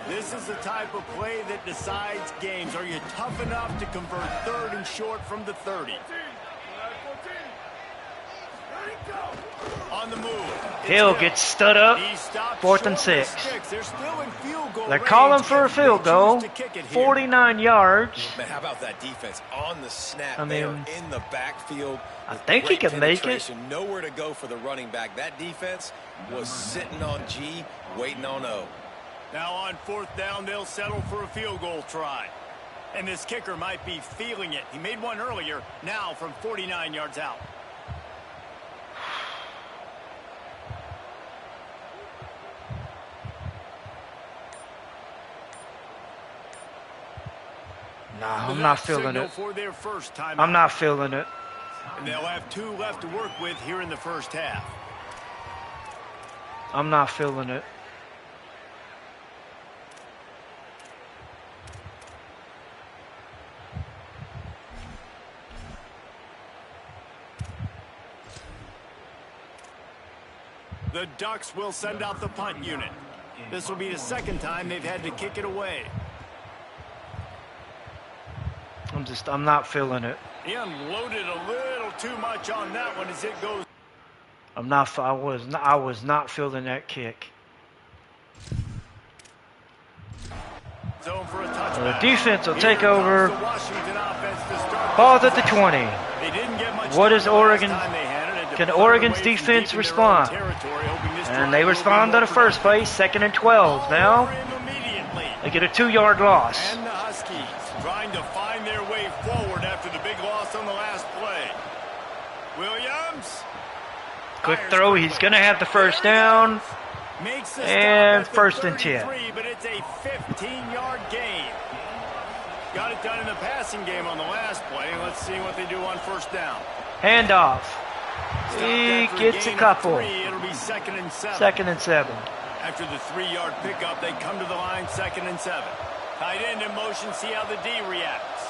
This is the type of play that decides games. Are you tough enough to convert third and short from the 30? On the move. Hill gets stood up. 4th and 6. They're calling for a field goal. 49 yards. Man, how about that defense on the snap? They are in the backfield. I think he can make it. Nowhere to go for the running back. That defense was sitting on G, waiting on O. Now on 4th down, they'll settle for a field goal try. And this kicker might be feeling it. He made one earlier, now from 49 yards out. Nah, I'm not feeling it. I'm not feeling it. And they'll have 2 left to work with here in the first half. I'm not feeling it. The Ducks will send out the punt unit. This will be the second time they've had to kick it away. I'm not feeling it. He unloaded a little too much on that one as it goes. I was not feeling that kick. Zone for a touchback. The defense will take over. The Washington offense to start. Ball's at the 20. They didn't get much What time is the Oregon? last time they had it. Can Oregon's defense respond? And they respond to the first play, 2nd and 12. Now they get a 2-yard loss. And the Huskies trying to find their way forward after the big loss on the last play. Williams. Quick throw. He's going to have the first down. Makes the And stop at the 1st and 10. 33, but it's a 15-yard gain. Got it done in the passing game on the last play. Let's see what they do on 1st down. Handoff. He gets a couple. It'll be 2nd and 7. 2nd and 7. After the 3-yard pickup, they come to the line 2nd and 7. Tight end in motion, see how the D reacts.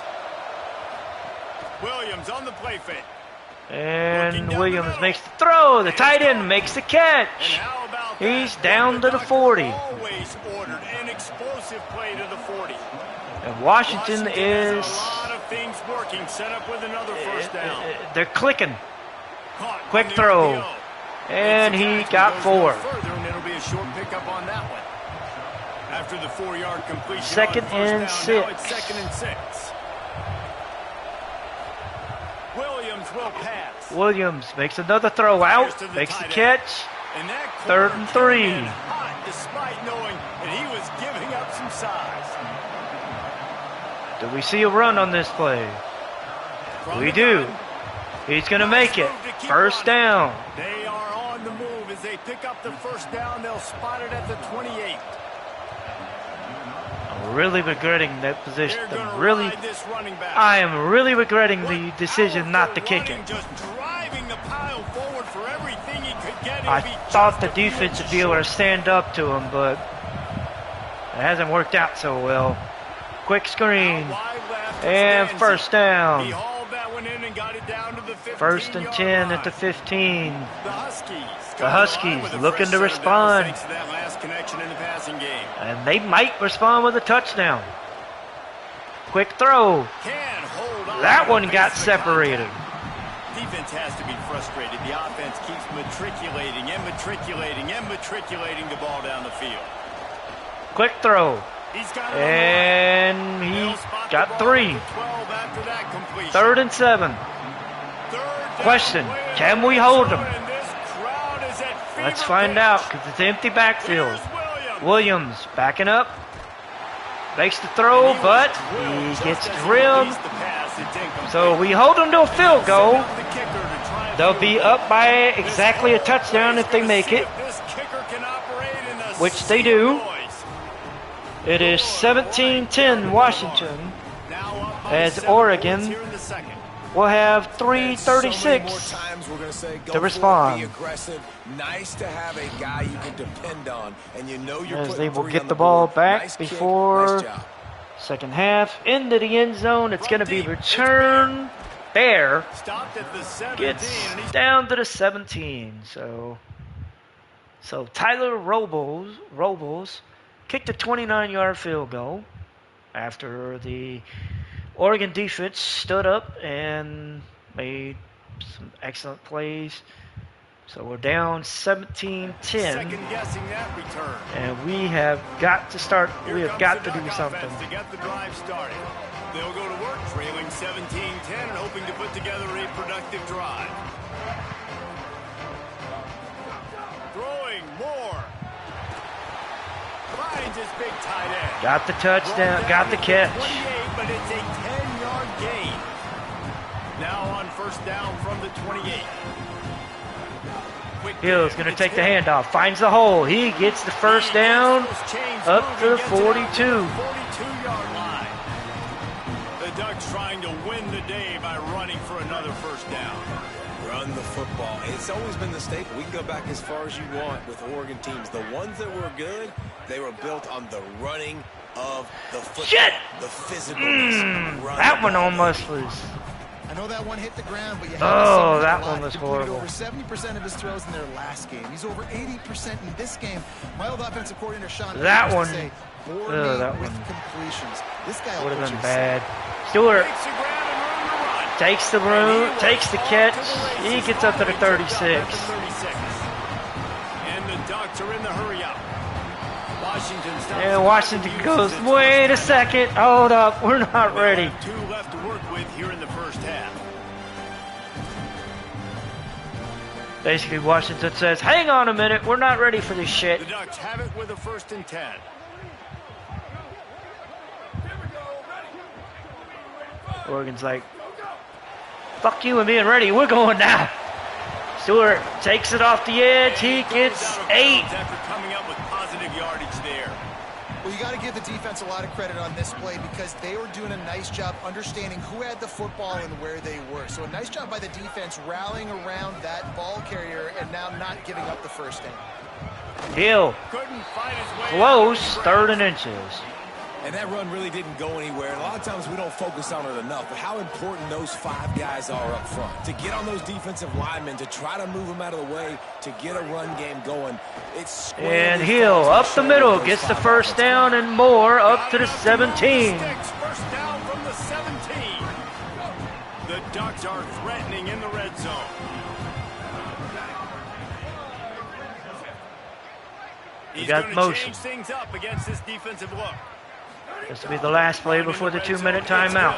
Williams on the play fake. And Williams makes the throw. The tight end makes the catch. And how about He's that? down to the 40. Always ordered an explosive play to the 40. And Washington is... has a lot of things working, set up with another 1st down. They're clicking. Caught Quick on the throw. RPO. And Makes the he catch, got goes no 4. further, and it'll be a short pickup on that one. After the 4-yard completion 2nd on 1st and down, 6. now it's 2nd and 6. Williams will pass. Williams makes another throw out. Makes the catch. And that 3rd and 3. came in hot despite knowing that he was giving up some size. Do we see a run on this play? From We the do. gun, He's going to make it. move to keep 1st running. down. They are on the move. As they pick up the 1st down, they'll spot it at the 28. I'm really regretting that position. They're going to Really, ride this running back. I am really regretting What the decision not to powerful kick running, it. Just driving the pile forward for everything he could get. I It'll be thought just the a few defense would inches be able to short. stand up to him, but it hasn't worked out so well. Quick screen. Out wide left, And Stanzi. 1st down. He hauled that one in and got it down to the 1st and 10 at the 15. The Huskies. The Huskies looking to respond. Thanks to that last connection in the passing game. And they might respond with a touchdown. Quick throw. Can hold on That to one the got face of the separated. contact. Defense has to be frustrated. The offense keeps matriculating and matriculating and matriculating the ball down the field. Quick throw. He's got it on the And line. he They'll spot the got ball 3. at the 12 after that completion. 3rd and 7. Third down, Question, Williams can we hold him? and this crowd is at Let's fever find pitch. out because it's an empty backfield. Here's Williams. Williams backing up. Makes the throw, but he gets drilled. So we hold them to a field goal. They'll be up by exactly a touchdown if they make it, which they do. It is 17-10 Washington, as Oregon will have 3:36 to respond. Be aggressive. Nice to have a guy you can depend on, and you know you're As putting they will 3 get on the ball board. back Nice kick, before nice job. second half into the end zone. It's going to be returned. Bear Stopped at the 17, gets and he's down to the 17. So Tyler Robles kicked a 29-yard field goal after the Oregon defense stood up and made some excellent plays. So we're down 17-10, second guessing that return. and we have got to start. We Here have comes got the to do Duck something. offense to get the drive started. They'll go to work trailing 17-10 and hoping to put together a productive drive. Throwing more. Finds his big tight end. Got the touchdown. Brought Got the down catch. to 28, but it's a 10-yard gain. Now on 1st down from the 28. Quick Hill's give. going to It's take the Hill. handoff. Finds the hole. He gets the first down. Those chains up moving, to the gets it out 42. to the 42-yard line. The Ducks trying to win the day by running for another first down. Run the football. It's always been the staple. We can go back as far as you want with Oregon teams. The ones that were good, they were built on the running of the football. Shit! The physicalness. That one almost was. I know that one hit the ground, but you Oh, that one was horrible. Over 70% of his throws in their last game. He's over 80% in this game. My old offensive coordinator Sean that one. Say, That with one completions. This guy would have been bad. Stewart takes the room, takes the catch. He gets up to the 36. And the Ducks are in the hurry up. And Washington goes, wait a second, hold up, we're not ready. 2 left to work with here in the first half. Basically, Washington says, hang on a minute, we're not ready for this shit. The Ducks have it with a 1st and 10. Oregon's like, fuck you and being ready, we're going now. Stewart takes it off the edge, he gets 8. After coming up with positive yardage there. Well, you got to give the defense a lot of credit on this play because they were doing a nice job understanding who had the football and where they were. So a nice job by the defense rallying around that ball carrier and now not giving up the first down. Hill, Couldn't find his way close, out. 3rd and inches. And that run really didn't go anywhere. And a lot of times we don't focus on it enough, but how important those 5 guys are up front. To get on those defensive linemen, to try to move them out of the way, to get a run game going. And Hill up the middle, gets the first down and more, up to the 17. First down from the 17. The Ducks are threatening in the red zone. He's got going to motion. change things up against this defensive look. This will be the last play before the 2-minute timeout.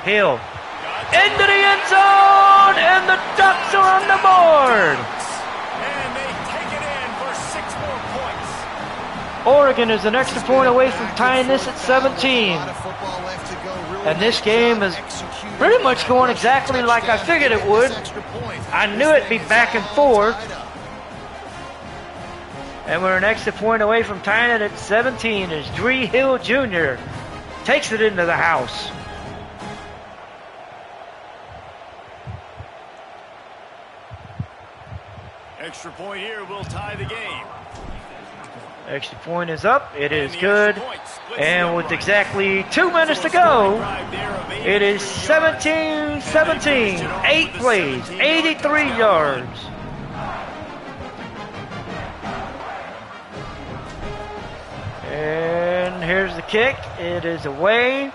Hill into the end zone, and the Ducks are on the board. And they take it in for 6 more points. Oregon is an extra point away from tying this at 17. And this game is pretty much going exactly like I figured it would. I knew it'd be back and forth. And we're an extra point away from tying it at 17 as Dree Hill Jr. takes it into the house. Extra point here will tie the game. Extra point is up. It is good. And with exactly 2 minutes to go, it is 17-17. 8 plays, 83 yards. And here's the kick. It is away.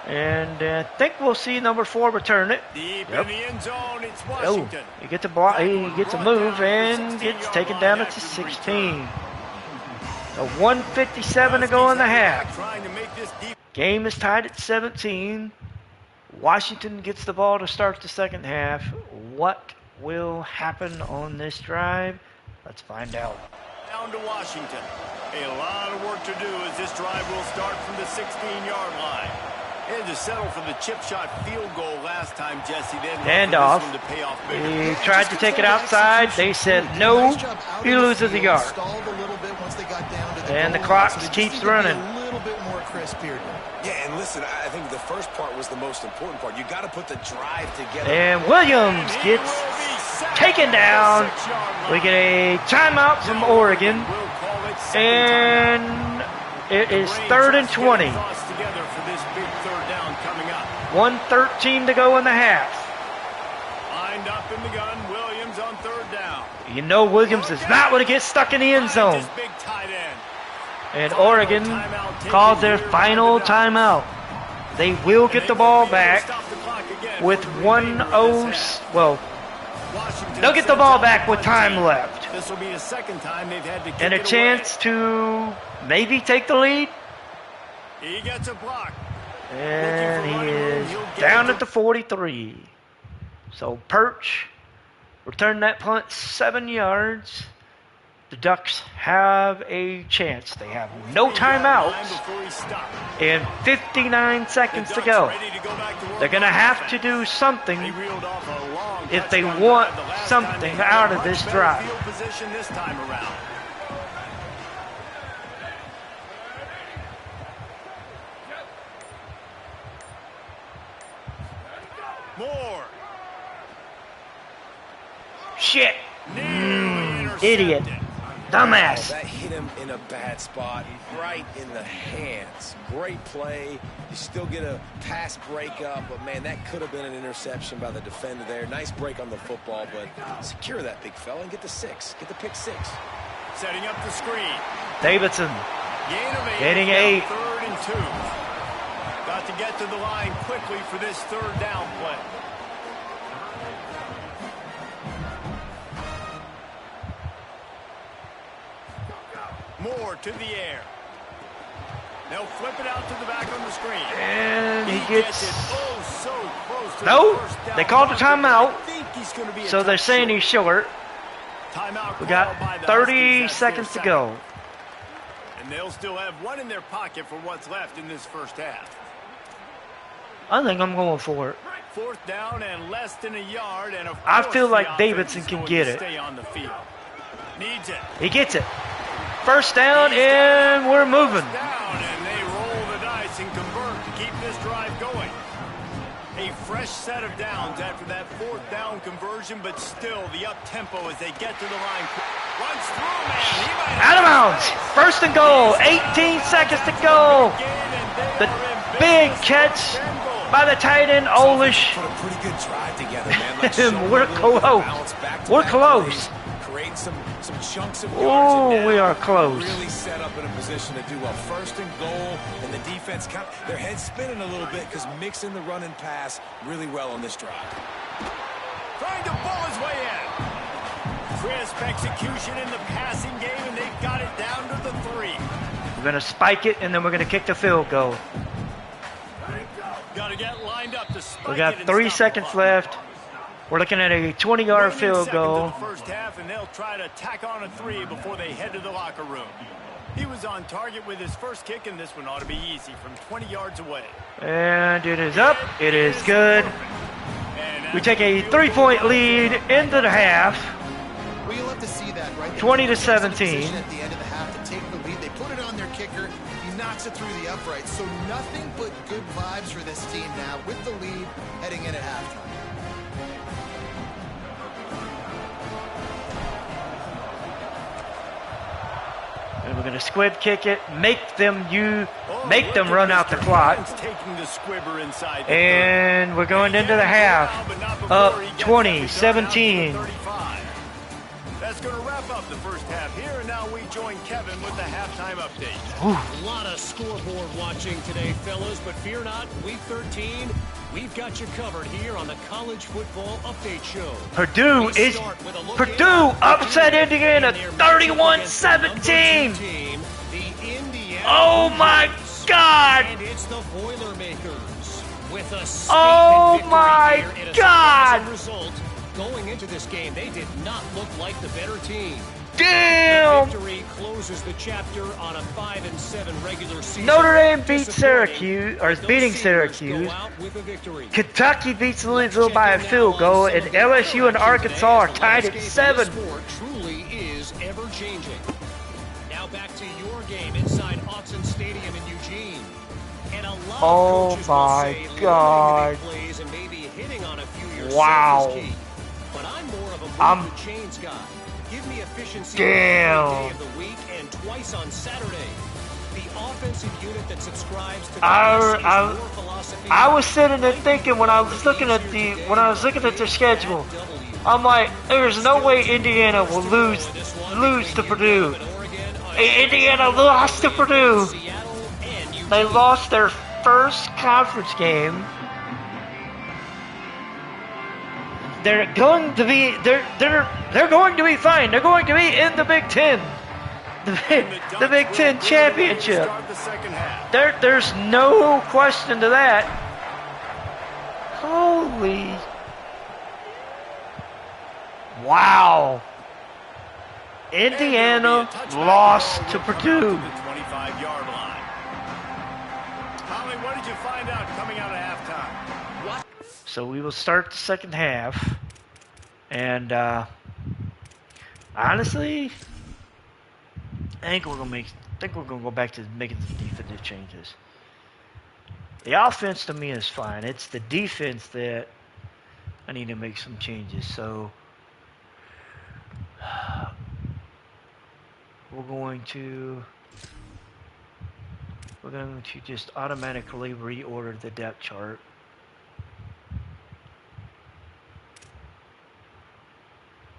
And I think we'll see number 4 return it. Deep in the end zone, it's Oh, Washington. he gets a block. He gets a move and gets taken down at the 16. So 1:57 to go in the half. Trying to make this deep. Game is tied at 17. Washington gets the ball to start the second half. What will happen on this drive? Let's find out. Down to Washington. A lot of work to do as this drive will start from the 16-yard line. They had to settle for the chip shot field goal last time, Jesse. Then Handoff. He tried to take it outside. They said no. He loses a yard. And the clock keeps running. A little bit more crisp here. Yeah, and listen, I think the first part was the most important part. You got to put the drive together. And Williams gets taken down. We get a timeout from Oregon. And it is 3rd and 20. 1:13 to go in the half. Lined up in the gun, Williams on 3rd down. You know Williams does not want to get stuck in the end zone. And Oregon calls their final timeout. They will get the ball back with 1:0. Well, they'll get the ball back with time left. This will be the second time they've had to kick And a it chance to maybe take the lead. away. He gets a block. And he is down at the 43. So Perch returned that punt 7 yards. The Ducks have a chance. They have no timeouts and 59 seconds to go. They're going to have to do something if they want something out of this drive. Moore. Shit. Nearly Idiot. intercepted. Dumbass. That hit him in a bad spot, right in the hands. Great play. You still get a pass breakup, but man, that could have been an interception by the defender there. Nice break on the football, but secure that big fella and get the 6. Get the pick 6. Setting up the screen. Davidson. Gain of 8. Getting Now 8. 3rd and 2. Got to get to the line quickly for this 3rd down play. Moore to the air. They'll flip it out to the back on the screen. And he gets gets... it so close to No, the first down they called a marker. timeout. I think he's going to be a So they're touch saying short. he's short. Timeout We called by got the 30 Huskies. That's seconds their to go. second. And they'll still have 1 in their pocket for what's left in this first half. I think I'm going for it. 4th down and less than a yard. And of I course feel like the offense Davidson is can going get to it. Stay on the field. Needs it. He gets it. First down, and we're moving. First down, and they roll the dice and convert to keep this drive going. A fresh set of downs after that 4th down conversion, but still the up-tempo as they get to the line. Runs through, man. He might Out of have bounds. space. First and goal. 18 seconds to go. The big catch by the tight end, Olish. Put a pretty good drive together, man. Like showing We're a little bit of close. balance, We're back-to-back close. plays, creating some chunks of yards. Oh, and we now are close. Really set up in a position to do well. 1st and goal, and the defense, their head's spinning a little bit because mixing the run and pass really well on this drive. Trying to ball his way in. Crisp execution in the passing game, and they've got it down to the 3. We're going to spike it, and then we're going to kick the field goal. Got to get lined up to spike We it got and 3 stop the seconds clock. left. We're looking at a 20-yard Remaining field seconds goal. of the first half, and they'll try to tack on a 3 before they head to the locker room. He was on target with his first kick, and this one ought to be easy from 20 yards away. And it is up. It is good. And We take a 3-point lead into the half. Well, you'll have to see that, right? They 20 to put themselves in a 17. position at the end of the half to take the lead. They put it on their kicker. He knocks it through the uprights. So nothing but good vibes for this team now with the lead heading in at halftime. And we're going to squib kick it, make them look run at out the Mr. clock. Hines taking the squibber inside the And we're going into the half. Up 20, 17. That's going to wrap up the first half here, and now we join Kevin with the halftime update. A lot of scoreboard watching today, fellas, but fear not, week 13, we've got you covered here on the College Football Update Show. Purdue upset Indiana 31-17. Oh my God! And it's the Boilermakers with a Oh statement my victory here in a God! surprising result. Going into this game, they did not look like the better team. Damn! Victory closes the chapter on a 5-7 regular season. Notre Dame beats Disappointing, Syracuse, or is but beating those seniors Syracuse. go out with a victory. Kentucky beats Louisville by a field goal, and LSU and Arkansas are tied at 7. Sport truly is ever changing. Now back to your game inside Autzen Stadium in Eugene. And a lot Oh of coaches my will say limiting God. the big plays and maybe hitting on a few yourself Wow. is key. But I'm more of a I'm- move the chains guy. Give me efficiency Damn. every day of the week and twice on Saturday. The offensive unit that subscribes to the I- your philosophy. I was sitting there thinking when I was looking at their schedule, I'm like, there's no way Indiana will lose to Purdue. Indiana lost to Purdue. They lost their first conference game. They're going to be going to be fine. They're going to be in the Big Ten, the Big Ten championship. Start the second half. There's no question to that. Holy. Wow. Indiana lost to Purdue. The 25-yard line. Holly, what did you find out coming out of halftime? So we will start the second half. And honestly, I think we're gonna go back to making some defensive changes. The offense to me is fine. It's the defense that I need to make some changes. So we're going to just automatically reorder the depth chart.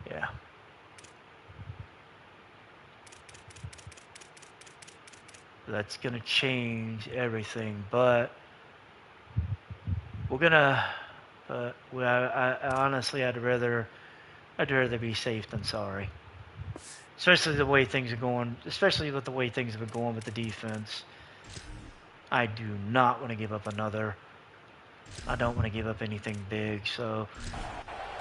Yeah. That's gonna change everything, but we're gonna. I honestly, I'd rather be safe than sorry. Especially the way things are going. Especially with the way things have been going with the defense. I do not want to give up another. I don't want to give up anything big. So.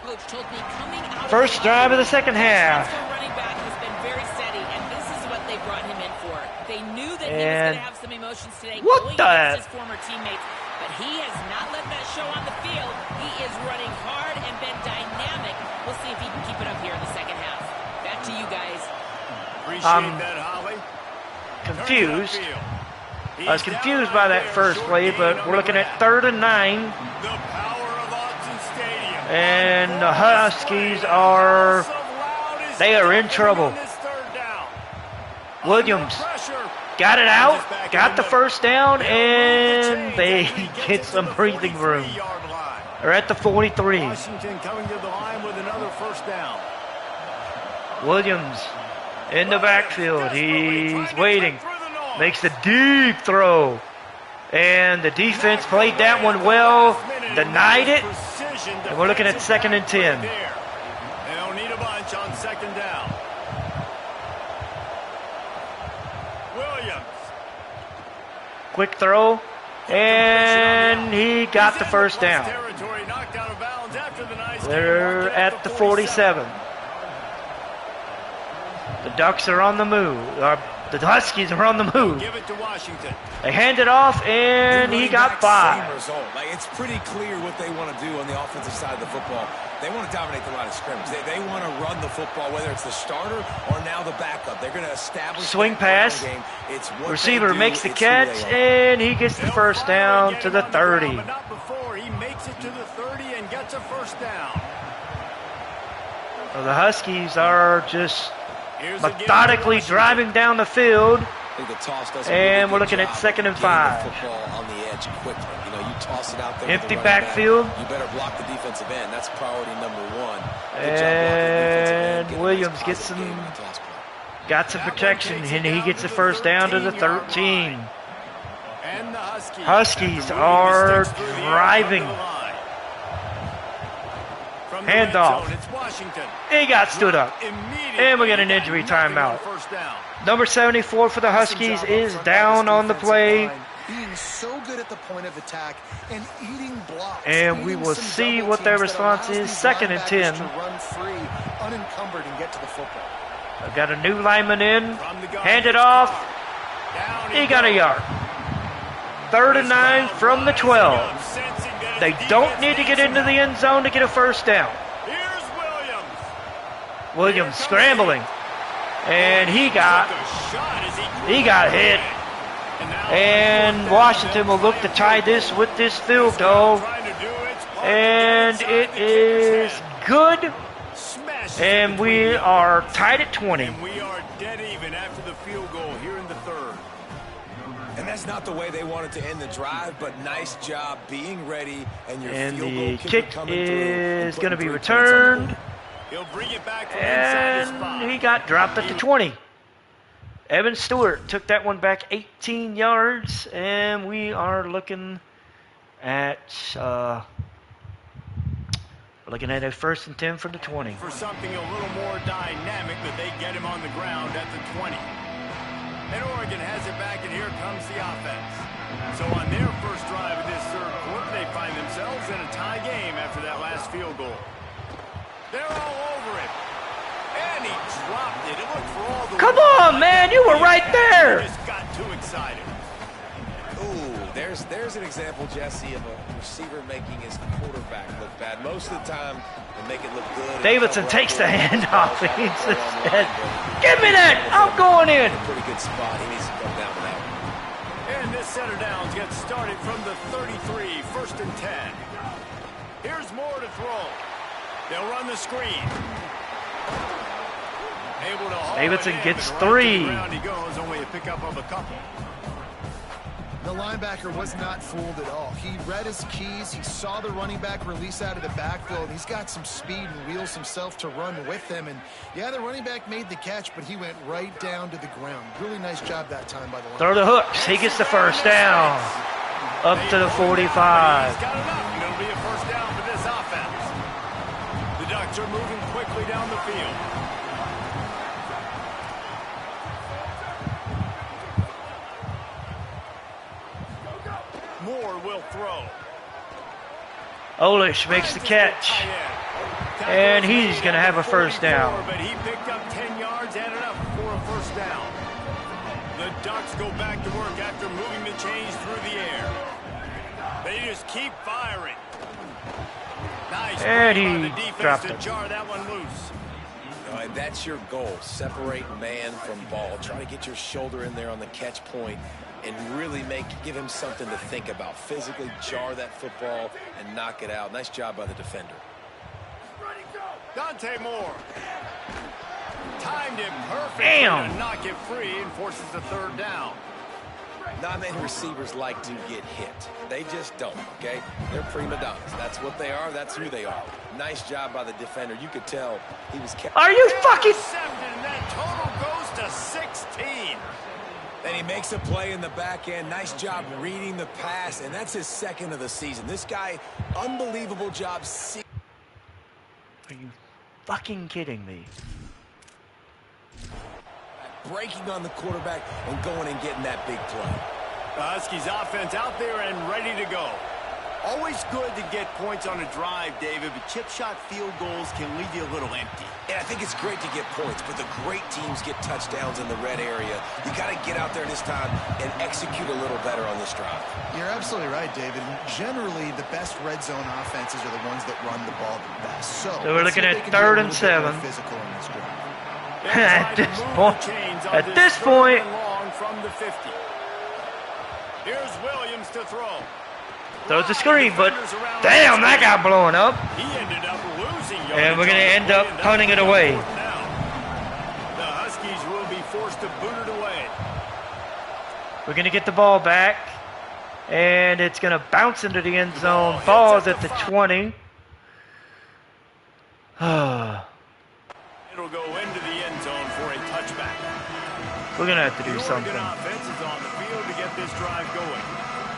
Coach told me coming out First drive of the second half. Running back has been very steady, and this is what they brought him in for. They knew that he was going to have some emotions today going against his former teammates, but he has not let that show on the field. He is running hard and been dynamic. We'll see if he can keep it up here in the second half. Back to you guys. Appreciate that, Holly. Confused. I was confused by that first play, but we're looking at 3rd and 9. The power of Autzen Stadium. And the Huskies are in trouble. Williams got it out, got the first down, and they get some breathing room. They're at the 43. Washington coming to the line with another first down. Williams in the backfield. He's waiting. Makes the deep throw. And the defense played that one well, denied it, and we're looking at 2nd and 10. They don't need a bunch on 2nd down. Williams. Quick throw, and he got the first down. They're at the 47. The Ducks are on the move. The Huskies are on the move. Give it to Washington. They hand it off, and he got 5. Like, it's pretty clear what they want to do on the offensive side of the football. They want to dominate the line of scrimmage. They want to run the football, whether it's the starter or now the backup. They're going to establish swing pass. Game. It's receiver makes the catch, and he gets the first down to the 30. But not before. He makes it to the 30 and gets a first down. Well, the Huskies are just methodically driving down the field, and we're looking at 2nd and 5. On the edge quickly. You know, you toss it out there. Empty backfield. You better block the defensive end. That's priority number 1. And Williams got some protection, and he gets the first down to the 13. And the Huskies are driving. Handoff. He got stood up. And we got an injury timeout. Number 74 for the Huskies is down on the play. Being so good at the point of attack and eating blocks. And we will see what their response is. 2nd and 10. To run free, unencumbered, and get to the football. I've got a new lineman in. Hand it off. He got a yard. 3rd and 9 from the 12. They don't need to get into the end zone to get a first down. Williams scrambling. And he got hit. And Washington will look to tie this with this field goal. And it is good. And we are tied at 20. And we are dead even after the field goal here in the 3rd. And that's not the way they wanted to end the drive, but nice job being ready. And your and field the goal kick is going to be returned. He'll bring it back from inside his spot. And he got dropped at the 20. Evan Stewart took that one back 18 yards, and we are looking at a 1st and 10 from the 20. For something a little more dynamic, but they get him on the ground at the 20. And Oregon has it back, and here comes the offense. So on their first drive of this 3rd quarter, they find themselves in a tie game after that last field goal. They're all over it. And he dropped it. It looked for all the... Come on, man. You were right there. He just got too excited. Ooh, there's an example, Jesse, of a receiver making his quarterback look bad. Most of the time, they make it look good. Davidson takes the handoff. He said, give me that. I'm going in. Pretty good spot. He needs to come down with that. And this set of downs gets started from the 33, 1st and 10. Here's Moore to throw. They'll run the screen. Able to haul Davidson it in, gets but right to the 3. ground he goes, only a pickup of a couple. The linebacker was not fooled at all. He read his keys. He saw the running back release out of the backfield. He's got some speed and wheels himself to run with him. And, yeah, the running back made the catch, but he went right down to the ground. Really nice job that time by the linebacker. Throw the hooks. He gets the first down. Up to the 45. He's got enough, and it'll be a first down for this offense. The Ducks are moving quickly down the field. Moore will throw. Olish makes the catch. And he's going to have a first down. But he picked up 10 yards and enough for a first down. The Ducks go back to work after moving the chains through the air. They just keep firing. Nice And play by he the defense dropped to it. jar that one loose. And that's your goal. Separate man from ball. Try to get your shoulder in there on the catch point and really give him something to think about. Physically jar that football and knock it out. Nice job by the defender. Dante Moore. Timed him perfectly Damn. to knock it free and forces the third down. Not many receivers like to get hit. They just don't, okay? They're prima donnas. That's what they are. That's who they are. Nice job by the defender. You could tell he was... Are you fucking... Intercepted, and that total goes to 16. Then he makes a play in the back end. Nice job reading the pass, and that's his second of the season. This guy, unbelievable job. Are you fucking kidding me? Breaking on the quarterback and going and getting that big play. The Huskies offense out there and ready to go. Always good to get points on a drive, David, but chip shot field goals can leave you a little empty. And I think it's great to get points, but the great teams get touchdowns in the red area. You got to get out there this time and execute a little better on this drive. You're absolutely right, David. Generally, the best red zone offenses are the ones that run the ball the best. So we're looking at 3rd and 7. Physical in this drive. At this point, Long from the 50. Here's Williams to throw. throws the screen, but damn, that got blowing up. He ended up losing yards. And we're going to end up punting it away. The Huskies will be forced to boot it away. We're going to get the ball back, and it's going to bounce into the end zone. Ball's at the 20. It'll go into the end zone for a touchback. We're going to have to do The something. Oregon offense is on the field to get this drive going.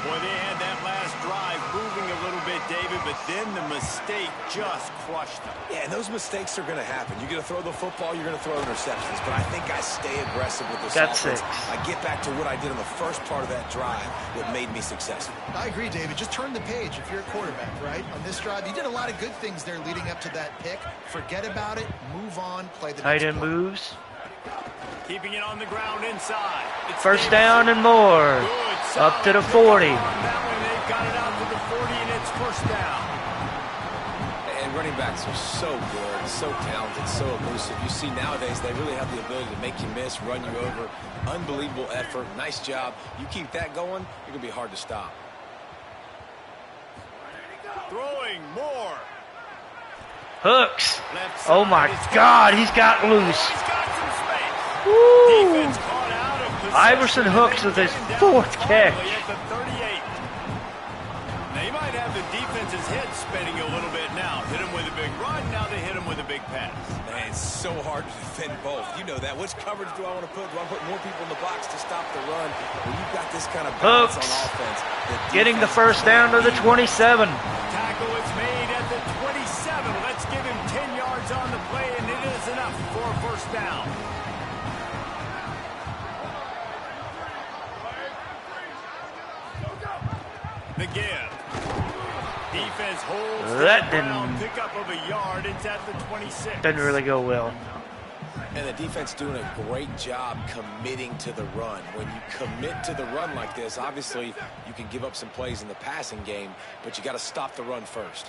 Boy, they had that last drive moving a little bit, David, but then the mistake just crushed them. Yeah, and those mistakes are going to happen. You're going to throw the football, you're going to throw interceptions, but I think I stay aggressive with this Got offense. 6. I get back to what I did in the first part of that drive that made me successful. I agree, David. Just turn the page if you're a quarterback, right? On this drive, you did a lot of good things there leading up to that pick. Forget about it. Move on. Play the Tight next end play. moves. Keeping it on the ground inside. It's First Davidson. down and more. Good, Up to the solid 40. pick on that one. They've got it out to the 40, and it's first down. And running backs are so good, so talented, so elusive. You see nowadays they really have the ability to make you miss, run you over. Unbelievable effort. Nice job. You keep that going, you're going to be hard to stop. Throwing more. Hooks. Left Oh side my is God, he's got loose. He's got some space. Woo. Defense caught out of possession. Iverson Hooks with his Down 4th catch. finally at the 38. Now you might have the defense's head spinning a little bit now. Hit him with a big run, now they hit him with a big pass. Man, it's so hard to defend both. You know that. Which coverage do I want to put? Do I put more people in the box to stop the run? When you've got this kind of balance on Hooks offense. getting the first down to the 27. Tackle is made at the 27. Let's give him 10 yards on the play, and it is enough for a first down. The give. Defense holds That the ground. didn't- Pickup of a yard. It's at the 26. Didn't really go well. And the defense doing a great job committing to the run. When you commit to the run like this, obviously you can give up some plays in the passing game, but you got to stop the run first.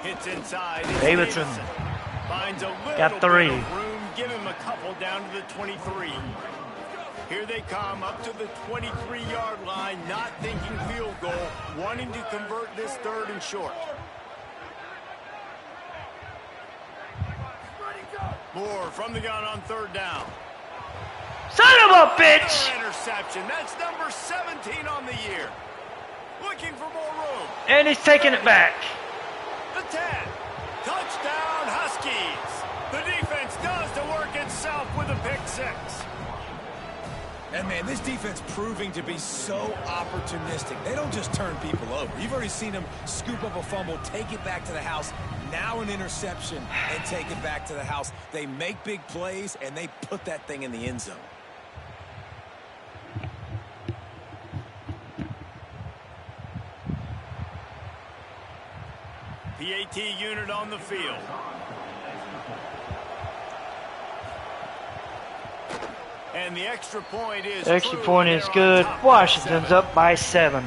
Hits inside. Davidson finds a little got 3. bit of room. Give him a couple down to the 23. Here they come up to the 23-yard line, not thinking field goal, wanting to convert this 3rd and short. Moore from the gun on 3rd down. Son of a bitch! Another interception. That's number 17 on the year. Looking for more room. And he's taking it back. The 10. Touchdown, Huskies. The defense does the work itself with a pick 6. And, man, this defense proving to be so opportunistic. They don't just turn people over. You've already seen them scoop up a fumble, take it back to the house, now an interception, and take it back to the house. They make big plays, and they put that thing in the end zone. PAT unit on the field. And the extra point is Extra point is good. Washington's up by 7.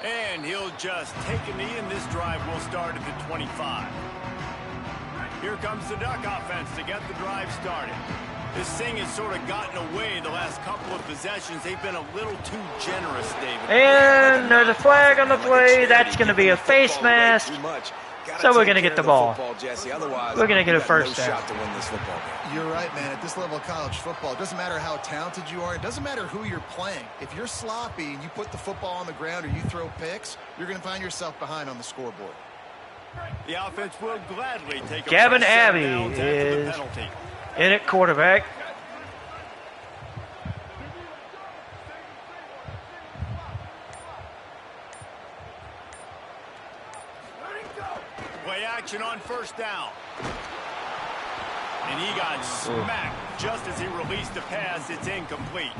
And he'll just take a knee, and this drive will start at the 25. Here comes the Duck offense to get the drive started. This thing has sort of gotten away the last couple of possessions. They've been a little too generous, David. And there's a flag on the play. That's going to be a face mask. So we're going to get the ball. We're going to get a first down. You're right, man. At this level of college football, it doesn't matter how talented you are. It doesn't matter who you're playing. If you're sloppy and you put the football on the ground or you throw picks, you're going to find yourself behind on the scoreboard. The offense will gladly take a Gavin first set Abbey down after the is penalty. in at quarterback. Play action on first down. And he got smacked just as he released the pass. It's incomplete.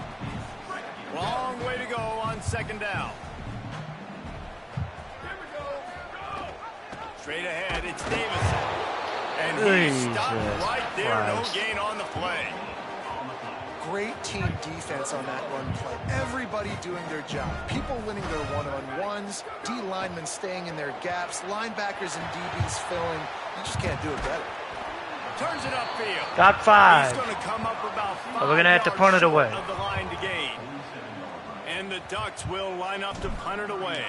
Long way to go on 2nd down. Straight ahead, it's Davison. And he stopped right there. No gain on the play. Great team defense on that run play. Everybody doing their job. People winning their one-on-ones, D linemen staying in their gaps, linebackers and DBs filling. You just can't do it better. Turns it upfield. Got 5. He's going to come up about 5 But we're going to have to punt it yards away. short of the line to gain. And the Ducks will line up to punt it away.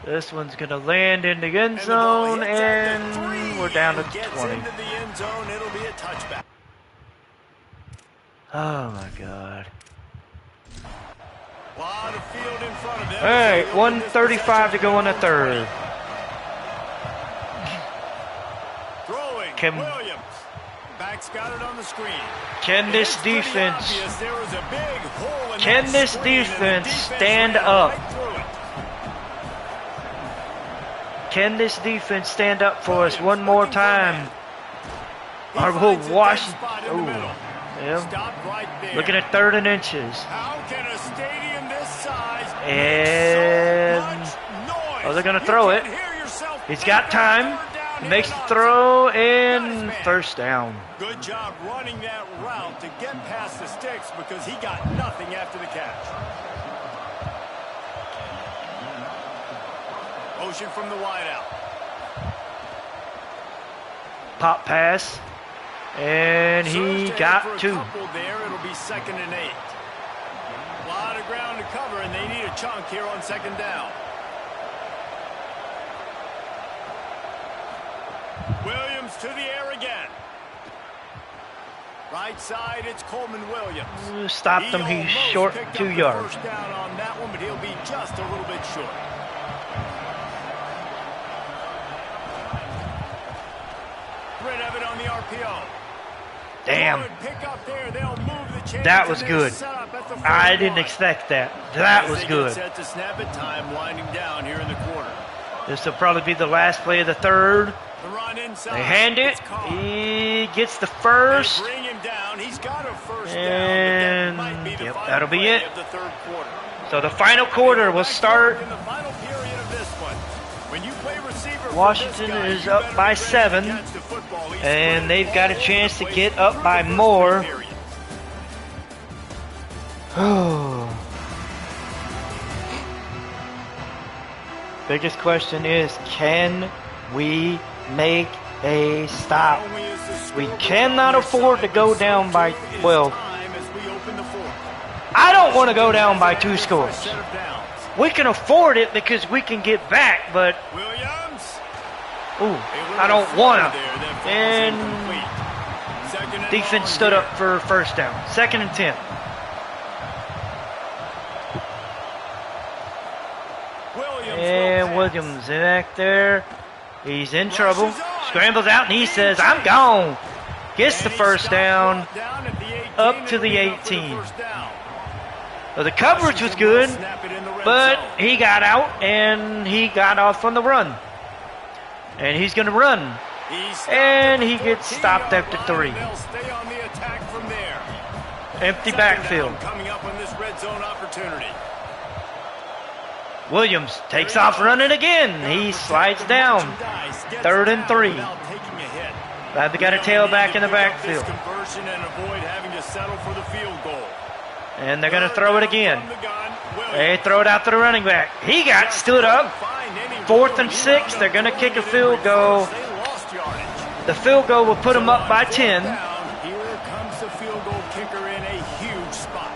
This one's going to land in the end zone, and we're down to 20. Into the end zone, it'll be a touchback. Oh, my God. Lot of field in front of them. All right, 1:35 to go in the 3rd. Throwing, Williams. Back's got it on the screen. Can this It's pretty defense, obvious there was a big hole in can that this screen, and the defense defense stand ran up? right through it. Can this defense stand up for us one more time? Our whole Washington. Oh, yeah. Stop right there. Looking at 3rd and inches. How can a stadium this size And make so much noise? they're going to throw it. He's got time. He makes the throw and first down. Good job running that route to get past the sticks because he got nothing after the catch. Motion from the wideout. Pop pass. And he got 2. There, it'll be 2nd and 8. A lot of ground to cover, and they need a chunk here on 2nd down. Williams to the air again. Right side, it's Coleman Williams. Stopped him. He's short 2 yards. First down on that one, but he'll be just a little bit short. Red Evan on the RPO. Damn. Pick up there. They'll move the chains, That was and good. set up at the I 41. didn't expect that. That was As they good. get set to snap it, time winding down here in the quarter. This will probably be the last play of the 3rd. The run inside. They hand it. It's caught. He gets the They first. bring him down. He's got a first And down, but that might be the yep, final that'll be play it. of the 3rd quarter. So the final quarter will start. In the final period of this one. When you play receiver for Washington this guy, is you up better by be ready to 7, catch the football. He's and played they've got a all chance over to the get place up through by the first more. three periods. Biggest question is, can we make a stop? Not only is the We scoreboard cannot on your afford side, to go but so down by too is 12. time as we open the fourth. I don't want to go down by 2 Fresh scores. set of downs. We can afford it because we can get back, but Williams. ooh, A I don't little want flutter to. there that falls And incomplete. Second and defense long stood here. up for first down. 2nd and 10. And Williams back there. He's in trouble. Scrambles out, and he says, I'm gone. Gets the first down up to the 18. Well, the coverage was good, but he got out, and he got off on the run. And he's going to run. And he gets stopped after 3. Empty backfield. Coming up on this red zone opportunity. Williams takes off running again. He slides down. 3rd and 3. They've got a tailback in the backfield. And they're going to throw it again. They throw it out to the running back. He got stood up. 4th and 6. They're going to kick a field goal. The field goal will put them up by 10. Here comes the field goal kicker in a huge spot.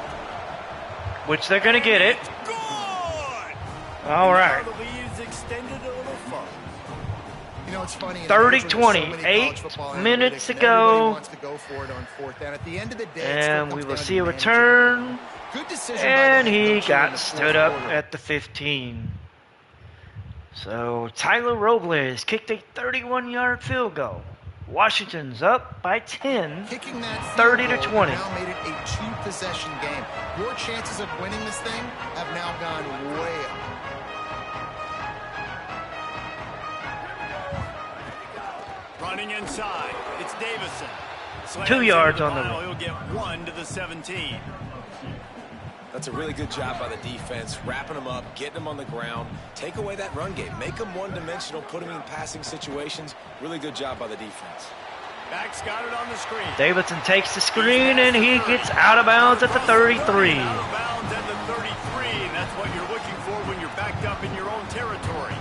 Which they're going to get it. All right. The lead is extended a little further. You know, it's funny. 30-20, 8 minutes to go. Wants to go for it on 4th down. At the end of the day, And we will see a return. Good decision. And he got stood up at the 15. So Tyler Robles kicked a 31-yard field goal. Washington's up by 10, Kicking that 30-20. now made it a 2-possession game. Your chances of winning this thing have now gone way up. Running inside, it's Davison. 2 yards on the mile. run. He'll get 1 to the 17. That's a really good job by the defense, wrapping them up, getting them on the ground, take away that run game, make them one-dimensional, put them in passing situations. Really good job by the defense. Back's got it on the screen. Davidson takes the screen, and he gets out of bounds at the 33. Out of bounds at the 33, and that's what you're looking for when you're backed up in your own territory.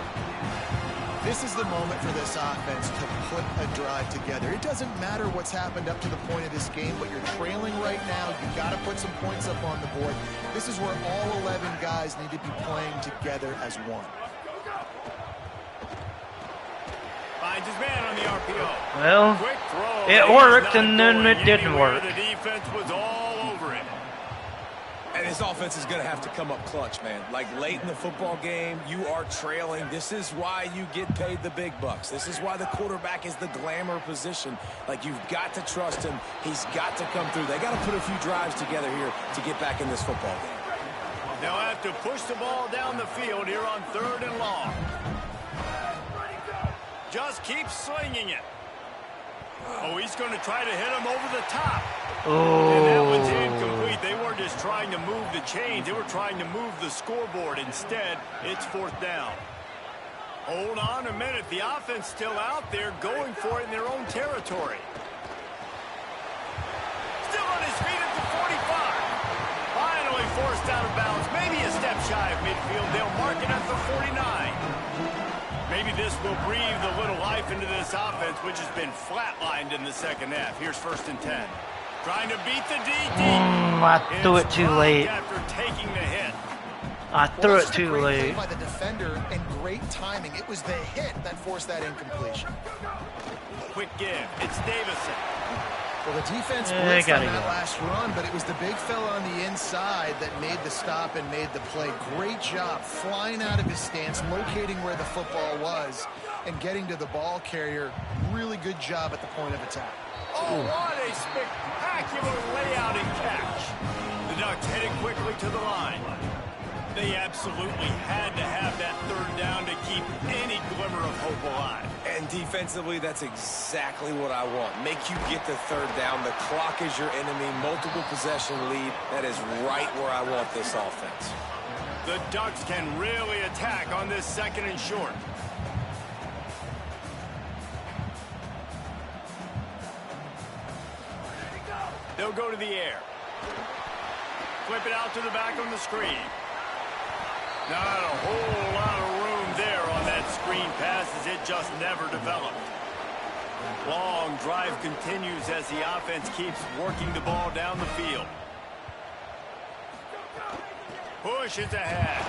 This is the moment for this offense to put a drive together. It doesn't matter what's happened up to the point of this game, but you're trailing right now. You've got to put some points up on the board. This is where all 11 guys need to be playing together as one. Finds his man on the RPO. Well, Quick throw. it He's worked, not and then going it didn't anywhere. work. The defense was all over it. And this offense is going to have to come up clutch, man. Like late in the football game, you are trailing. This is why you get paid the big bucks. This is why the quarterback is the glamour position. Like, you've got to trust him. He's got to come through. They got to put a few drives together here to get back in this football game. They'll have to push the ball down the field here on 3rd and long. Just keep slinging it. Oh, he's going to try to hit him over the top. And that one's incomplete. They weren't just trying to move the chains. They were trying to move the scoreboard. Instead, it's 4th down. Hold on a minute. The offense still out there going for it in their own territory. Still on his feet at the 45. Finally forced out of bounds. Maybe a step shy of midfield. They'll mark it at the 49. Maybe this will breathe a little life into this offense, which has been flatlined in the second half. Here's 1st and 10. Trying to beat the DD. I threw it too late. After taking the hit. I threw it too late. By the defender and great timing. It was the hit that forced that incompletion. Quick give. It's Davison. Well, the defense They blitzed on gotta that go. last run, but it was the big fella on the inside that made the stop and made the play. Great job flying out of his stance, locating where the football was, and getting to the ball carrier. Really good job at the point of attack. Oh, what a spectacular layout and catch. The Ducks headed quickly to the line. They absolutely had to have that 3rd down to keep any glimmer of hope alive. And defensively, that's exactly what I want. Make you get the 3rd down. The clock is your enemy. Multiple possession lead. That is right where I want this offense. The Ducks can really attack on this 2nd and short. They'll go to the air. Flip it out to the back on the screen. Not a whole lot of room there on that screen pass as it just never developed. Long drive continues as the offense keeps working the ball down the field. Pushes ahead.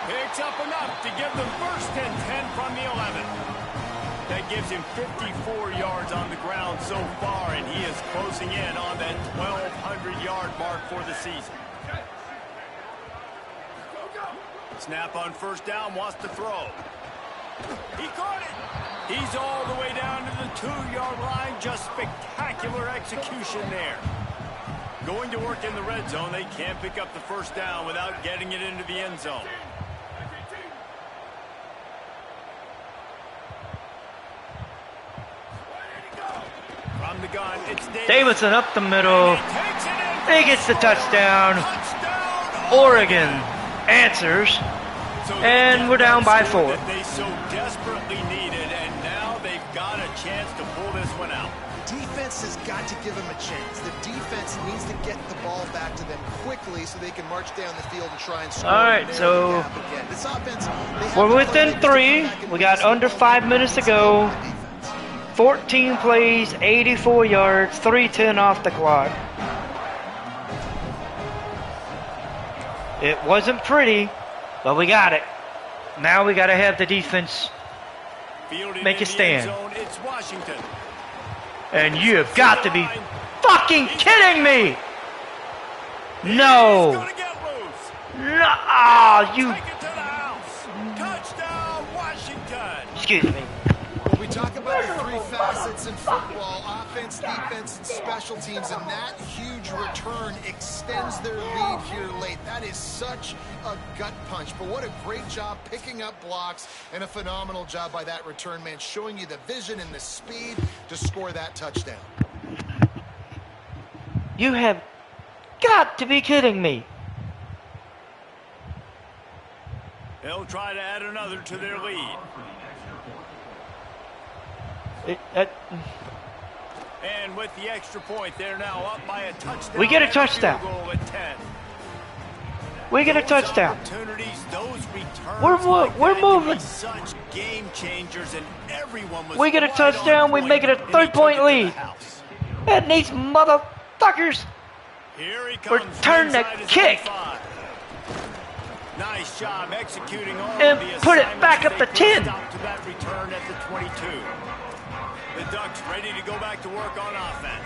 Picks up enough to give them 1st and 10 from the 11. That gives him 54 yards on the ground so far, and he is closing in on that 1,200-yard mark for the season. Snap on 1st down, wants to throw. He caught it. He's all the way down to the 2-yard line. Just spectacular execution there. Going to work in the red zone, they can't pick up the 1st down without getting it into the end zone. From the gun, it's Davidson up the middle. He gets the touchdown. Oregon answers. And we're down by 4. That they so desperately needed, and now they've got a chance to pull this one out. Defense has got to give them a chance. The defense needs to get the ball back to them quickly so they can march down the field and try and score. All right, so this offense, we're within 3. We got under 5 minutes to go. 14 plays, 84 yards, 3:10 off the clock. It wasn't pretty, but we got it. Now we got to have the defense make a stand. It's Washington. And you have got to be fucking kidding me! No! No! Oh, you... Take it to the house. Touchdown, Washington. Excuse me. We talk about the 3 facets in football: offense, defense, and special teams, and that huge return extends their lead here late. That is such a gut punch, but what a great job picking up blocks and a phenomenal job by that return man, showing you the vision and the speed to score that touchdown. You have got to be kidding me. They'll try to add another to their lead. And with the extra point, they're now up by a touchdown. We get a touchdown. Goal at 10. We get a touchdown. We're moving. Such game changers, and everyone was We get a touchdown. We make it a 3-point lead. And these motherfuckers return the kick Nice job executing all and of the put it back up to assignments 10. to that return at the 22. The Ducks ready to go back to work on offense.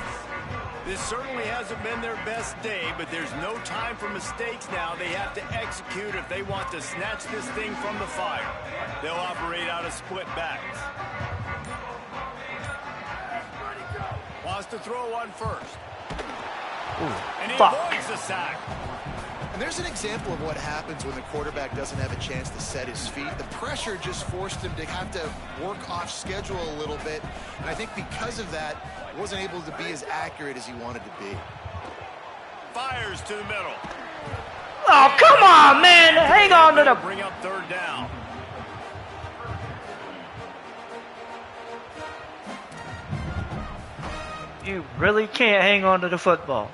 This certainly hasn't been their best day, but there's no time for mistakes now. They have to execute if they want to snatch this thing from the fire. They'll operate out of split backs. Wants to throw one first. And he avoids the sack. And there's an example of what happens when the quarterback doesn't have a chance to set his feet. The pressure just forced him to have to work off schedule a little bit. And I think because of that, wasn't able to be as accurate as he wanted to be. Fires to the middle. Oh, come on, man. Hang on to the... Bring up 3rd down. You really can't hang on to the football.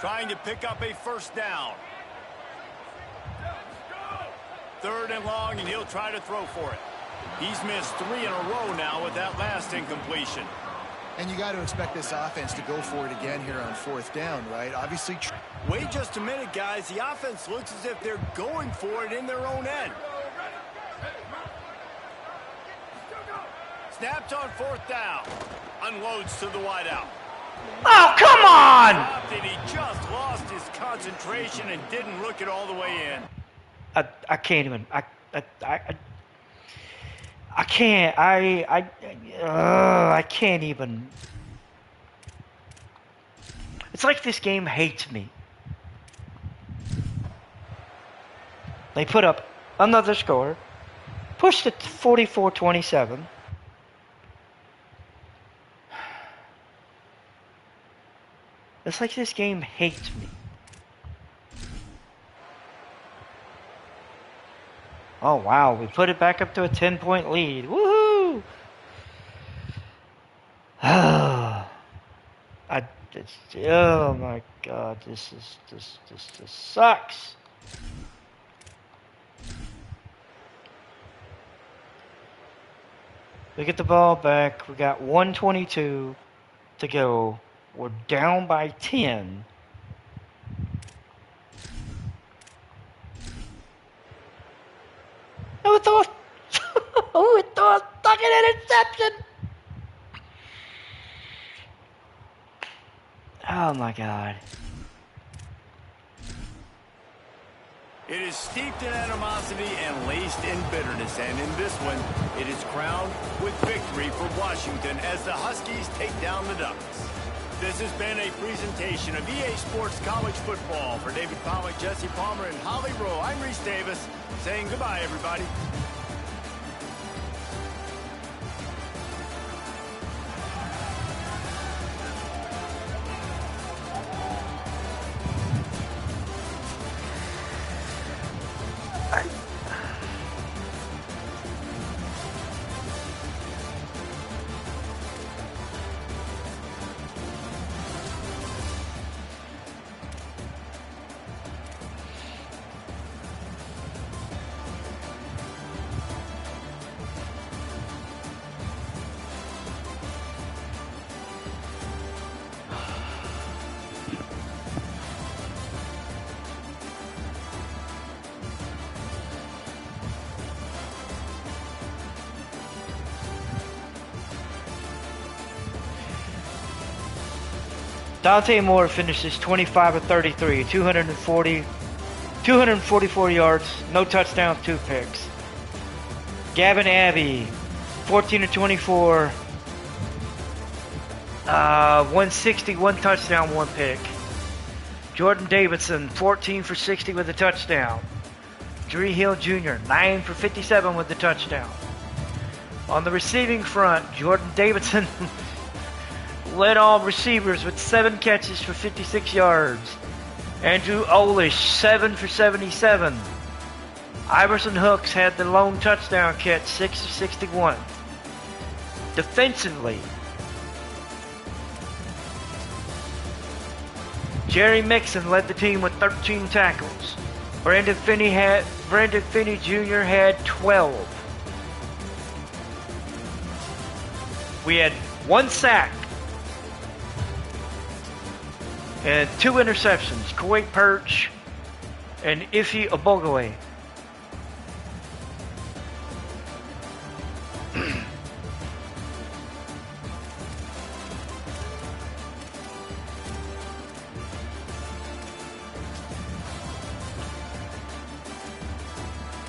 Trying to pick up a 1st down. 3rd and long, and he'll try to throw for it. He's missed 3 in a row now with that last incompletion. And you got to expect this offense to go for it again here on 4th down, right? Obviously. Wait just a minute, guys. The offense looks as if they're going for it in their own end. Snapped on 4th down. Unloads to the wideout. Oh, come on! And he just lost his concentration and didn't look it all the way in. I can't even. I can't. I can't even. It's like this game hates me. They put up another score, pushed it 44-27. It's like this game hates me. Oh wow, we put it back up to a 10-point lead. Woohoo! Oh my god, this sucks. We get the ball back. We got 1:22 to go. We're down by 10. Oh, it's off. Oh, it's off. Fucking interception. Oh my god. It is steeped in animosity and laced in bitterness, and in this one, it is crowned with victory for Washington as the Huskies take down the Ducks. This has been a presentation of EA Sports College Football. For David Pollack, Jesse Palmer, and Holly Rowe, I'm Reese Davis, saying goodbye, everybody. Dante Moore finishes 25 of 33, 244 yards, no touchdowns, 2 picks. Gavin Abbey, 14 of 24, 160, 1 touchdown, 1 pick. Jordan Davidson, 14 for 60 with a touchdown. Dree Hill Jr., 9 for 57 with a touchdown. On the receiving front, Jordan Davidson led all receivers with 7 catches for 56 yards. Andrew Olish, 7 for 77. Iverson Hooks had the lone touchdown catch, 6 of 61. Defensively, Jerry Mixon led the team with 13 tackles. Brandon Finney Jr. had 12. We had 1 sack and 2 interceptions. Kuwait Perch and Ife Obogoye.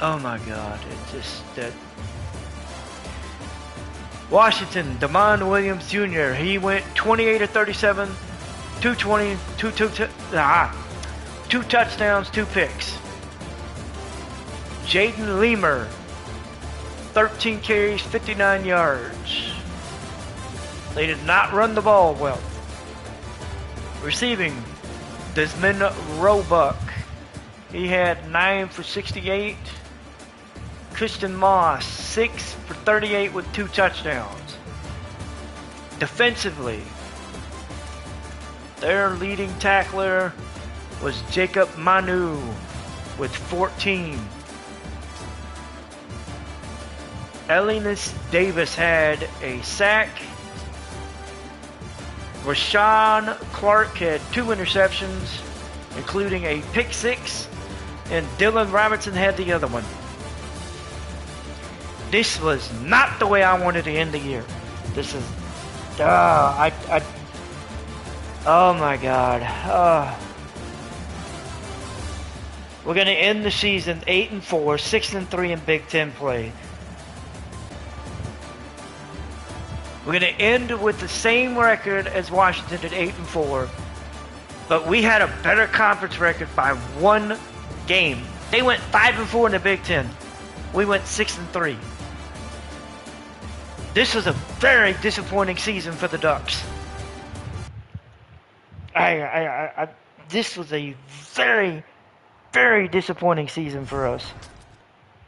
Oh my God! It's just that. Washington, Damon Williams Jr. He went 28 of 37, 220, 2 touchdowns, 2 picks. Jaden Leamer, 13 carries, 59 yards. They did not run the ball well. Receiving, Desmond Roebuck. He had 9 for 68. Christian Moss, 6 for 38 with 2 touchdowns. Defensively, their leading tackler was Jacob Manu with 14. Elias Davis had a sack. Rashawn Clark had 2 interceptions, including a pick 6, and Dylan Robertson had the other one. This was not the way I wanted to end the year. This is, oh my God. We're going to end the season 8-4, 6-3 in Big Ten play. We're going to end with the same record as Washington at 8-4, but we had a better conference record by 1 game. They went 5-4 in the Big Ten. We went 6-3. This was a very disappointing season for the Ducks. This was a very, very disappointing season for us.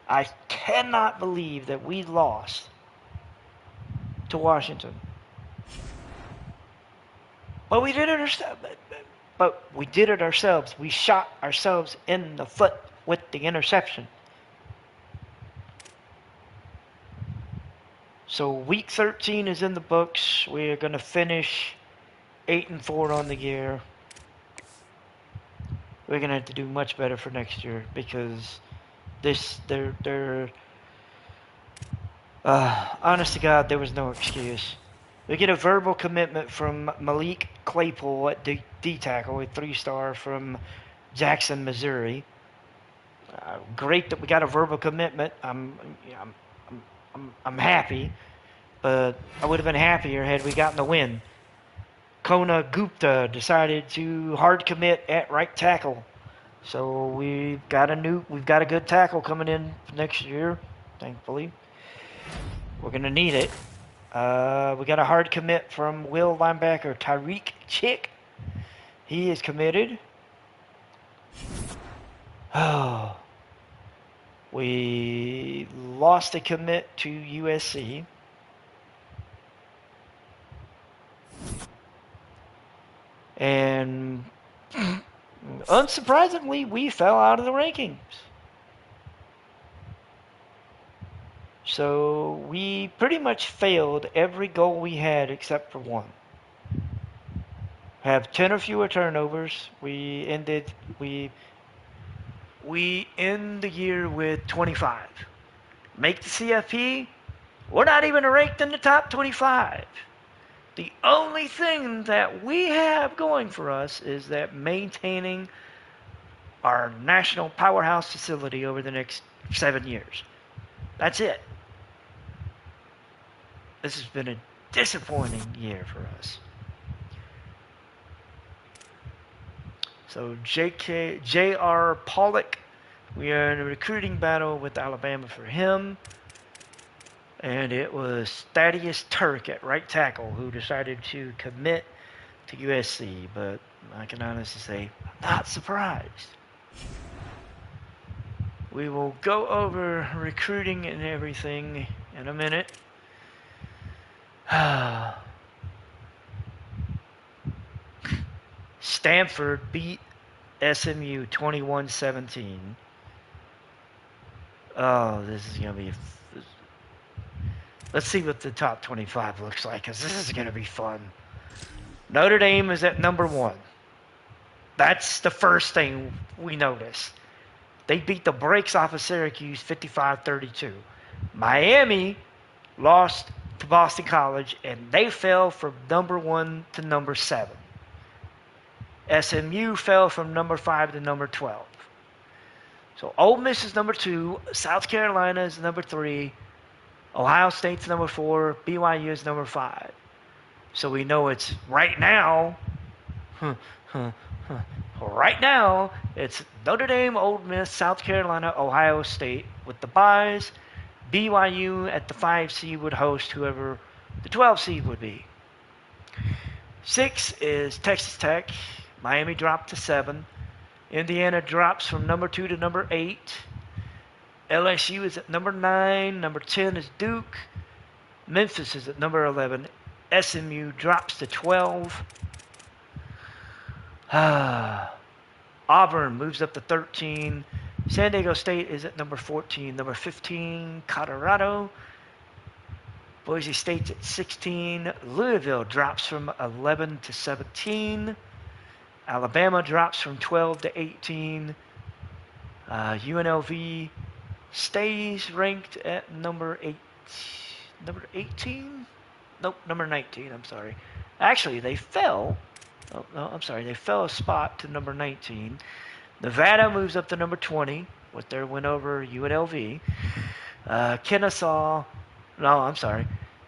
I cannot believe that we lost to Washington. But we did it ourselves. We shot ourselves in the foot with the interception. So week 13 is in the books. We're going to finish 8-4 on the year. We're going to have to do much better for next year because honest to God, there was no excuse. We get a verbal commitment from Malik Claypool at D-tackle, a 3-star from Jackson, Missouri. Great that we got a verbal commitment. I'm happy, but I would have been happier had we gotten the win. Kona Gupta decided to hard commit at right tackle. So we've got a good tackle coming in next year, thankfully. We're going to need it. We got a hard commit from Will linebacker Tyreek Chick. He is committed. Oh. We lost a commit to USC. And unsurprisingly, we fell out of the rankings. So we pretty much failed every goal we had except for one. Have 10 or fewer turnovers. We end the year with 25. Make the CFP, we're not even ranked in the top 25. The only thing that we have going for us is that maintaining our national powerhouse facility over the next 7 years. That's it. This has been a disappointing year for us. So J.R. Pollock, we are in a recruiting battle with Alabama for him. And it was Thaddeus Turk at right tackle who decided to commit to USC. But I can honestly say, I'm not surprised. We will go over recruiting and everything in a minute. Stanford beat SMU 21-17. Oh, this is going to be... Let's see what the top 25 looks like, because this is going to be fun. Notre Dame is at number 1. That's the first thing we notice. They beat the brakes off of Syracuse 55-32. Miami lost to Boston College, and they fell from number 1 to number 7. SMU fell from number 5 to number 12. So Ole Miss is number 2. South Carolina is number 3. Ohio State's number 4. BYU is number 5. So we know it's right now. Right now, it's Notre Dame, Ole Miss, South Carolina, Ohio State with the byes. BYU at the 5 seed would host whoever the 12 seed would be. 6 is Texas Tech. Miami dropped to 7. Indiana drops from number 2 to number 8. LSU is at number 9. Number 10 is Duke. Memphis is at number 11. SMU drops to 12. Auburn moves up to 13. San Diego State is at number 14. Number 15, Colorado. Boise State's at 16. Louisville drops from 11 to 17. Alabama drops from 12 to 18. UNLV stays ranked at number 18? Nope, number 19, I'm sorry. Actually, they fell. Oh, no, I'm sorry. They fell a spot to number 19. Nevada moves up to number 20 with their win over UNLV.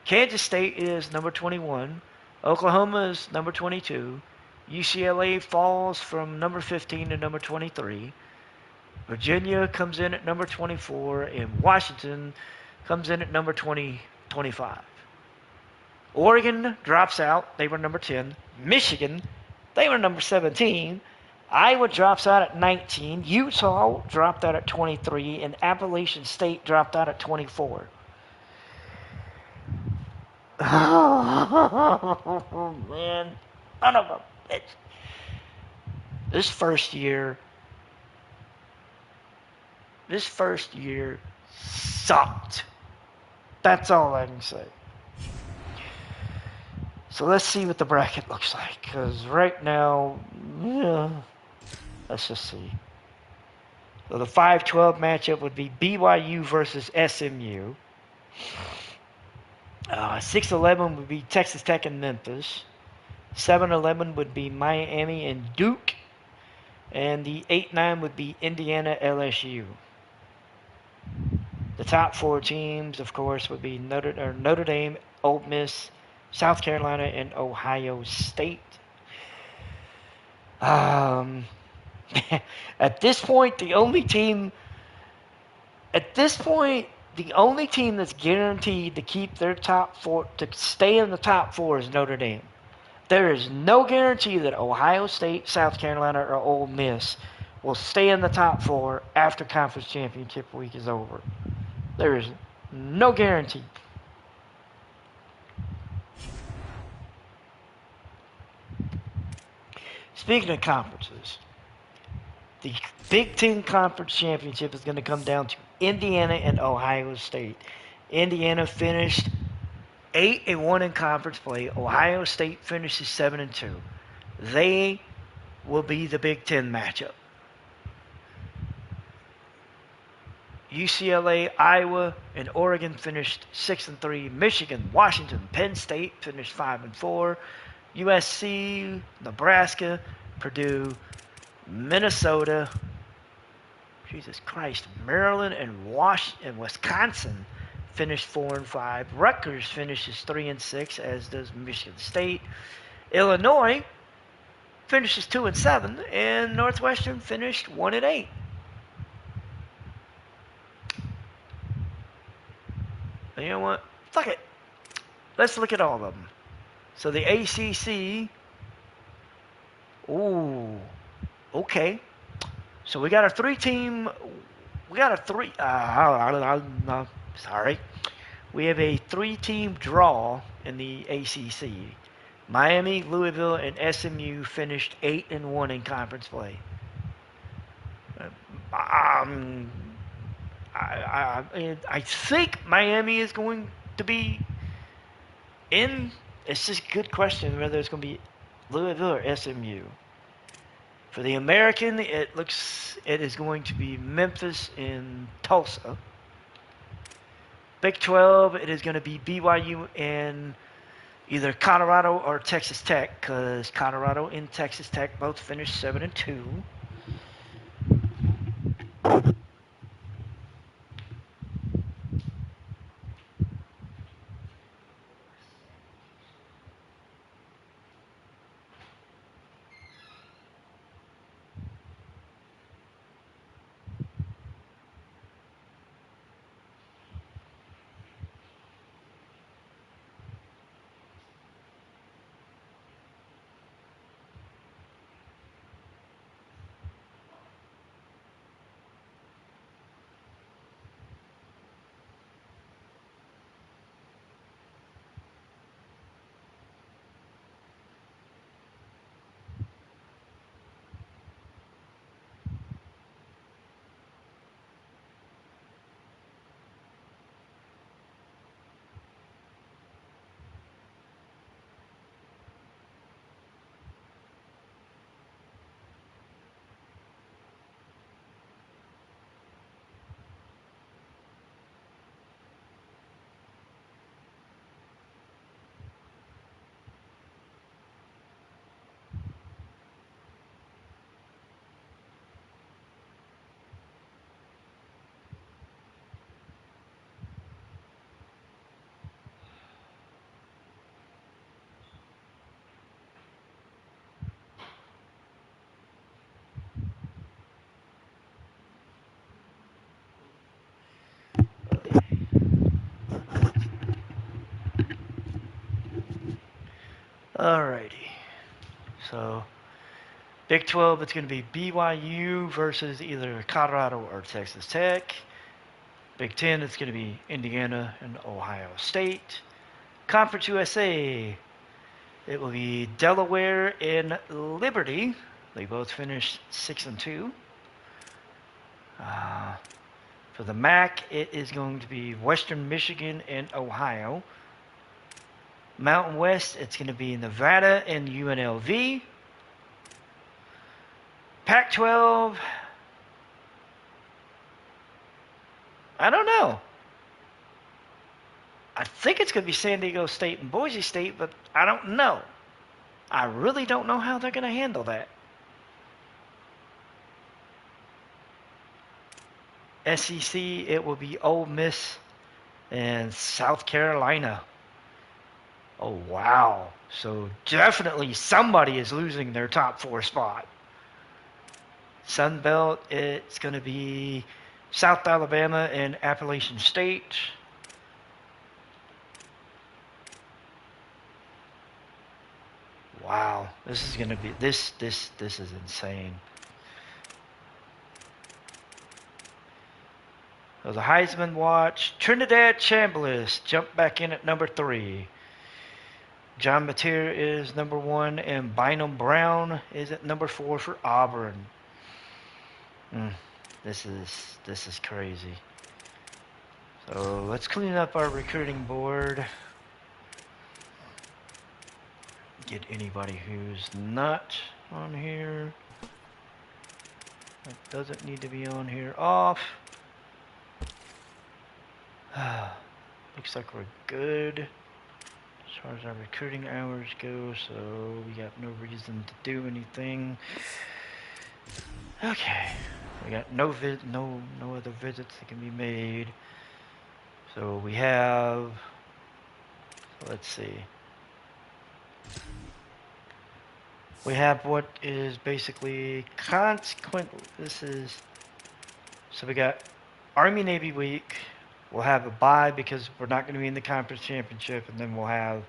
Kansas State is number 21. Oklahoma is number 22. UCLA falls from number 15 to number 23. Virginia comes in at number 24. And Washington comes in at number 25. Oregon drops out. They were number 10. Michigan They were number 17. Iowa drops out at 19. Utah dropped out at 23. And Appalachian State dropped out at 24. Oh, man. Son of a bitch. This first year sucked. That's all I can say. So let's see what the bracket looks like. Because right now, let's just see. So the 5-12 matchup would be BYU versus SMU. 6-11 would be Texas Tech and Memphis. 7-11 would be Miami and Duke. And the 8-9 would be Indiana LSU. The top 4 teams, of course, would be Notre Dame, Ole Miss, South Carolina, and Ohio State. At this point, the only team that's guaranteed to keep their top 4, to stay in the top 4, is Notre Dame. There is no guarantee that Ohio State, South Carolina, or Ole Miss will stay in the top 4 after conference championship week is over. There is no guarantee. Speaking of conferences, the Big Ten Conference Championship is going to come down to Indiana and Ohio State. Indiana finished 8-1 in conference play. Ohio State finishes 7-2. They will be the Big Ten matchup. UCLA, Iowa, and Oregon finished 6-3. Michigan, Washington, Penn State finished 5-4. USC, Nebraska, Purdue, Minnesota, Jesus Christ, Maryland, and Wisconsin finished 4-5. Rutgers finishes 3-6, as does Michigan State. Illinois finishes 2-7, and Northwestern finished 1-8. You know what? Fuck it. Let's look at all of them. So the ACC. Ooh. Okay. So we got a 3-team. We got a 3. Sorry. We have a 3-team draw in the ACC. Miami, Louisville, and SMU finished 8-1 in conference play. I think Miami is going to be in. It's just a good question whether it's going to be Louisville or SMU. For the American, it is going to be Memphis and Tulsa. Big 12, it is going to be BYU and either Colorado or Texas Tech, because Colorado and Texas Tech both finished 7-2. Alrighty. So Big 12, it's going to be BYU versus either Colorado or Texas Tech. Big 10, it's going to be Indiana and Ohio State. Conference USA, it will be Delaware and Liberty. They both finished 6-2. For the MAC, it is going to be Western Michigan and Ohio. Mountain West, it's going to be Nevada and UNLV. Pac-12, I don't know. I think it's going to be San Diego State and Boise State, but I don't know. I really don't know how they're going to handle that. SEC, it will be Ole Miss and South Carolina. Oh, wow. So definitely somebody is losing their top 4 spot. Sun Belt, it's going to be South Alabama and Appalachian State. Wow, this is going to be this is insane. So the Heisman watch, Trinidad Chambliss jumped back in at number 3. John Mateer is number 1, and Bynum Brown is at number 4 for Auburn. This is crazy. So let's clean up our recruiting board. Get anybody who's not on here, that doesn't need to be on here, off. Looks like we're good as far as our recruiting hours go, so we got no reason to do anything. Okay, we got no other visits that can be made. So we have, let's see. We have what is basically consequent. This is, so we got Army Navy week. We'll have a bye because we're not going to be in the conference championship, and then we'll have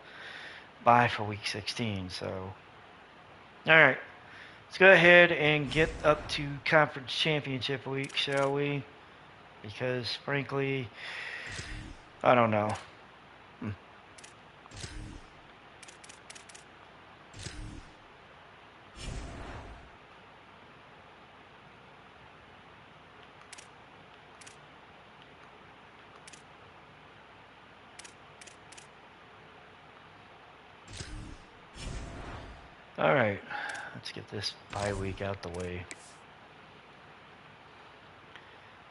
bye for week 16. So, all right, let's go ahead and get up to conference championship week, shall we? Because frankly, I don't know. All right, let's get this bye week out the way.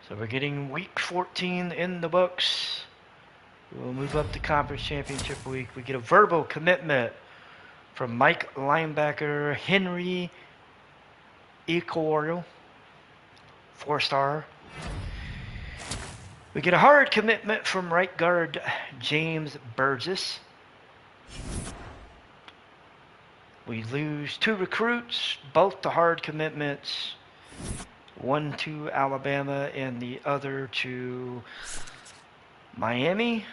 So we're getting week 14 in the books. We'll move up to conference championship week. We get a verbal commitment from Mike linebacker Henry Ecorio, 4-star. We get a hard commitment from right guard James Burgess. We lose 2 recruits, both to hard commitments. One to Alabama and the other to Miami.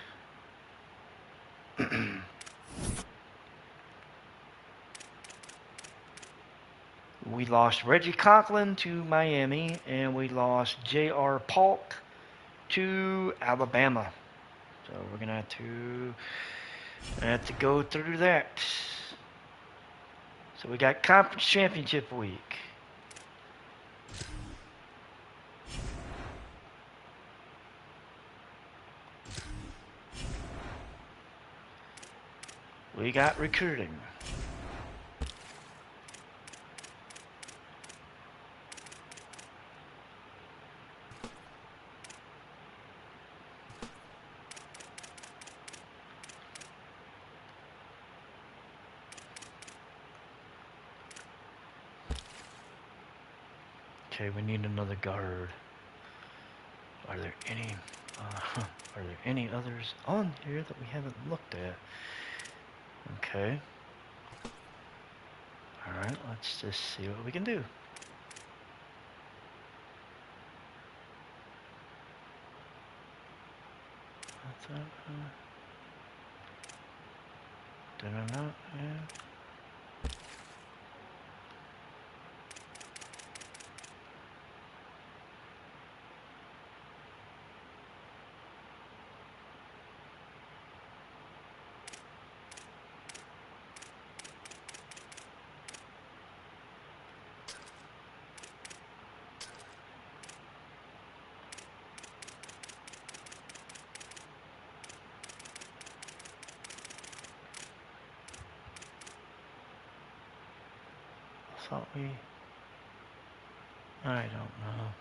We lost Reggie Conklin to Miami, and we lost J.R. Polk to Alabama. So we're gonna have to go through that. So we got conference championship week. We got recruiting. Okay, we need another guard. Are there any others on here that we haven't looked at? Okay. Alright, let's just see what we can do. What's that? Did I not? Yeah. thought we... I don't know.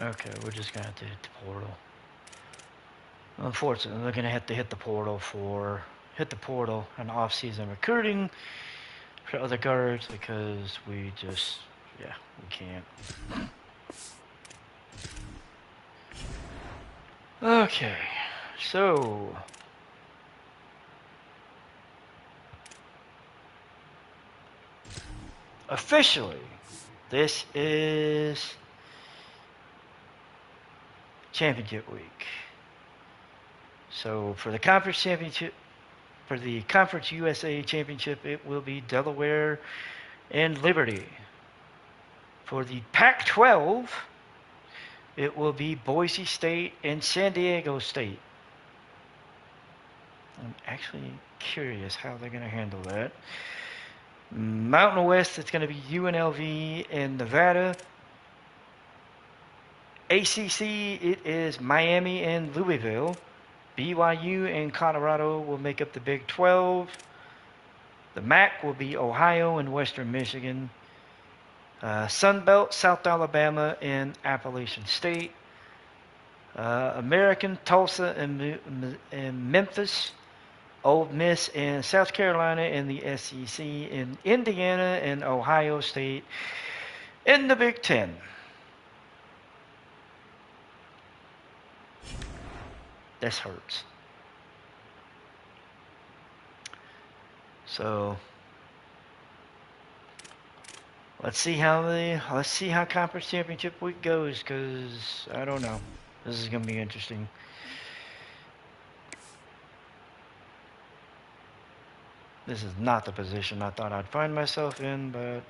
Okay, we're just gonna have to hit the portal. Unfortunately, we're gonna have to hit the portal and off-season recruiting for other guards because we just, yeah, we can't. Okay, so officially, this is championship week. So for the conference championship, for the Conference USA Championship, it will be Delaware and Liberty. For the Pac-12, it will be Boise State and San Diego State. I'm actually curious how they're going to handle that. Mountain West, it's going to be UNLV and Nevada. ACC, it is Miami and Louisville. BYU and Colorado will make up the Big 12. The MAC will be Ohio and Western Michigan. Sun Belt, South Alabama and Appalachian State. American, Tulsa and Memphis. Ole Miss and South Carolina and the SEC. In Indiana and Ohio State in the Big 10. This hurts. So let's see how conference championship week goes, because I don't know. This is going to be interesting. This is not the position I thought I'd find myself in, but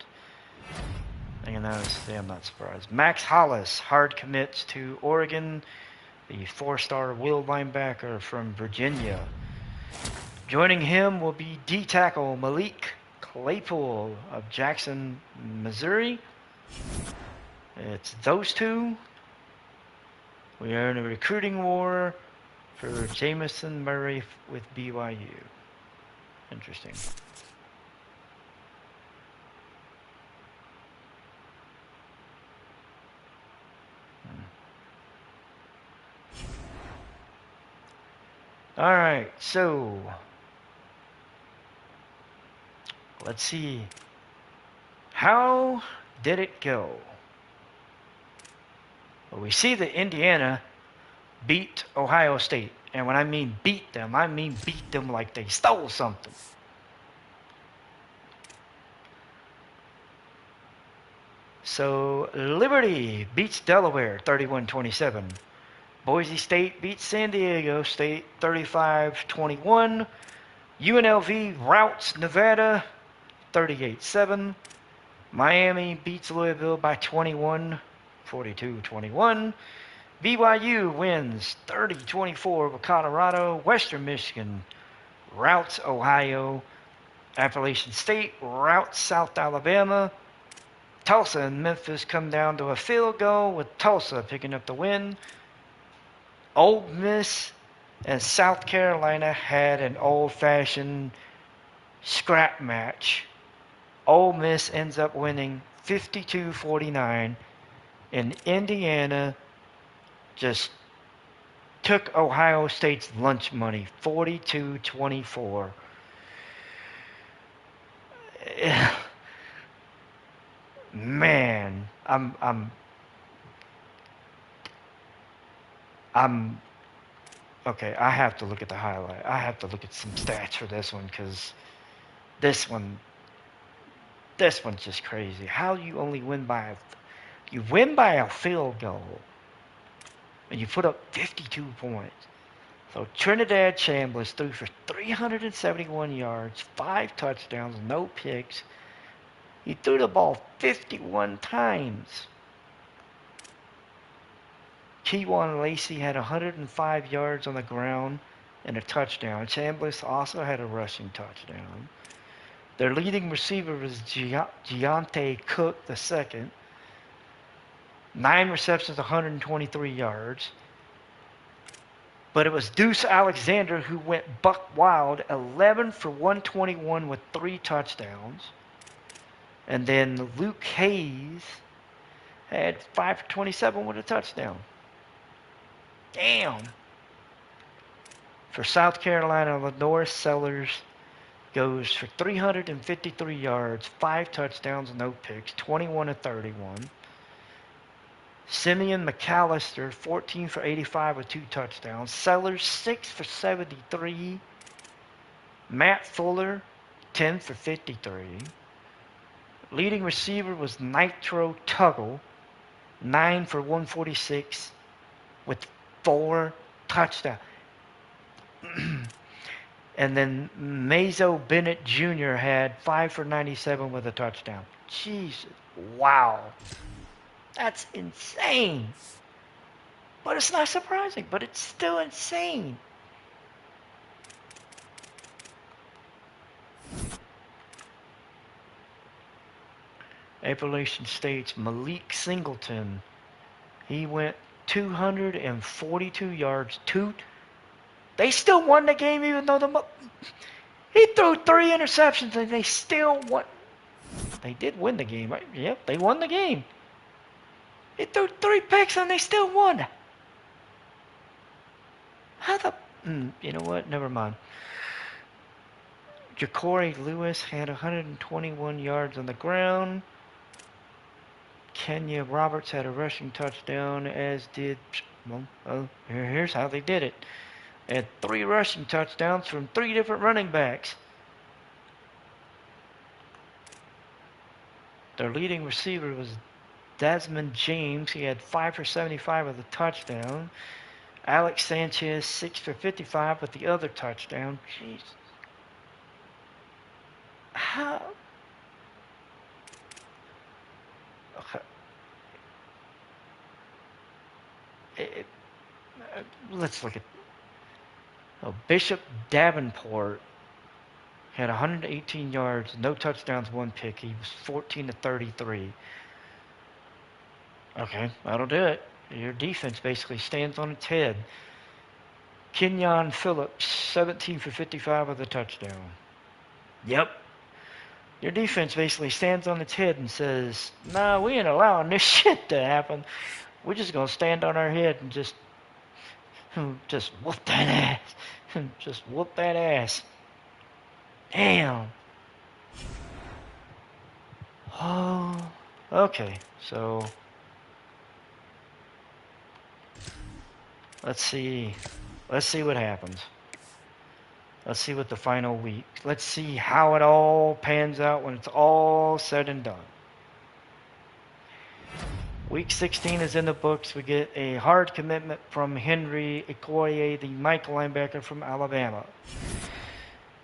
I'm not surprised. Max Hollis hard commits to Oregon, the 4-star will linebacker from Virginia. Joining him will be D-tackle Malik Claypool of Jackson, Missouri. It's those two. We are in a recruiting war for Jamison Murray with BYU. Interesting. All right, so let's see. How did it go? Well, we see that Indiana beat Ohio State. And when I mean beat them, I mean beat them like they stole something. So Liberty beats Delaware 31-27. Boise State beats San Diego State 35-21. UNLV routs Nevada 38-7. Miami beats Louisville by 21, 42-21. BYU wins 30-24 over Colorado. Western Michigan routs Ohio. Appalachian State routs South Alabama. Tulsa and Memphis come down to a field goal with Tulsa picking up the win. Ole Miss and South Carolina had an old-fashioned scrap match. Ole Miss ends up winning 52-49, and Indiana just took Ohio State's lunch money, 42-24. Man, I'm okay. I have to look at the highlight. I have to look at some stats for this one, because this one's just crazy. How you only win by a field goal, and you put up 52 points. So Trinidad Chambliss threw for 371 yards, 5 touchdowns, no picks. He threw the ball 51 times. Keywan Lacey had 105 yards on the ground and a touchdown. Chambliss also had a rushing touchdown. Their leading receiver was Giante Cook II. 9 receptions, 123 yards. But it was Deuce Alexander who went buck wild, 11 for 121 with 3 touchdowns. And then Luke Hayes had 5 for 27 with a touchdown. Damn. For South Carolina, Lenore Sellers goes for 353 yards, 5 touchdowns, no picks, 21 to 31. Simeon McAllister, 14 for 85 with 2 touchdowns. Sellers, 6 for 73. Matt Fuller, 10 for 53. Leading receiver was Nitro Tuggle, 9 for 146 with 4 touchdowns. And then Mazo Bennett Jr. had 5 for 97 with a touchdown. Jesus, wow. That's insane. But it's not surprising, but it's still insane. Appalachian State's Malik Singleton. He went 242 yards. They still won the game even though he threw 3 interceptions and they still won. They did win the game, right? Yep, they won the game. He threw 3 picks and they still won. How the... you know what? Never mind. Ja'Cory Lewis had 121 yards on the ground. Kenya Roberts had a rushing touchdown, as did... Well, here's how they did it. They had 3 rushing touchdowns from 3 different running backs. Their leading receiver was Desmond James. He had 5 for 75 with a touchdown. Alex Sanchez, 6 for 55 with the other touchdown. Jeez. How? Okay. Let's look at... Bishop Davenport had 118 yards, no touchdowns, 1 pick. He was 14 to 33. Okay, that'll do it. Your defense basically stands on its head. Kenyon Phillips, 17 for 55 with a touchdown. Yep. Your defense basically stands on its head and says, nah, we ain't allowing this shit to happen. We're just going to stand on our head and just whoop that ass. Just whoop that ass. Damn. Oh, okay. So, let's see what happens. Let's see what the final week. Let's see how it all pans out when it's all said and done. Week 16 is in the books. We get a hard commitment from Henry Okoye, the Michael linebacker from Alabama.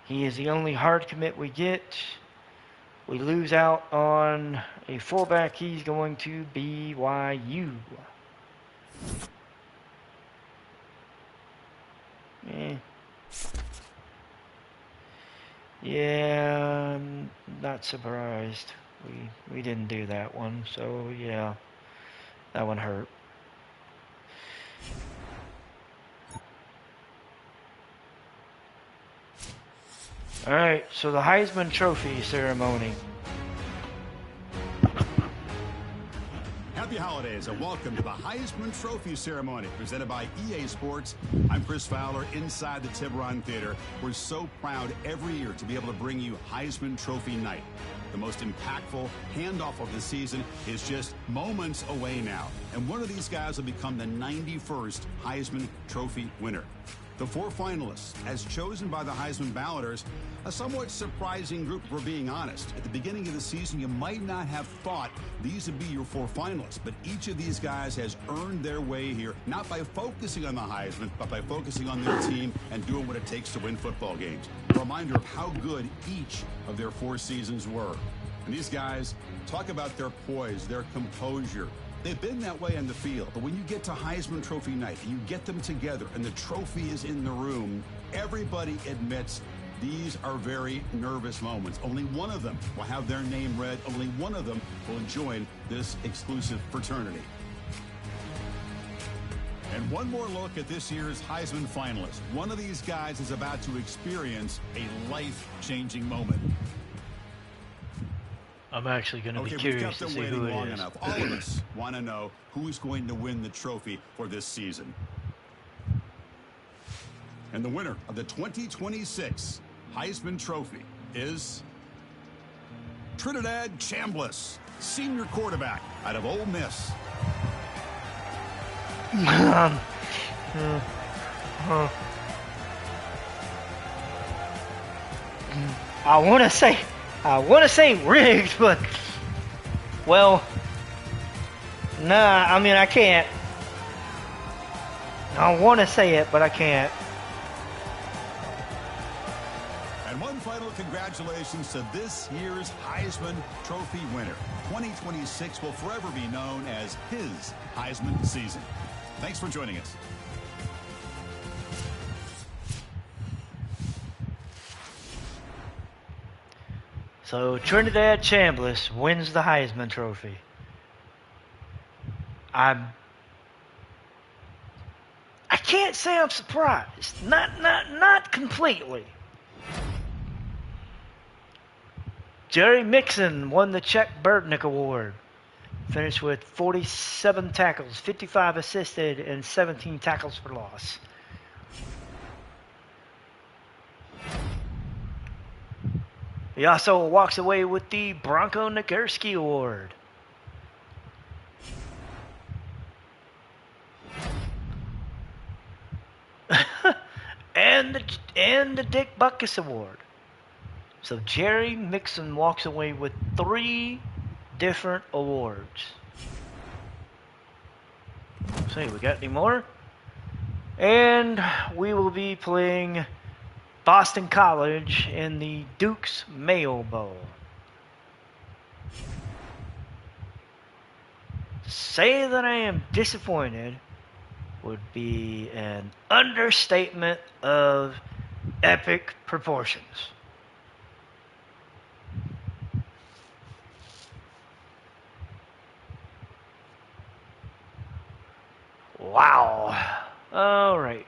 He is the only hard commit we get. We lose out on a fullback. He's going to BYU. Yeah, I'm not surprised. We didn't do that one, so yeah, that one hurt. All right, so the Heisman Trophy ceremony. Happy holidays and welcome to the Heisman Trophy ceremony presented by EA Sports. I'm Chris Fowler inside the Tiburon Theater. We're so proud every year to be able to bring you Heisman Trophy night. The most impactful handoff of the season is just moments away now. And one of these guys will become the 91st Heisman Trophy winner. The 4 finalists, as chosen by the Heisman balloters, a somewhat surprising group if we're being honest. At the beginning of the season, you might not have thought these would be your 4 finalists, but each of these guys has earned their way here, not by focusing on the Heisman, but by focusing on their team and doing what it takes to win football games. A reminder of how good each of their 4 seasons were. And these guys, talk about their poise, their composure. They've been that way on the field, but when you get to Heisman Trophy night and you get them together and the trophy is in the room, everybody admits these are very nervous moments. Only one of them will have their name read. Only one of them will join this exclusive fraternity. And one more look at this year's Heisman finalist. One of these guys is about to experience a life-changing moment. I'm actually going to be We've curious kept to them see waiting who it long is. enough. All of us want to know who's going to win the trophy for this season. And the winner of the 2026 Heisman Trophy is Trinidad Chambliss, senior quarterback out of Ole Miss. I want to say rigged, but well, nah. I mean, I can't. I want to say it, but I can't. And one final congratulations to this year's Heisman Trophy winner. 2026 will forever be known as his Heisman season. Thanks for joining us. So Trinidad Chambliss wins the Heisman Trophy. I can't say I'm surprised. Not completely. Jerry Mixon won the Czech Birdnick Award. Finished with 47 tackles, 55 assisted, and 17 tackles for loss. He also walks away with the Bronco Nagurski Award. and the Dick Butkus Award. So Jerry Mixon walks away with 3 different awards. See, we got any more? And we will be playing Boston College in the Duke's Mayo Bowl. To say that I am disappointed would be an understatement of epic proportions. Wow. All right.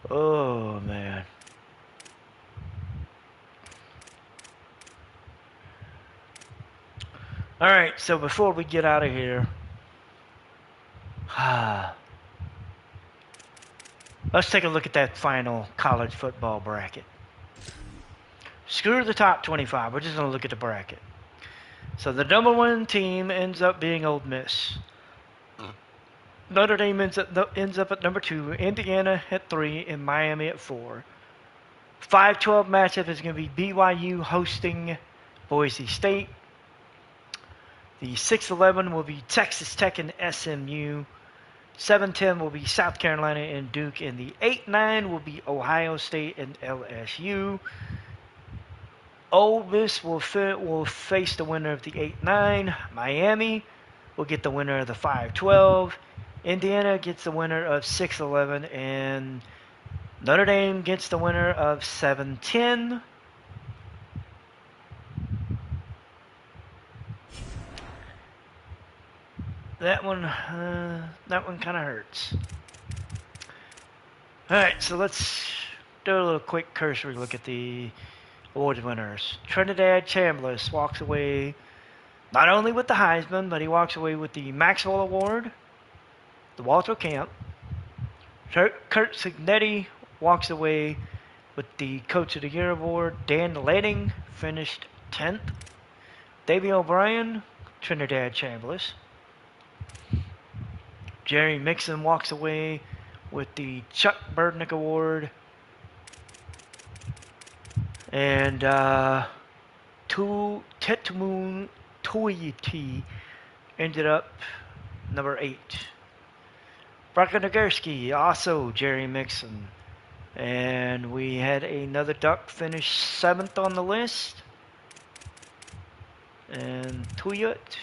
Oh, man. All right, so before we get out of here, let's take a look at that final college football bracket. Screw the top 25. We're just going to look at the bracket. So the number 1 team ends up being Ole Miss. Notre Dame ends up at number 2, Indiana at 3, and Miami at 4. 5-12 matchup is going to be BYU hosting Boise State. The 6-11 will be Texas Tech and SMU. 7-10 will be South Carolina and Duke, and the 8-9 will be Ohio State and LSU. Ole Miss will face the winner of the 8-9. Miami will get the winner of the 5-12. Indiana gets the winner of 6-11, and Notre Dame gets the winner of 7-10. That one kind of hurts. All right, so let's do a little quick cursory look at the award winners. Trinidad Chambliss walks away not only with the Heisman, but he walks away with the Maxwell Award, the Walter Camp. Kurt Signetti walks away with the Coach of the Year Award. Dan Lanning finished 10th. Davey O'Brien, Trinidad Chambliss. Jerry Mixon walks away with the Chuck Birdnick Award. And Tetumun Toyiti ended up number 8. Bronco Nagurski, also Jerry Mixon. And we had another Duck finish 7th on the list. And Tuyut.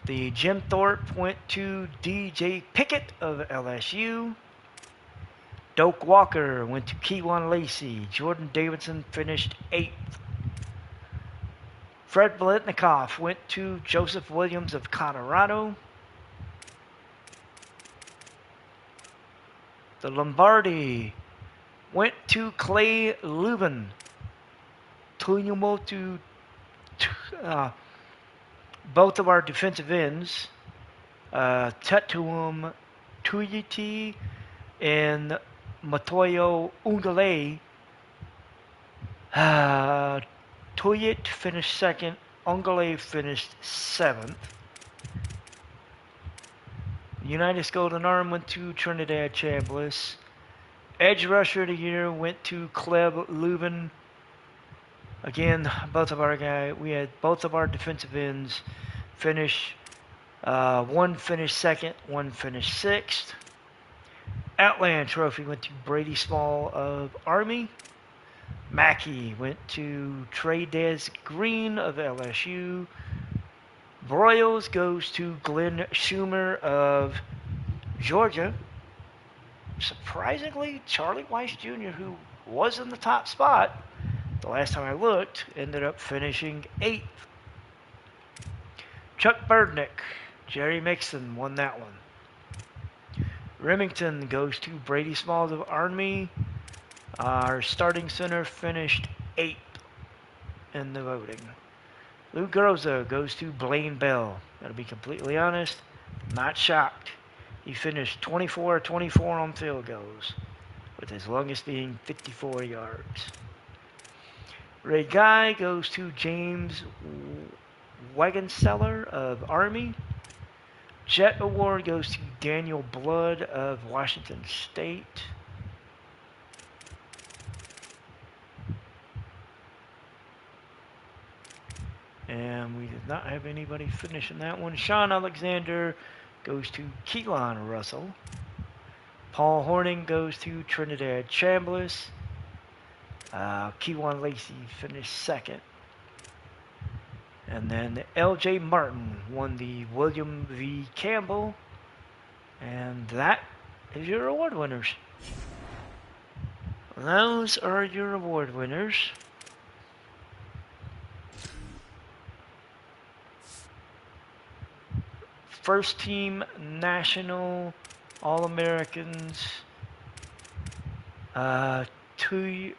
The Jim Thorpe went to DJ Pickett of LSU. Doak Walker went to Keywan Lacey. Jordan Davidson finished 8th. Fred Biletnikoff went to Joseph Williams of Colorado. The Lombardi went to Clay Lubin. Tuiyomotu, both of our defensive ends, Tetuum Tuyiti and Matoyo Ungale. Tuyit finished second. Ungale finished seventh. Unitas Golden Arm went to Trinidad Chambliss. Edge Rusher of the Year went to Kleb Lubin. Again, we had both of our defensive ends finish. One finished second, one finished sixth. Outland Trophy went to Brady Small of Army. Mackey went to Trey-Des Green of LSU. Broyles goes to Glenn Schumer of Georgia. Surprisingly, Charlie Weiss Jr., who was in the top spot the last time I looked, ended up finishing 8th. Chuck Berdnick, Jerry Mixon won that one. Remington goes to Brady Smalls of Army. Our starting center finished 8th in the voting. Lou Groza goes to Blaine Bell. Gotta be completely honest, not shocked. He finished 24-24 on field goals, with his longest being 54 yards. Ray Guy goes to James Wagenseller of Army. Jet Award goes to Daniel Blood of Washington State. And we did not have anybody finish in that one. Sean Alexander goes to Keelan Russell. Paul Horning goes to Trinidad Chambliss. Keewan Lacey finished second. And then L.J. Martin won the William V. Campbell. And that is your award winners. Those are your award winners. First team national All-Americans. Tui,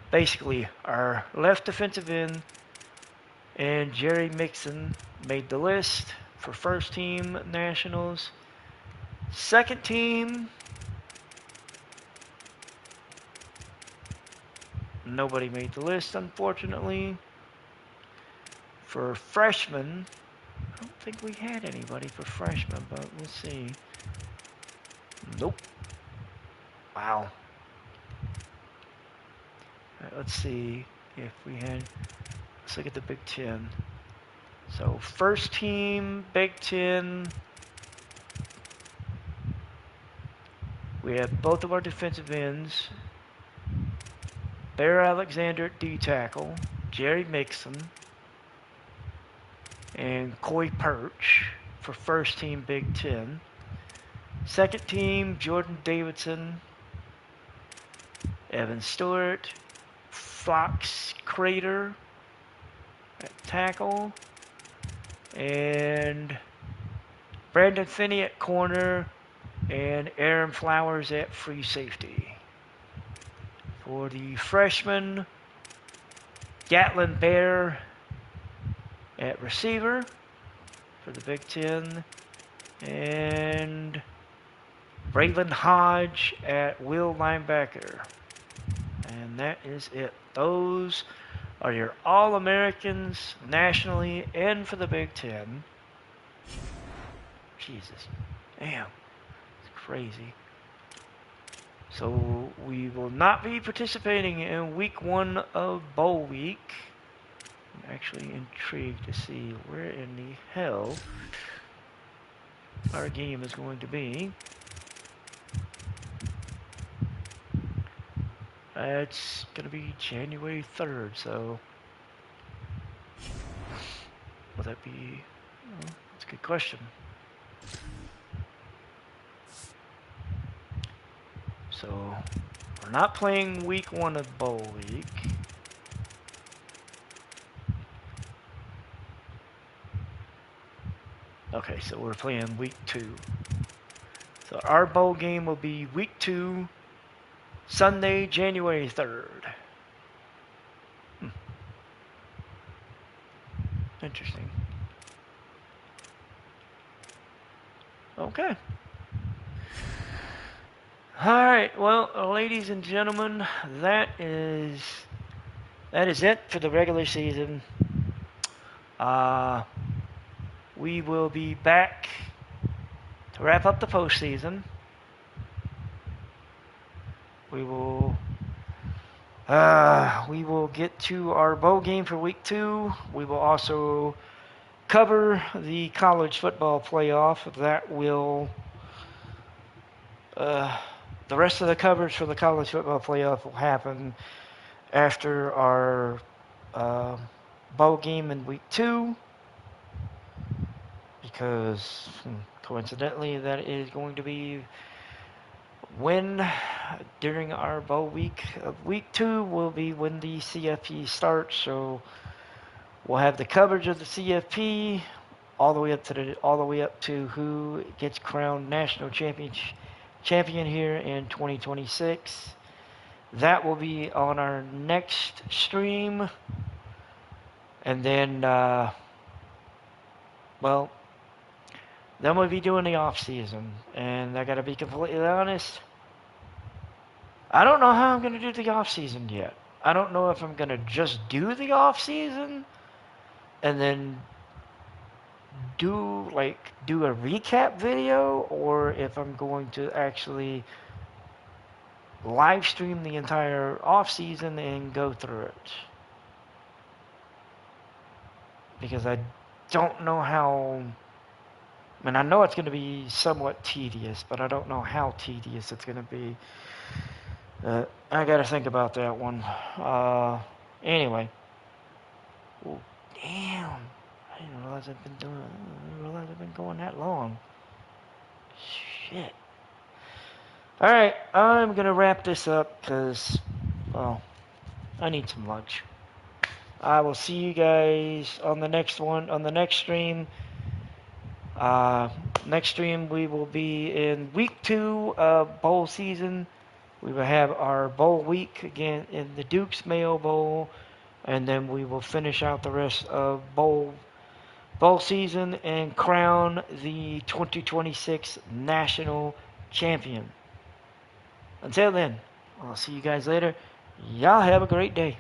basically our left defensive end, and Jerry Mixon made the list for first team nationals. Second team, nobody made the list, unfortunately. For freshmen, I don't think we had anybody for freshmen, but we'll see. Nope. Wow. Right, let's see if we had. Let's look at the Big Ten. So first team Big Ten. We have both of our defensive ends. Bear Alexander at D tackle, Jerry Mixon, and Coy Perch for first team Big Ten. Second team, Jordan Davidson, Evan Stewart, Fox Crater at tackle, and Brandon Finney at corner, and Aaron Flowers at free safety. For the freshmen, Gatlin Bear at receiver for the Big Ten, and Braylon Hodge at will linebacker. And that is it. Those are your All-Americans nationally and for the Big Ten. Jesus. Damn. It's crazy. So we will not be participating in week 1 of Bowl Week. I'm actually intrigued to see where in the hell our game is going to be. It's going to be January 3rd, so will that be? Well, that's a good question. So we're not playing week 1 of Bowl Week. Okay, so we're playing week 2. So our bowl game will be week 2, Sunday, January 3rd. Interesting. Okay. All right. Well, ladies and gentlemen, that is it for the regular season. We will be back to wrap up the postseason. We will get to our bowl game for week 2. We will also cover the college football playoff. That will the rest of the coverage for the college football playoff will happen after our bowl game in week 2, because coincidentally that is going to be when during our bowl week of week 2 will be when the CFP starts. So we'll have the coverage of the CFP all the way up to who gets crowned national champion here in 2026. That will be on our next stream. And then, then we'll be doing the off season. And I gotta be completely honest, I don't know how I'm gonna do the off season yet. I don't know if I'm gonna just do the off season and then do a recap video, or if I'm going to actually live stream the entire off season and go through it. Because I don't know how. I mean, I know it's going to be somewhat tedious, but I don't know how tedious it's going to be. I got to think about that one. Anyway. Oh, damn. I didn't realize I've been going that long. Shit. Alright, I'm going to wrap this up because, well, I need some lunch. I will see you guys on the next stream. Next stream we will be in week 2 of bowl season. We will have our bowl week again in the Duke's Mayo Bowl, and then we will finish out the rest of bowl season and crown the 2026 national champion. Until then, I'll see you guys later. Y'all have a great day.